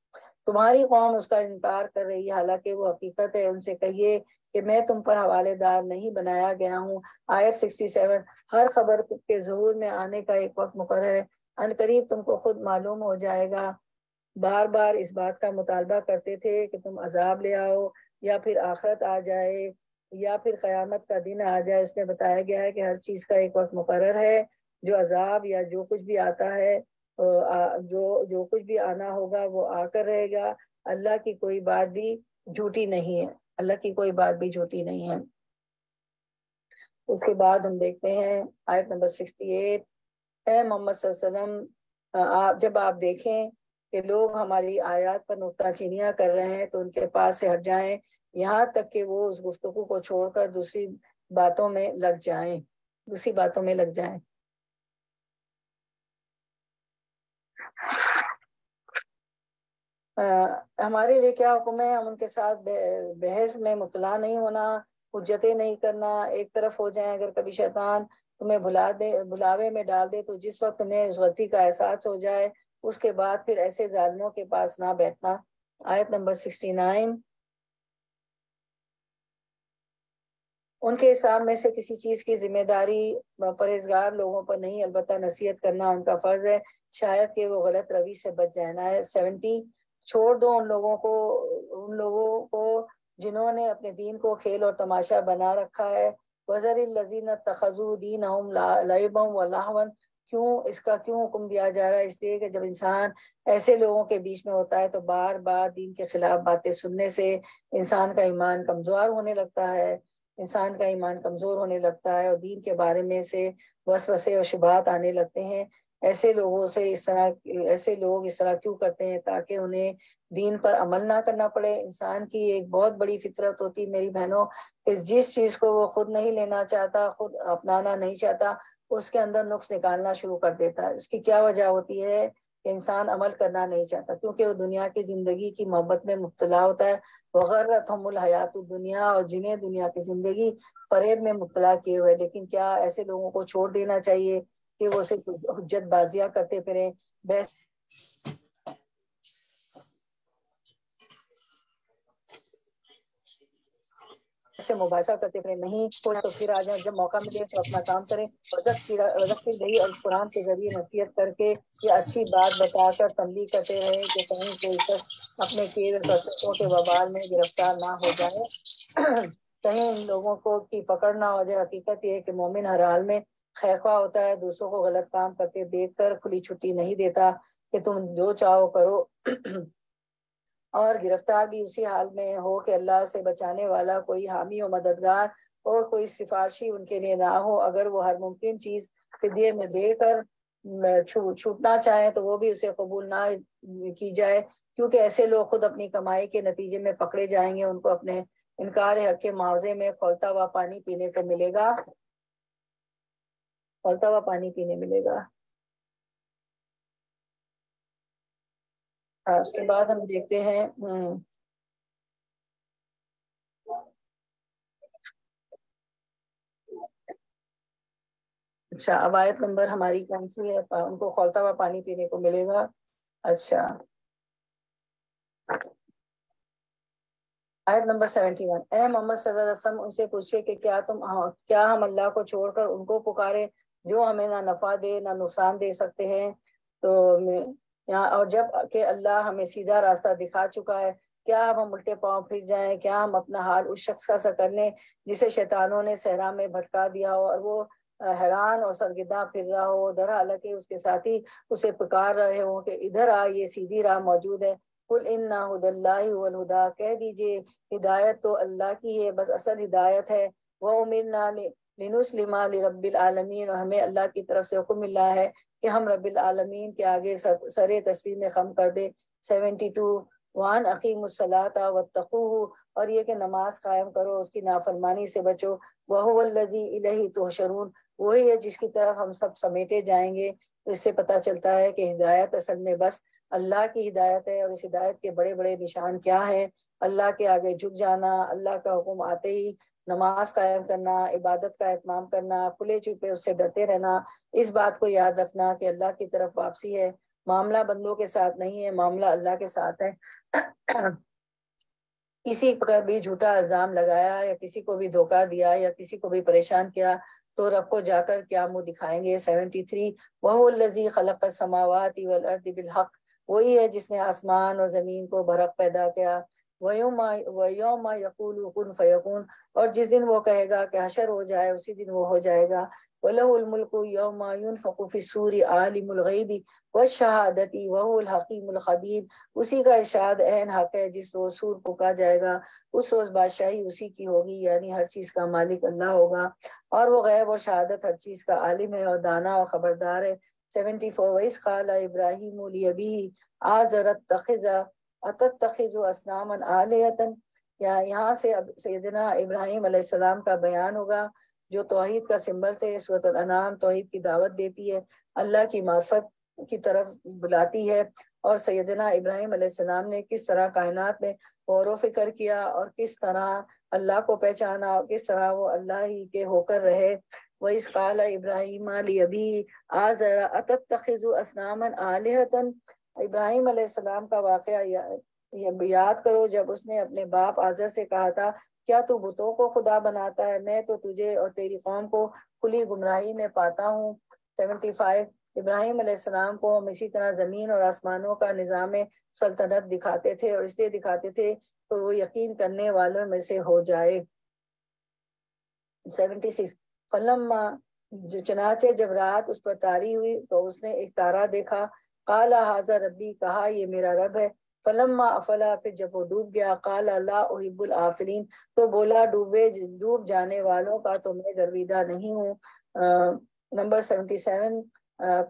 تمہاری قوم اس کا انکار کر رہی ہے حالانکہ وہ حقیقت ہے. ان سے کہیے کہ میں تم پر حوالے دار نہیں بنایا گیا ہوں. آیت 67، ہر خبر کے ظہور میں آنے کا ایک وقت مقرر ہے، ان قریب تم کو خود معلوم ہو جائے گا. بار بار اس بات کا مطالبہ کرتے تھے کہ تم عذاب لے آؤ، یا پھر آخرت آ جائے، یا پھر قیامت کا دن آ جائے. اس میں بتایا گیا ہے کہ ہر چیز کا ایک وقت مقرر ہے. جو عذاب یا جو کچھ بھی آتا ہے، جو کچھ بھی آنا ہوگا وہ آ کر رہے گا. اللہ کی کوئی بات بھی جھوٹی نہیں ہے، اللہ کی کوئی بات بھی جھوٹی نہیں ہے. اس کے بعد ہم دیکھتے ہیں آیت نمبر 68، اے محمد صلی اللہ علیہ وسلم، جب آپ دیکھیں کہ لوگ ہماری آیات پر نکتہ چینیاں کر رہے ہیں تو ان کے پاس سے ہٹ جائیں، یہاں تک کہ وہ اس گفتگو کو چھوڑ کر دوسری باتوں میں لگ جائیں. ہمارے لیے کیا حکم ہے؟ ہم ان کے ساتھ بحث میں مطلع نہیں ہونا، حجتیں نہیں کرنا، ایک طرف ہو جائیں. اگر کبھی شیطان تمہیں بلاوے میں ڈال دے تو جس وقت تمہیں اس غلطی کا احساس ہو جائے اس کے بعد پھر ایسے ظالموں کے پاس نہ بیٹھنا. آیت نمبر 69، ان کے حساب میں سے کسی چیز کی ذمہ داری پرہیزگار لوگوں پر نہیں، البتہ نصیحت کرنا ان کا فرض ہے، شاید کہ وہ غلط روی سے بچ جائیں. آیت 70، چھوڑ دو ان لوگوں کو جنہوں نے اپنے دین کو کھیل اور تماشا بنا رکھا ہے. وَذَرِ الَّذِينَ اتَّخَذُوا دِينَهُمْ لَعِبًا وَلَهْوًا. اس کا کیوں حکم دیا جا رہا ہے؟ اس لیے کہ جب انسان ایسے لوگوں کے بیچ میں ہوتا ہے تو بار بار دین کے خلاف باتیں سننے سے انسان کا ایمان کمزور ہونے لگتا ہے، اور دین کے بارے میں سے وسوسے اور شبہات آنے لگتے ہیں. ایسے لوگ اس طرح کیوں کرتے ہیں؟ تاکہ انہیں دین پر عمل نہ کرنا پڑے. انسان کی ایک بہت بڑی فطرت ہوتی میری بہنوں، جس چیز کو وہ خود نہیں لینا چاہتا، خود اپنانا نہیں چاہتا، اس کے اندر نقص نکالنا شروع کر دیتا ہے. اس کی کیا وجہ ہوتی ہے؟ کہ انسان عمل کرنا نہیں چاہتا کیونکہ وہ دنیا کی زندگی کی محبت میں مبتلا ہوتا ہے. وغرتہم الحیات الدنیا، اور جنہیں دنیا کی زندگی فریب میں مبتلا کیے ہوئے. لیکن کیا ایسے لوگوں کو چھوڑ دینا چاہیے کہ وہ صرف حجت بازیاں کرتے پھریں، بحث سے مباحثہ کرتے پھریں؟ نہیں ہو تو پھر آ جائیں، جب موقع ملے تو اپنا کام کریں. وذکر رہی اور قرآن کے ذریعے نصیحت کر کے یا اچھی بات بتا کر تنبیہ کرتے رہے کہ کہیں کوئی شخص اپنے کیے ہوئے فرصتوں کے وبال میں گرفتار نہ ہو جائے، کہیں ان لوگوں کو کی پکڑ نہ ہو جائے. حقیقت یہ ہے کہ مومن ہر حال میں خیرخواہ ہوتا ہے، دوسروں کو غلط کام کرتے دیکھ کر کھلی چھٹی نہیں دیتا کہ تم جو چاہو کرو، اور گرفتار بھی اسی حال میں ہو کہ اللہ سے بچانے والا کوئی حامی و مددگار اور کوئی سفارشی ان کے لیے نہ ہو. اگر وہ ہر ممکن چیز فدیے میں دے کر چھوٹنا چاہیں تو وہ بھی اسے قبول نہ کی جائے، کیونکہ ایسے لوگ خود اپنی کمائی کے نتیجے میں پکڑے جائیں گے. ان کو اپنے انکار حق کے معاوضے میں کھولتا ہوا پانی پینے کو ملے گا، کھولتا ہوا پانی پینے ملے گا. اس کے بعد ہم دیکھتے ہیں اچھا، اب آیت نمبر ہماری کون سی ہے؟ ان کو کھولتا ہوا پانی پینے کو ملے گا. اچھا، آیت نمبر 71. اے محمد صلی اللہ علیہ وسلم، ان سے پوچھے کہ کیا ہم اللہ کو چھوڑ کر ان کو پکارے جو ہمیں نہ نفع دے نہ نقصان دے سکتے ہیں؟ تو اور جب کہ اللہ ہمیں سیدھا راستہ دکھا چکا ہے، کیا ہم الٹے پاؤں پھر جائیں؟ کیا ہم اپنا حال اس شخص کا سا کر لیں جسے شیطانوں نے صحرا میں بھٹکا دیا ہو اور وہ حیران اور سرگرداں پھر رہا ہو، در حالانکہ اس کے ساتھی اسے پکار رہے ہوں کہ ادھر آ، یہ سیدھی راہ موجود ہے. قل ان ہدی اللہ هو الہدی، کہہ دیجئے ہدایت تو اللہ کی ہے، بس اصل ہدایت ہے. وَأُمِرْنَا لِنُسْلِمَ لِرَبِّ الْعَالَمِينَ، اور ہمیں اللہ کی طرف سے حکم ملا ہے کہ ہم رب العالمین کے آگے سر تسلیم خم کر دے. 72. وَأَنْ أَقِيمُوا الصَّلَاةَ وَاتَّقُوهُ، اور یہ کہ نماز قائم کرو، اس کی نافرمانی سے بچو. وَهُوَ الَّذِي إِلَيْهِ تُحْشَرُونَ، وہی ہے جس کی طرف ہم سب سمیٹے جائیں گے. تو اس سے پتہ چلتا ہے کہ ہدایت اصل میں بس اللہ کی ہدایت ہے. اور اس ہدایت کے بڑے بڑے نشان کیا ہیں؟ اللہ کے آگے جھک جانا، اللہ کا حکم آتے ہی نماز قائم کرنا، عبادت کا اہتمام کرنا، کھلے چھپے اس سے ڈرتے رہنا، اس بات کو یاد رکھنا کہ اللہ کی طرف واپسی ہے، معاملہ بندوں کے ساتھ نہیں ہے، معاملہ اللہ کے ساتھ ہے. کسی پر بھی جھوٹا الزام لگایا یا کسی کو بھی دھوکہ دیا یا کسی کو بھی پریشان کیا تو رب کو جا کر کیا منہ دکھائیں گے. 73. وَهُوَ الَّذِي خَلَقَ السَّمَاوَاتِ وَالْأَرْضِ بِالْحَقِّ، وہی ہے جس نے آسمان اور زمین کو برحق پیدا کیا. وَيَوْمَ يَقُولُ كُن فَيَكُونُ، اور جس دن وہ کہے گا کہ حشر ہو جائے اسی دن وہ ہو جائے گا. وَلَهُ الْمُلْكُ يَوْمَ يُنْفَخُ فِي الصُّورِ عَالِمُ الْغَيْبِ وَالشَّهَادَةِ وَهُوَ الْحَكِيمُ الْخَبِيرُ، اسی کا ارشاد عین حق ہے. جس روز سور پھونکا جائے گا اس روز بادشاہی اسی کی ہوگی، یعنی ہر چیز کا مالک اللہ ہوگا، اور وہ غیب اور شہادت ہر چیز کا عالم ہے اور دانا اور خبردار ہے. 74. وَإِذْ قَالَ إِبْرَاهِيمُ لِأَبِيهِ آزَرَ أَتَتَّخِذُ أَصْنَامًا آلِهَةً، یہاں سے سیدنا ابراہیم علیہ السلام کا بیان ہوگا جو توحید کا سمبل تھے. سورۃ الانعام توحید کی دعوت دیتی ہے، اللہ کی معرفت کی طرف بلاتی ہے، اور سیدنا ابراہیم علیہ السلام نے کس طرح کائنات میں غور و فکر کیا اور کس طرح اللہ کو پہچانا اور کس طرح وہ اللہ ہی کے ہو کر رہے. وَإِذْ قَالَ إِبْرَاهِيمُ لِأَبِيهِ آزَرَ أَتَتَّخِذُ أَصْنَامًا آلِهَةً، ابراہیم علیہ السلام کا واقعہ یاد کرو جب اس نے اپنے باپ آزر سے کہا تھا کیا تو بتوں کو خدا بناتا ہے؟ میں تو تجھے اور تیری قوم کو کھلی گمراہی میں پاتا ہوں. 75. ابراہیم علیہ السلام کو ہم اسی طرح زمین اور آسمانوں کا نظام سلطنت دکھاتے تھے، اور اس لیے دکھاتے تھے تو وہ یقین کرنے والوں میں سے ہو جائے. 76. فلما، چنانچہ جب رات اس پر طاری ہوئی تو اس نے ایک تارا دیکھا. قال ھذا ربی، کہا یہ میرا رب ہے. فلما افلا، پھر جب وہ ڈوب گیا، قال لا احب الافلین، تو بولا ڈوب جانے والوں کا تو میں گرویدہ نہیں ہوں. نمبر 77.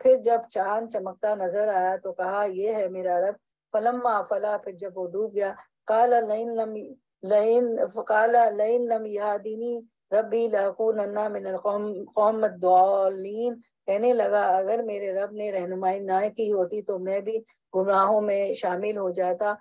پھر جب چاند چمکتا نظر آیا تو کہا یہ ہے میرا رب. فلما افلا، پھر جب وہ ڈوب گیا، قال لئن لم يهدني ربی لأكونن من القوم الضالین، کہنے لگا اگر میرے رب نے رہنمائی نہ کی ہوتی تو میں بھی گمراہوں میں شامل ہو جاتا.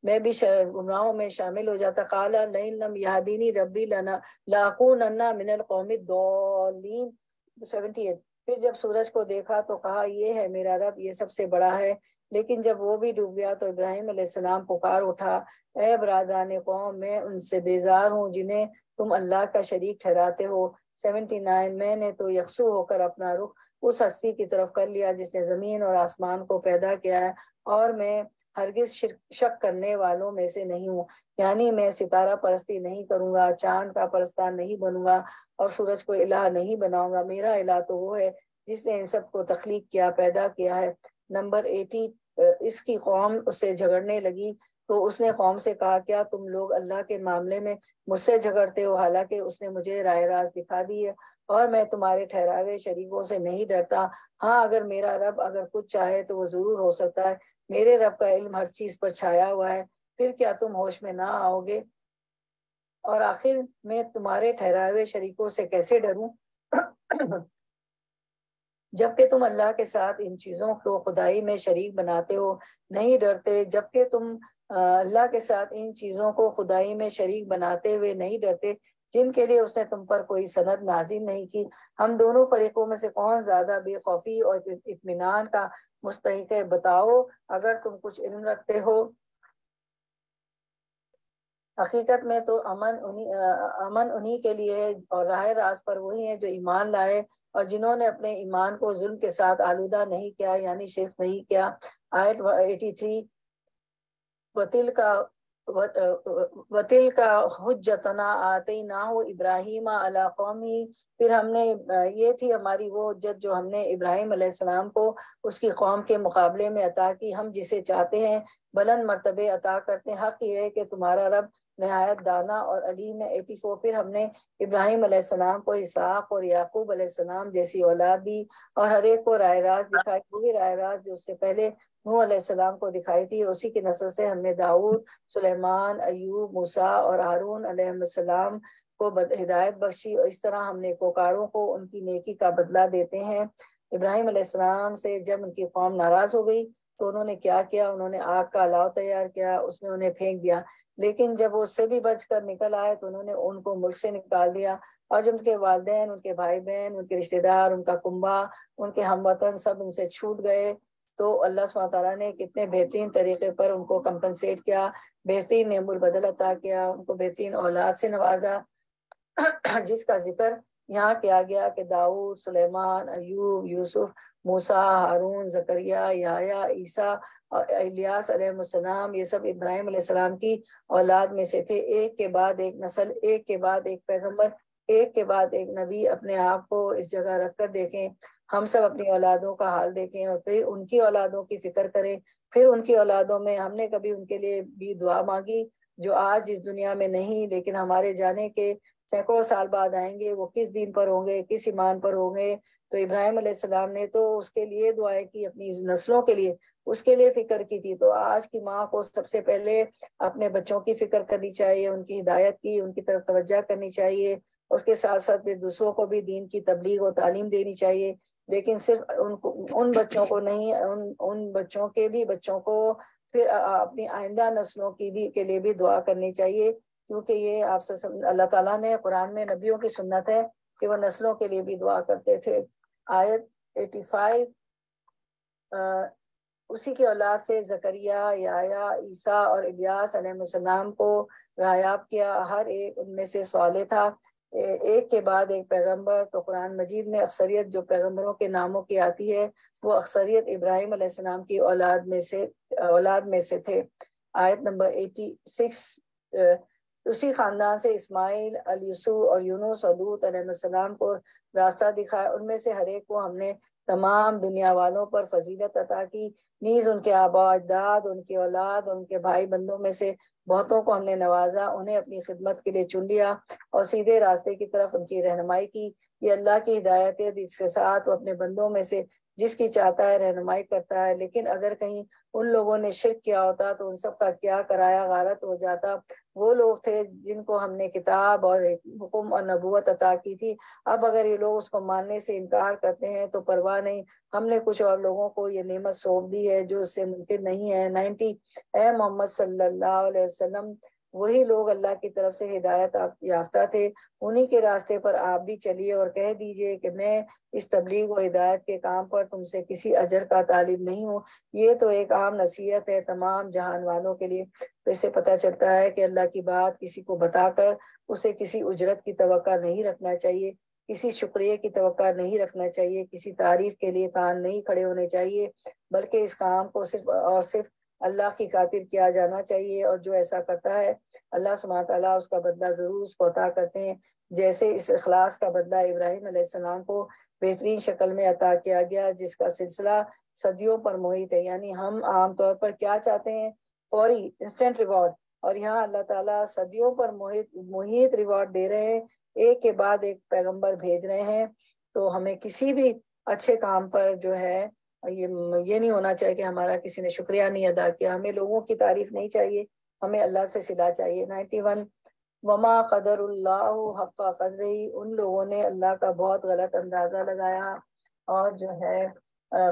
میں بھی گمراہوں میں شامل ہو جاتا. قال لئن لم یہدینی ربی لاکونن من القوم الضالین. 78. پھر جب سورج کو دیکھا تو کہا یہ ہے میرا رب، یہ سب سے بڑا ہے. لیکن جب وہ بھی ڈوب گیا تو ابراہیم علیہ السلام پکار اٹھا، اے برادران قوم، میں ان سے بیزار ہوں جنہیں تم اللہ کا شریک ٹھہراتے ہو. 79. میں نے تو یکسو ہو کر اپنا رخ اس ہستی کی طرف کر لیا جس نے زمین اور آسمان کو پیدا کیا ہے، اور میں ہرگز شک کرنے والوں میں سے نہیں ہوں. یعنی میں ستارہ پرستی نہیں کروں گا، چاند کا پرستار نہیں بنوں گا، اور سورج کو الہ نہیں بناؤں گا. میرا الہ تو وہ ہے جس نے ان سب کو تخلیق کیا، پیدا کیا ہے. نمبر 80. اس کی قوم اس سے جھگڑنے لگی تو اس نے قوم سے کہا کیا تم لوگ اللہ کے معاملے میں مجھ سے جھگڑتے ہو، حالانکہ اس نے مجھے راہ راز دکھا دی ہے اور میں تمہارے ٹھہراوے شریکوں سے نہیں ڈرتا. ہاں اگر میرا رب اگر کچھ چاہے تو وہ ضرور ہو سکتا ہے. میرے رب کا علم ہر چیز پر چھایا ہوا ہے. پھر کیا تم ہوش میں نہ آؤ گے؟ اور آخر میں تمہارے ٹھہراوے شریکوں سے کیسے ڈروں جبکہ تم اللہ کے ساتھ ان چیزوں کو خدائی میں شریک بناتے ہو. نہیں ڈرتے جبکہ تم اللہ کے ساتھ ان چیزوں کو خدائی میں شریک بناتے ہوئے نہیں ڈرتے جن کے لیے اس نے تم پر کوئی سند نازل نہیں کی. ہم دونوں فریقوں میں سے کون زیادہ بے خوفی اور اطمینان کا مستحق ہے؟ بتاؤ اگر تم کچھ علم رکھتے ہو. حقیقت میں تو امن انہی کے لیے ہے اور راہ راست پر وہی ہیں جو ایمان لائے اور جنہوں نے اپنے ایمان کو ظلم کے ساتھ آلودہ نہیں کیا، یعنی شرک نہیں کیا. آیت 83. وَتِلْكَ حُجَّتُنَا آتَيْنَاهُ إِبْرَاهِيمَ عَلَىٰ قَوْمِهِ. پھر ہم نے یہ تھی ہماری وہ حجت جو ہم نے ابراہیم علیہ السلام کو اس کی قوم کے مقابلے میں عطا کی. ہم جسے چاہتے ہیں بلند مرتبے عطا کرتے ہیں. حق یہ ہے کہ تمہارا رب نہایت دانا اور علیم ہے. 84. پھر ہم نے ابراہیم علیہ السلام کو اسحاق اور یعقوب علیہ السلام جیسی اولاد دی اور ہر ایک کو راہ راست دکھائی، وہی راہ راست جو اس سے پہلے نوح علیہ السلام کو دکھائی تھی. اسی کی نسل سے ہم نے داؤد، سلیمان، ایوب، موسیٰ اور ہارون علیہ السلام کو ہدایت بخشی، اور اس طرح ہم نیکوکاروں کو ان کی نیکی کا بدلہ دیتے ہیں. ابراہیم علیہ السلام سے جب ان کی قوم ناراض ہو گئی تو انہوں نے کیا کیا؟ انہوں نے آگ کا الاؤ تیار کیا، اس میں انہیں پھینک دیا. لیکن جب وہ اس سے بھی بچ کر نکل آئے تو انہوں نے ان کو ملک سے نکال دیا، اور جب ان کے والدین، ان کے بھائی بہن، ان کے رشتہ دار، ان کا کنبہ، ان کے ہم وطن سب ان سے چھوٹ گئے تو اللہ سبحانہ تعالیٰ نے کتنے بہترین طریقے پر ان کو کمپنسیٹ کیا، بہترین نعم البدل عطا کیا، ان کو بہترین اولاد سے نوازا جس کا ذکر یہاں کیا گیا کہ داؤد، سلیمان، ایوب، یوسف، موسیٰ، ہارون، زکریا، یحییٰ، عیسیٰ اور الیاس علیہ السلام، یہ سب ابراہیم علیہ السلام کی اولاد میں سے تھے. ایک کے بعد ایک نسل، ایک کے بعد ایک پیغمبر، ایک کے بعد ایک نبی. اپنے آپ کو اس جگہ رکھ کر دیکھیں، ہم سب اپنی اولادوں کا حال دیکھیں اور پھر ان کی اولادوں کی فکر کریں. پھر ان کی اولادوں میں ہم نے کبھی ان کے لیے بھی دعا مانگی جو آج اس دنیا میں نہیں لیکن ہمارے جانے کے سینکڑوں سال بعد آئیں گے؟ وہ کس دین پر ہوں گے، کس ایمان پر ہوں گے؟ تو ابراہیم علیہ السلام نے تو اس کے لیے دعائیں کی، اپنی نسلوں کے لیے اس کے لیے فکر کی تھی. تو آج کی ماں کو سب سے پہلے اپنے بچوں کی فکر کرنی چاہیے، ان کی ہدایت کی، ان کی طرف توجہ کرنی چاہیے. اس کے ساتھ ساتھ دوسروں کو بھی دین کی تبلیغ و تعلیم دینی چاہیے، لیکن صرف ان بچوں کو نہیں، ان بچوں کے بھی بچوں کو، پھر اپنی آئندہ نسلوں کی بھی کے لیے بھی دعا کرنی چاہیے، کیونکہ یہ آپ سے اللہ تعالیٰ نے قرآن میں نبیوں کی سنت ہے کہ وہ نسلوں کے لیے بھی دعا کرتے تھے. آیت 85. اسی کی اولاد سے زکریا، یحییٰ، عیسیٰ اور الیاس علیہ السلام کو غائب کیا. ہر ایک ان میں سے صالح تھا، ایک کے بعد ایک پیغمبر. تو قرآن مجید میں اکثریت جو پیغمبروں کے ناموں کی آتی ہے وہ اکثریت ابراہیم علیہ السلام کی اولاد میں سے تھے. آیت نمبر 86. اسی خاندان سے اسماعیل، الیسو اور یونس اور لوط علیہ السلام کو راستہ دکھایا. ان میں سے ہر ایک کو ہم نے تمام دنیا والوں پر فضیلت عطا کی، نیز ان کے آباء و اجداد، ان کی اولاد، ان کے بھائی بندوں میں سے بہتوں کو ہم نے نوازا، انہیں اپنی خدمت کے لیے چن لیا اور سیدھے راستے کی طرف ان کی رہنمائی کی. یہ اللہ کی ہدایت ہے جس کے ساتھ وہ اپنے بندوں میں سے جس کی چاہتا ہے رہنمائی کرتا ہے، لیکن اگر کہیں ان لوگوں نے شرک کیا ہوتا تو ان سب کا کیا کرایا غارت ہو جاتا۔ وہ لوگ تھے جن کو ہم نے کتاب اور حکم اور نبوت عطا کی تھی، اب اگر یہ لوگ اس کو ماننے سے انکار کرتے ہیں تو پرواہ نہیں، ہم نے کچھ اور لوگوں کو یہ نعمت سونپ دی ہے جو اس سے ممکن نہیں ہے۔ 90 اے محمد صلی اللہ علیہ وسلم، وہی لوگ اللہ کی طرف سے ہدایت یافتہ تھے، انہی کے راستے پر آپ بھی چلیے اور کہہ دیجئے کہ میں اس تبلیغ و ہدایت کے کام پر تم سے کسی اجر کا طالب نہیں ہوں، یہ تو ایک عام نصیحت ہے تمام جہان والوں کے لیے۔ تو اس سے پتہ چلتا ہے کہ اللہ کی بات کسی کو بتا کر اسے کسی اجرت کی توقع نہیں رکھنا چاہیے، کسی شکریہ کی توقع نہیں رکھنا چاہیے، کسی تعریف کے لیے کان نہیں کھڑے ہونے چاہیے، بلکہ اس کام کو صرف اور صرف اللہ کی خاطر کیا جانا چاہیے، اور جو ایسا کرتا ہے اللہ سبحانہ تعالیٰ اس کا بدلہ ضرور اس کو عطا کرتے ہیں، جیسے اس اخلاص کا بدلہ ابراہیم علیہ السلام کو بہترین شکل میں عطا کیا گیا، جس کا سلسلہ صدیوں پر محیط ہے۔ یعنی ہم عام طور پر کیا چاہتے ہیں؟ فوری انسٹنٹ ریوارڈ، اور یہاں اللہ تعالیٰ صدیوں پر محیط ریوارڈ دے رہے ہیں، ایک کے بعد ایک پیغمبر بھیج رہے ہیں۔ تو ہمیں کسی بھی اچھے کام پر جو ہے یہ نہیں ہونا چاہیے کہ ہمارا کسی نے شکریہ نہیں ادا کیا، ہمیں لوگوں کی تعریف نہیں چاہیے، ہمیں اللہ سے صلہ چاہیے۔ 91 وما قدر اللہ حق قدرہی، ان لوگوں نے اللہ کا بہت غلط اندازہ لگایا اور جو ہے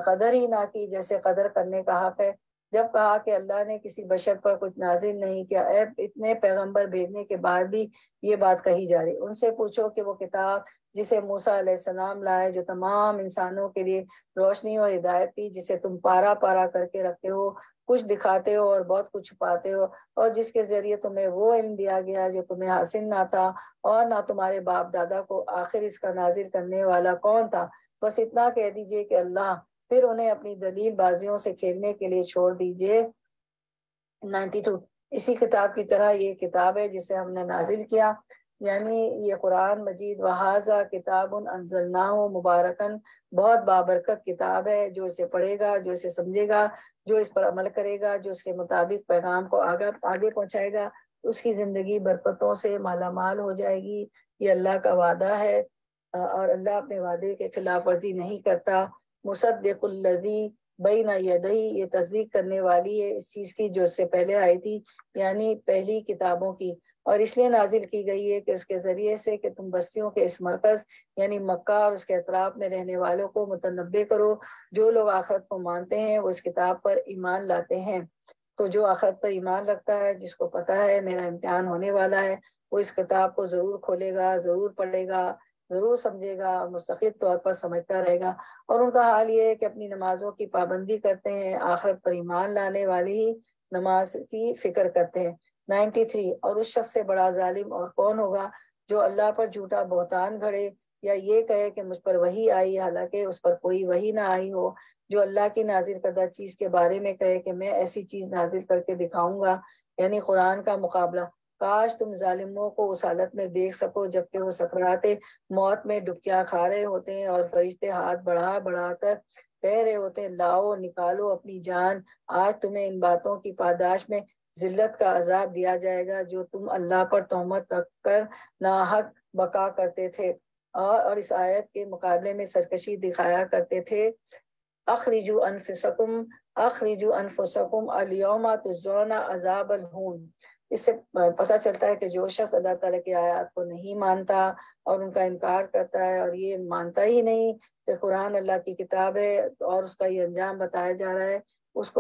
قدر ہی نہ کی جیسے قدر کرنے کا حق ہے۔ جب کہا کہ اللہ نے کسی بشر پر کچھ نازل نہیں کیا، اتنے پیغمبر بھیجنے کے بعد بھی یہ بات کہی جا رہی، ان سے پوچھو کہ وہ کتاب جسے موسیٰ علیہ السلام لائے، جو تمام انسانوں کے لیے روشنی اور ہدایت تھی، جسے تم پارا پارا کر کے رکھتے ہو، کچھ دکھاتے ہو اور بہت کچھ چھپاتے ہو، اور جس کے ذریعے تمہیں وہ علم دیا گیا جو تمہیں حاصل نہ تھا اور نہ تمہارے باپ دادا کو، آخر اس کا نازل کرنے والا کون تھا؟ بس اتنا کہہ دیجئے کہ اللہ، پھر انہیں اپنی دلیل بازیوں سے کھیلنے کے لیے چھوڑ دیجئے۔ 92 اسی کتاب کی طرح یہ کتاب ہے جسے ہم نے نازل کیا، یعنی یہ قرآن مجید وہذا کتاب انزلناہ مبارکن، بہت بابرکت کتاب ہے، جو اسے پڑھے گا، جو اسے سمجھے گا، جو اس پر عمل کرے گا، جو اس کے مطابق پیغام کو آگے پہنچائے گا، اس کی زندگی برکتوں سے مالا مال ہو جائے گی۔ یہ اللہ کا وعدہ ہے اور اللہ اپنے وعدے کے خلاف ورزی نہیں کرتا۔ مصدق الذی بین یدیہ، یہ تصدیق کرنے والی ہے اس چیز کی جو اس سے پہلے آئی تھی، یعنی پہلی کتابوں کی، اور اس لیے نازل کی گئی ہے کہ اس کے ذریعے سے کہ تم بستیوں کے اس مرکز یعنی مکہ اور اس کے اطراف میں رہنے والوں کو متنبع کرو، جو لوگ آخرت کو مانتے ہیں وہ اس کتاب پر ایمان لاتے ہیں۔ تو جو آخرت پر ایمان رکھتا ہے، جس کو پتہ ہے میرا امتحان ہونے والا ہے، وہ اس کتاب کو ضرور کھولے گا، ضرور پڑھے گا، ضرور سمجھے گا، مستقل طور پر سمجھتا رہے گا، اور ان کا حال یہ ہے کہ اپنی نمازوں کی پابندی کرتے ہیں، آخرت پر ایمان لانے والی ہی نماز کی فکر کرتے ہیں۔ 93 اور اس شخص سے بڑا ظالم اور کون ہوگا جو اللہ پر جھوٹا بہتان گھڑے یا یہ کہے کہ مجھ پر وحی آئی حالانکہ اس پر کوئی وحی نہ آئی ہو، جو اللہ کی نازل کردہ چیز کے بارے میں کہے کہ میں ایسی چیز نازل کر کے دکھاؤں گا، یعنی قرآن کا مقابلہ۔ کاش تم ظالموں کو اس حالت میں دیکھ سکو جبکہ وہ سکرات موت میں ڈبکیاں کھا رہے ہوتے ہیں اور فرشتے ہاتھ بڑھا بڑھا کر کہہ رہے ہوتے ہیں لاؤ نکالو اپنی جان، آج تمہیں ان باتوں کی پاداش میں ذلت کا عذاب دیا جائے گا جو تم اللہ پر تہمت رکھ کر ناحق بقا کرتے تھے، اور اس آیت کے مقابلے میں سرکشی دکھایا کرتے تھے۔ اخرجوا انفسکم الیوم تجزون عذاب الہون۔ اس سے پتہ چلتا ہے کہ جو شخص اللہ تعالیٰ کی آیات کو نہیں مانتا اور ان کا انکار کرتا ہے اور یہ مانتا ہی نہیں کہ قرآن اللہ کی کتاب ہے اور اس کا یہ انجام بتایا جا رہا ہے، اس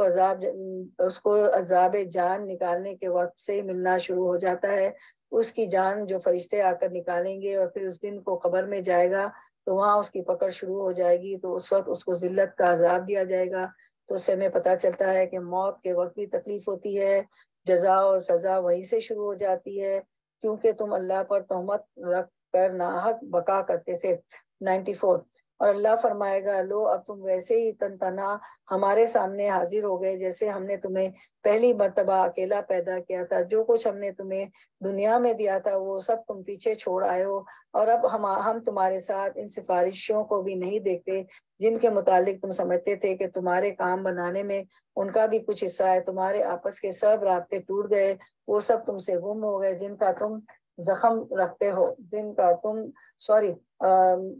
کو عذاب جان نکالنے کے وقت سے ملنا شروع ہو جاتا ہے۔ اس کی جان جو فرشتے آ کر نکالیں گے اور پھر اس دن کو قبر میں جائے گا تو وہاں اس کی پکڑ شروع ہو جائے گی، تو اس وقت اس کو ذلت کا عذاب دیا جائے گا۔ تو اس سے ہمیں پتہ چلتا ہے کہ موت کے وقت بھی تکلیف ہوتی ہے، جزا اور سزا وہیں سے شروع ہو جاتی ہے کیونکہ تم اللہ پر تہمت رکھ کر ناحق بقا کرتے تھے۔ 94 اور اللہ فرمائے گا لو اب تم ویسے ہی تن تنہا ہمارے سامنے حاضر ہو گئے جیسے ہم نے تمہیں پہلی مرتبہ اکیلا پیدا کیا تھا، جو کچھ ہم نے تمہیں دنیا میں دیا تھا وہ سب تم پیچھے چھوڑ آئے ہو، اور اب ہم تمہارے ساتھ ان سفارشوں کو بھی نہیں دیکھتے جن کے متعلق تم سمجھتے تھے کہ تمہارے کام بنانے میں ان کا بھی کچھ حصہ ہے، تمہارے آپس کے سب رابطے ٹوٹ گئے، وہ سب تم سے گم ہو گئے جن کا تم زخم رکھتے ہو، جن کا تم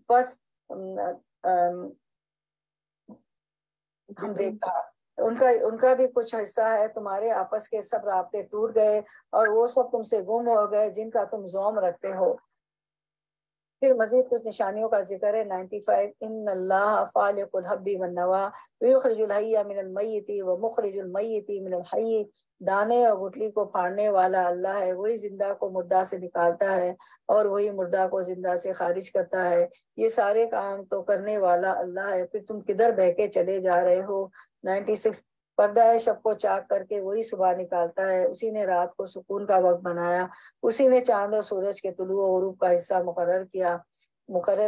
بس ہم دیکھا ان کا بھی کچھ حصہ ہے، تمہارے آپس کے سب رابطے ٹوٹ گئے اور وہ سب تم سے گم ہو گئے جن کا تم زوم رکھتے ہو۔ پھر مزید کچھ نشانیوں کا ذکر ہے 95۔ ان اللہ فالق الحب والنوا ویخرج الحی من المیت ومخرج المیت من الحی، دانے اور گٹلی کو پھاڑنے والا اللہ ہے، وہی زندہ کو مردہ سے نکالتا ہے اور وہی مردہ کو زندہ سے خارج کرتا ہے، یہ سارے کام تو کرنے والا اللہ ہے، پھر تم کدھر بہ کے چلے جا رہے ہو۔ 96۔ پردہ شب کو چاک کر کے وہی صبح نکالتا ہے، اسی نے رات کو سکون کا وقت بنایا، اسی نے چاند اور سورج کے طلوع و غروب کا حصہ مقرر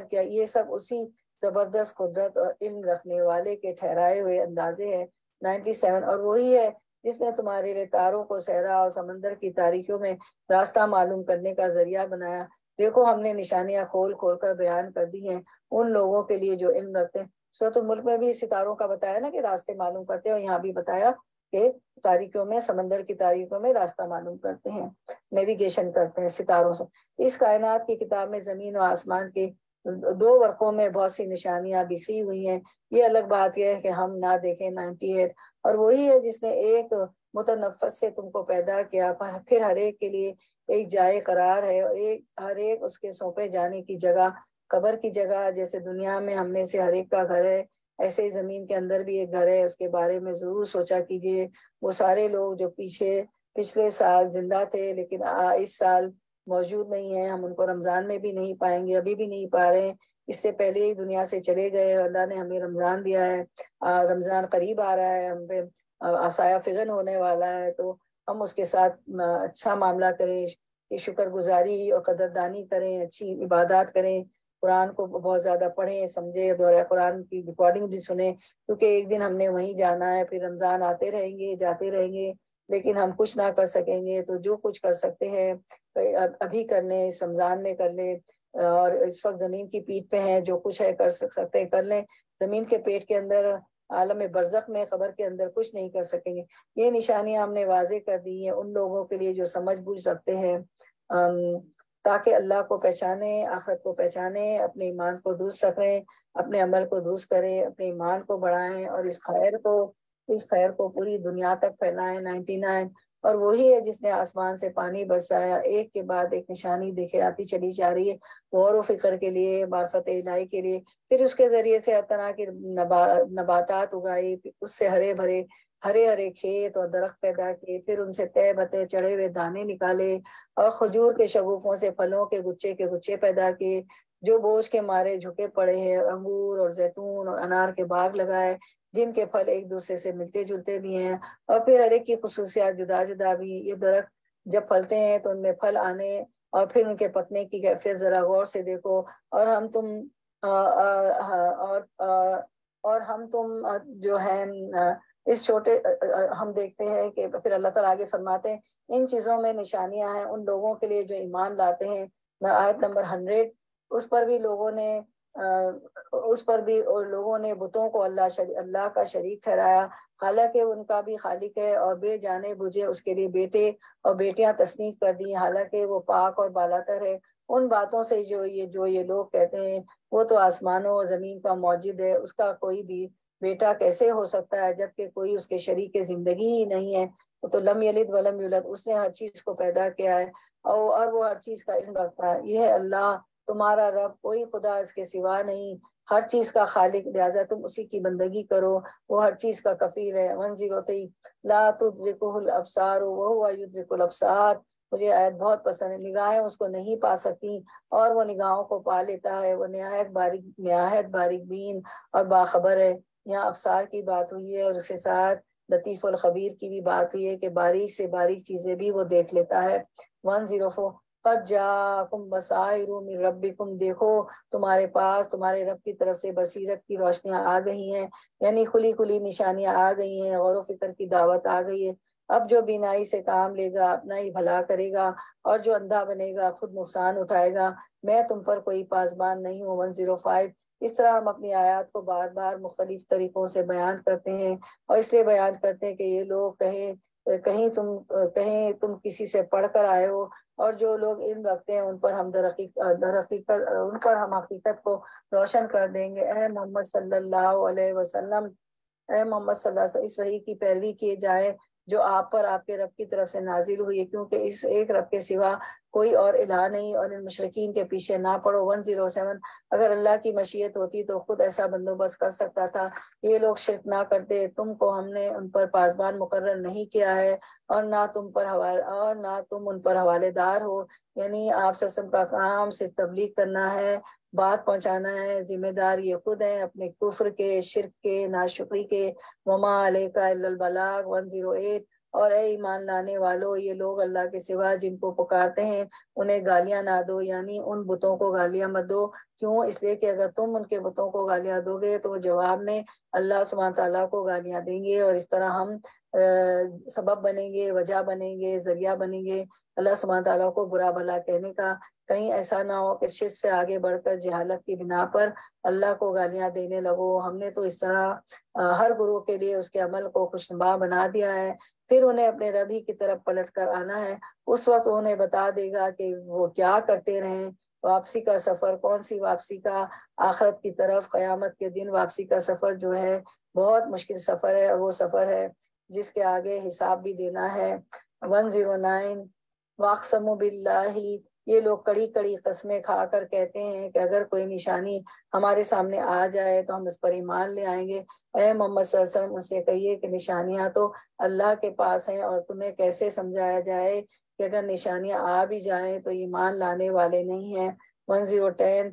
کیا، یہ سب اسی زبردست قدرت اور علم رکھنے والے کے ٹھہرائے ہوئے اندازے ہیں۔ 97۔ اور وہی ہے جس نے تمہارے لیے تاروں کو صحرا اور سمندر کی تاریکیوں میں راستہ معلوم کرنے کا ذریعہ بنایا، دیکھو ہم نے نشانیاں کھول کھول کر بیان کر دی ہیں ان لوگوں کے لیے جو علم رکھتے ہیں۔ سورۃ الملک میں بھی ستاروں کا بتایا نا کہ راستے معلوم کرتے ہیں، اور یہاں بھی بتایا کہ تاریکیوں میں، سمندر کی تاریکیوں میں راستہ معلوم کرتے ہیں، نیویگیشن کرتے ہیں ستاروں سے۔ اس کائنات کی کتاب میں زمین و آسمان کے دو ورقوں میں بہت سی نشانیاں بکھری ہوئی ہیں، یہ الگ بات یہ ہے کہ ہم نہ دیکھیں۔ 98۔ اور وہی ہے جس نے ایک متنفس سے تم کو پیدا کیا، پھر ہر ایک کے لیے ایک جائے قرار ہے، اور ہر ایک اس کے سونپے جانے کی جگہ، قبر کی جگہ، جیسے دنیا میں ہم میں سے ہر ایک کا گھر ہے، ایسے ہی زمین کے اندر بھی ایک گھر ہے، اس کے بارے میں ضرور سوچا کیجئے۔ وہ سارے لوگ جو پچھلے سال زندہ تھے لیکن اس سال موجود نہیں ہیں، ہم ان کو رمضان میں بھی نہیں پائیں گے، ابھی بھی نہیں پا رہے ہیں، اس سے پہلے ہی دنیا سے چلے گئے، اللہ نے ہمیں رمضان دیا ہے، رمضان قریب آ رہا ہے، ہم پہ عصایہ فغن ہونے والا ہے، تو ہم اس کے ساتھ اچھا معاملہ کریں، کہ شکر گزاری اور قدردانی کریں، اچھی عبادات کریں، قرآن کو بہت زیادہ پڑھیں، سمجھیں، دورہ قرآن کی ریکارڈنگ بھی سنیں، کیونکہ ایک دن ہم نے وہیں جانا ہے، پھر رمضان آتے رہیں گے، جاتے رہیں گے، لیکن ہم کچھ نہ کر سکیں گے، تو جو کچھ کر سکتے ہیں ابھی کر لیں، اس رمضان میں کر لیں، اور اس وقت زمین کی پیٹ پہ ہیں، جو کچھ ہے کر سکتے ہیں کر لیں، زمین کے پیٹ کے اندر عالم برزخ میں قبر کے اندر کچھ نہیں کر سکیں گے۔ یہ نشانیاں ہم نے واضح کر دی ہیں ان لوگوں کے لیے جو سمجھ بوجھ رکھتے ہیں، تاکہ اللہ کو پہچانے، آخرت کو پہچانے، اپنے ایمان کو درست رکھیں، اپنے عمل کو درست کریں، اپنے ایمان کو بڑھائیں، اور اس خیر کو پوری دنیا تک پھیلائیں۔ 99۔ اور وہی ہے جس نے آسمان سے پانی برسایا، ایک کے بعد ایک نشانی دیکھے آتی چلی جا رہی ہے، غور و فکر کے لیے، معرفت الہی کے لیے، پھر اس کے ذریعے سے ہر طرح کی نباتات اگائی، اس سے ہرے ہرے کھیت اور درخت پیدا کیے، پھر ان سے تہ بتے چڑھے ہوئے دانے نکالے، اور کھجور کے شگوفوں سے پھلوں کے گچھے پیدا کیے، جو بوجھ کے مارے جھکے پڑے ہیں، انگور اور زیتون اور انار کے باغ لگائے، جن کے پھل ایک دوسرے سے ملتے جلتے بھی ہیں، اور پھر ہر ایک کی خصوصیات جدا جدا بھی۔ یہ درخت جب پھلتے ہیں تو ان میں پھل آنے اور پھر ان کے پکنے کی کیفیت ذرا غور سے دیکھو، اور ہم تم جو ہے اس چھوٹے ہم دیکھتے ہیں کہ پھر اللہ تعالیٰ آگے فرماتے ہیں ان چیزوں میں نشانیاں ہیں ان لوگوں کے لیے جو ایمان لاتے ہیں۔ آیت نمبر 100۔ اس پر بھی لوگوں نے بتوں کو اللہ کا شریک ٹھہرایا، حالانکہ ان کا بھی خالق ہے، اور بے جانے بوجھے اس کے لیے بیٹے اور بیٹیاں تصنیف کر دی، حالانکہ وہ پاک اور بالاتر ہے ان باتوں سے جو یہ لوگ کہتے ہیں۔ وہ تو آسمانوں اور زمین کا موجد ہے، اس کا کوئی بھی بیٹا کیسے ہو سکتا ہے جبکہ کوئی اس کے شریک زندگی ہی نہیں ہے۔ وہ تو لم یلد ولم یولد، اس نے ہر چیز کو پیدا کیا ہے، اور وہ ہر چیز کا علم رکھتا ہے۔ یہ ہے اللہ تمہارا رب، کوئی خدا اس کے سوا نہیں، ہر چیز کا خالق، لہٰذا تم اسی کی بندگی کرو، وہ ہر چیز کا کفیل ہے۔ 103۔ لا تدرکہ الابصار وہو یدرک الابصار، مجھے آیت بہت پسند ہے، نگاہیں اس کو نہیں پا سکتی اور وہ نگاہوں کو پا لیتا ہے، وہ نہایت باریک بین اور باخبر ہے۔ یہاں ابصار کی بات ہوئی ہے، اور اس کے ساتھ لطیف الخبیر کی بھی بات ہوئی ہے کہ باریک سے باریک چیزیں بھی وہ دیکھ لیتا ہے۔ 104۔ قد جاءکم بصائر من ربکم، دیکھو تمہارے پاس تمہارے رب کی طرف سے بصیرت کی روشنیاں آ گئی ہیں، یعنی کھلی نشانیاں آ گئی ہیں، غور و فکر کی دعوت آ گئی ہے۔ اب جو بینائی سے کام لے گا اپنا ہی بھلا کرے گا، اور جو اندھا بنے گا خود نقصان اٹھائے گا، میں تم پر کوئی پاسبان نہیں ہوں۔ 105۔ اس طرح ہم اپنی آیات کو بار بار مختلف طریقوں سے بیان کرتے ہیں، اور اس لیے بیان کرتے ہیں کہ یہ لوگ کہیں تم کسی سے پڑھ کر آئے ہو، اور جو لوگ علم رکھتے ہیں ان پر ہم حقیقت کو روشن کر دیں گے۔ اے محمد صلی اللہ علیہ وسلم، اے محمد صلی اللہ علیہ وسلم اس وحی کی پیروی کیے جائے جو آپ پر آپ کے رب کی طرف سے نازل ہوئی ہے، کیونکہ اس ایک رب کے سوا کوئی اور الہ نہیں، اور ان مشرکین کے پیچھے نہ پڑو۔ 107 اگر اللہ کی مشیت ہوتی تو خود ایسا بندوبست کر سکتا تھا، یہ لوگ شرک نہ کرتے، تم کو ہم نے ان پر پاسبان مقرر نہیں کیا ہے، اور نہ تم ان پر حوالے دار ہو، یعنی آپ سسم کا کام صرف تبلیغ کرنا ہے، بات پہنچانا ہے، ذمہ دار یہ خود ہیں اپنے کفر کے، شرک کے، ناشکری کے۔ وما علیک الا البلاغ 108 اور اے ایمان لانے والو، یہ لوگ اللہ کے سوا جن کو پکارتے ہیں انہیں گالیاں نہ دو، یعنی ان بتوں کو گالیاں مت دو۔ کیوں؟ اس لیے کہ اگر تم ان کے بتوں کو گالیاں دو گے تو وہ جواب میں اللہ سبحانہ تعالیٰ کو گالیاں دیں گے، اور اس طرح ہم سبب بنیں گے، وجہ بنیں گے، ذریعہ بنیں گے اللہ سبحانہ تعالیٰ کو برا بھلا کہنے کا۔ کہیں ایسا نہ ہو کہ شرک سے آگے بڑھ کر جہالت کی بنا پر اللہ کو گالیاں دینے لگو۔ ہم نے تو اس طرح ہر گروہ کے لیے اس کے عمل کو خوشنما بنا دیا ہے، پھر انہیں اپنے رب ہی کی طرف پلٹ کر آنا ہے، اس وقت انہیں بتا دے گا کہ وہ کیا کرتے رہیں۔ واپسی کا سفر، کون سی واپسی کا؟ آخرت کی طرف، قیامت کے دن واپسی کا سفر جو ہے بہت مشکل سفر ہے، اور وہ سفر ہے جس کے آگے حساب بھی دینا ہے۔ 109 واقسموا باللہ، یہ لوگ کڑی کڑی قسمیں کھا کر کہتے ہیں کہ اگر کوئی نشانی ہمارے سامنے آ جائے تو ہم اس پر ایمان لے آئیں گے۔ اے محمد صلی اللہ علیہ وسلم اسے کہیے کہ نشانیاں تو اللہ کے پاس ہیں، اور تمہیں کیسے سمجھایا جائے کہ اگر نشانیاں آ بھی جائیں تو ایمان لانے والے نہیں ہیں۔ 1010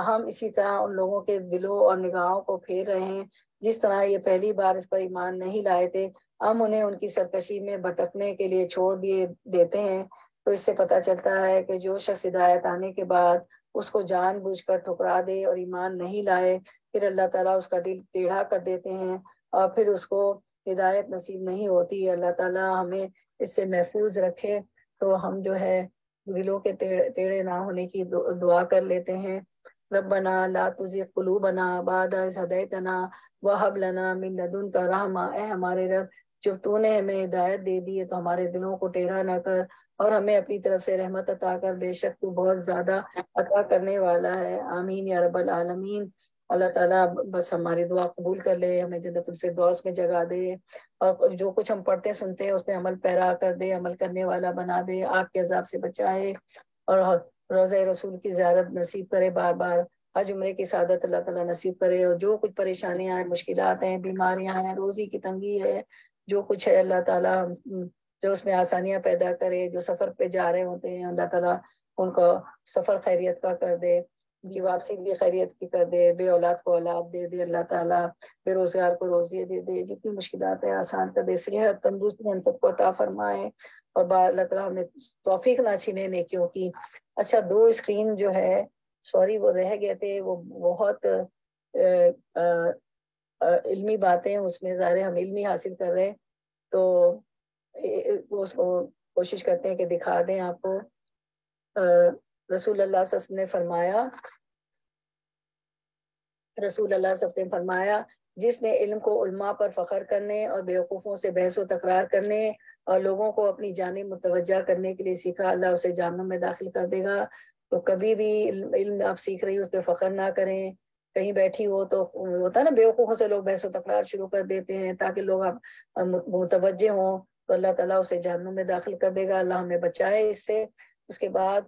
ہم اسی طرح ان لوگوں کے دلوں اور نگاہوں کو پھیر رہے ہیں جس طرح یہ پہلی بار اس پر ایمان نہیں لائے تھے، ہم انہیں ان کی سرکشی میں بھٹکنے کے لیے چھوڑ دیتے ہیں۔ تو اس سے پتہ چلتا ہے کہ جو شخص ہدایت آنے کے بعد اس کو جان بوجھ کر ٹھکرا دے اور ایمان نہیں لائے، پھر اللہ تعالیٰ اس کا دل ٹیڑھا کر دیتے ہیں اور پھر اس کو ہدایت نصیب نہیں ہوتی۔ اللہ تعالیٰ ہمیں اس سے محفوظ رکھے۔ تو ہم جو ہے دلوں کے ٹیڑھے نہ ہونے کی دعا کر لیتے ہیں۔ ربنا لا تزغ قلوبنا بعد إذ هديتنا وهب لنا من لدنك رحمة، اے ہمارے رب جب تو نے ہمیں ہدایت دے دی ہے تو ہمارے دلوں کو ٹیڑھا نہ کر، اور ہمیں اپنی طرف سے رحمت عطا کر، بے شک تو بہت زیادہ عطا کرنے والا ہے۔ آمین یا رب العالمین۔ اللہ تعالیٰ بس ہماری دعا قبول کر لے، ہمیں جنت الفردوس میں جگہ دے، اور جو کچھ ہم پڑھتے سنتے ہیں اس پہ عمل پیرا کر دے، عمل کرنے والا بنا دے، آگ کے عذاب سے بچائے، اور روضہ رسول کی زیارت نصیب کرے، بار بار حج عمرے کی سعادت اللہ تعالیٰ نصیب کرے، اور جو کچھ پریشانیاں ہیں، مشکلات ہیں، بیماریاں ہیں، روزی کی تنگی ہے، جو کچھ ہے اللہ تعالیٰ جو اس میں آسانیاں پیدا کرے۔ جو سفر پہ جا رہے ہوتے ہیں اللہ تعالیٰ ان کو سفر خیریت کا کر دے، ان کی واپسی بھی خیریت کی کر دے، بے اولاد کو اولاد دے دے اللہ تعالیٰ، بے روزگار کو روزی دے دے، جتنی مشکلات ہیں آسان کر دے، صحت تندرستی ہم سب کو عطا فرمائے، اور اللہ تعالیٰ ہمیں توفیق نہ چھینے نیکیوں کی۔ اچھا 2 اسکرین جو ہے سوری وہ رہ گئے تھے، وہ بہت علمی باتیں اس میں، ظاہر ہم علمی حاصل کر رہے ہیں تو اس کو کوشش کرتے ہیں کہ دکھا دیں آپ کو۔ رسول اللہ صلی اللہ علیہ وسلم نے فرمایا، رسول اللہ صلی اللہ علیہ وسلم نے فرمایا جس نے علم کو علماء پر فخر کرنے اور بیوقوفوں سے بحث و تکرار کرنے اور لوگوں کو اپنی جانب متوجہ کرنے کے لیے سیکھا، اللہ اسے جہنم میں داخل کر دے گا۔ تو کبھی بھی علم آپ سیکھ رہی ہو اس پہ فخر نہ کریں، کہیں بیٹھی ہو تو ہوتا ہے نا بیوقوفوں سے لوگ بحث و تکرار شروع کر دیتے ہیں تاکہ لوگ آپ متوجہ ہوں، تو اللہ تعالیٰ اسے جہنم میں داخل کر دے گا، اللہ ہمیں بچائے اس سے۔ اس کے بعد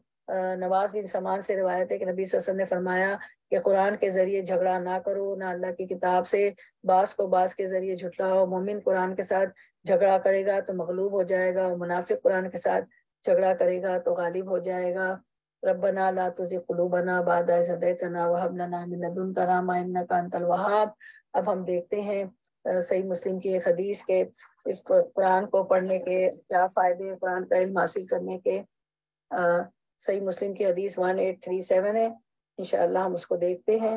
نواز بن سمان سے روایت ہے کہ نبی صلی اللہ علیہ وسلم نے فرمایا کہ قرآن کے ذریعے جھگڑا نہ کرو، نہ اللہ کی کتاب سے بعض کو بعض کے ذریعے جھٹلاؤ۔ مومن قرآن کے ساتھ جھگڑا کرے گا تو مغلوب ہو جائے گا، اور منافق قرآن کے ساتھ جھگڑا کرے گا تو غالب ہو جائے گا۔ ربنا لا تزغ قلوبنا بعد إذ هديتنا وهب لنا من لدنك رحمة إنك أنت الوهاب۔ اب ہم دیکھتے ہیں صحیح مسلم کی ایک حدیث کے اس قرآن کو پڑھنے کے کیا فائدے، قرآن کا علم حاصل کرنے کے۔ صحیح مسلم کی حدیث 1837 ہے، انشاءاللہ ہم اس کو دیکھتے ہیں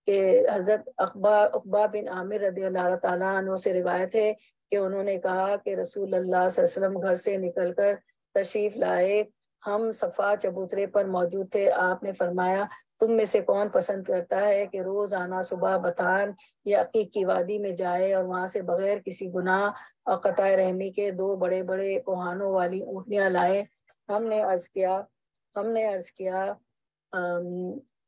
کہ حضرت عقبہ بن عامر رضی اللہ تعالیٰ عنہ سے روایت ہے کہ انہوں نے کہا کہ رسول اللہ صلی اللہ علیہ وسلم گھر سے نکل کر تشریف لائے، ہم صفا چبوترے پر موجود تھے، آپ نے فرمایا تم میں سے کون پسند کرتا ہے کہ روز آنا صبح بطان یا عقیق کی وادی میں جائے اور وہاں سے بغیر کسی گناہ اور قطع رحمی کے 2 بڑے بڑے کوہانوں والی اونٹنیاں لائے۔ ہم نے عرض کیا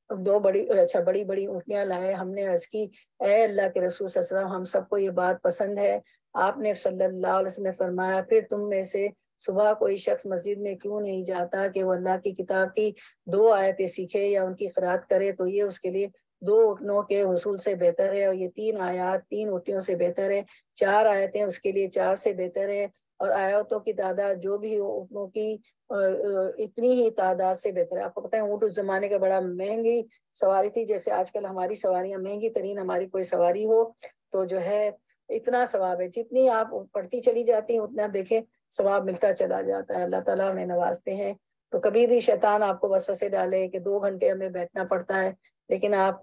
بڑی بڑی اونٹیاں لائے. ہم نے عرض کی اے اللہ کے رسول صلی اللہ علیہ وسلم ہم سب کو یہ بات پسند ہے. آپ نے صلی اللہ علیہ وسلم نے فرمایا پھر تم میں سے صبح کوئی شخص مسجد میں کیوں نہیں جاتا کہ وہ اللہ کی کتاب کی 2 آیتیں سیکھے یا ان کی قرات کرے تو یہ اس کے لیے 2 اونٹوں کے حصول سے بہتر ہے, اور یہ 3 آیات 3 اونٹیوں سے بہتر ہے. 4 آیتیں اس کے لیے 4 سے بہتر ہے, اور آیتوں کی تعداد جو بھی ہو اونٹوں کی اتنی ہی تعداد سے بہتر ہے. آپ کو پتہ ہے اونٹ اس زمانے کا بڑا مہنگی سواری تھی, جیسے آج کل ہماری سواریاں مہنگی ترین ہماری کوئی سواری ہو تو جو ہے اتنا ثواب ہے. جتنی آپ پڑھتی چلی جاتی ہیں اتنا دیکھیں ثواب ملتا چلا جاتا ہے. اللہ تعالیٰ ہمیں نوازتے ہیں. تو کبھی بھی شیطان آپ کو وسوسے ڈالے کہ 2 گھنٹے ہمیں بیٹھنا پڑتا ہے, لیکن آپ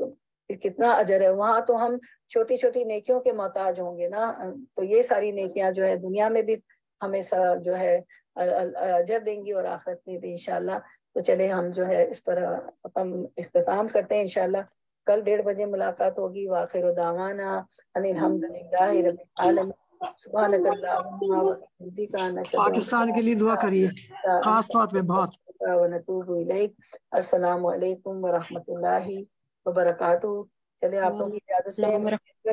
کتنا اجر ہے وہاں, تو ہم چھوٹی چھوٹی نیکیوں کے محتاج ہوں گے نا. تو یہ ساری نیکیاں جو ہے دنیا میں بھی ہمیں جو ہے اجر دیں گی اور آخرت میں بھی انشاءاللہ. تو چلے ہم جو ہے اس پر اختتام کرتے ہیں انشاءاللہ. کل 1:30 بجے ملاقات ہوگی. وآخر دعوانا ان الحمدللہ رب العالمین. سبحانک اللہم و بحمدک نشہد ان پاکستان کے لیے دعا کریے لا خاص طور پہ بہت. ونتوب الیک. السلام علیکم ورحمۃ اللہ وبرکاتہ. چلے آپ لوگ کی اجازت سے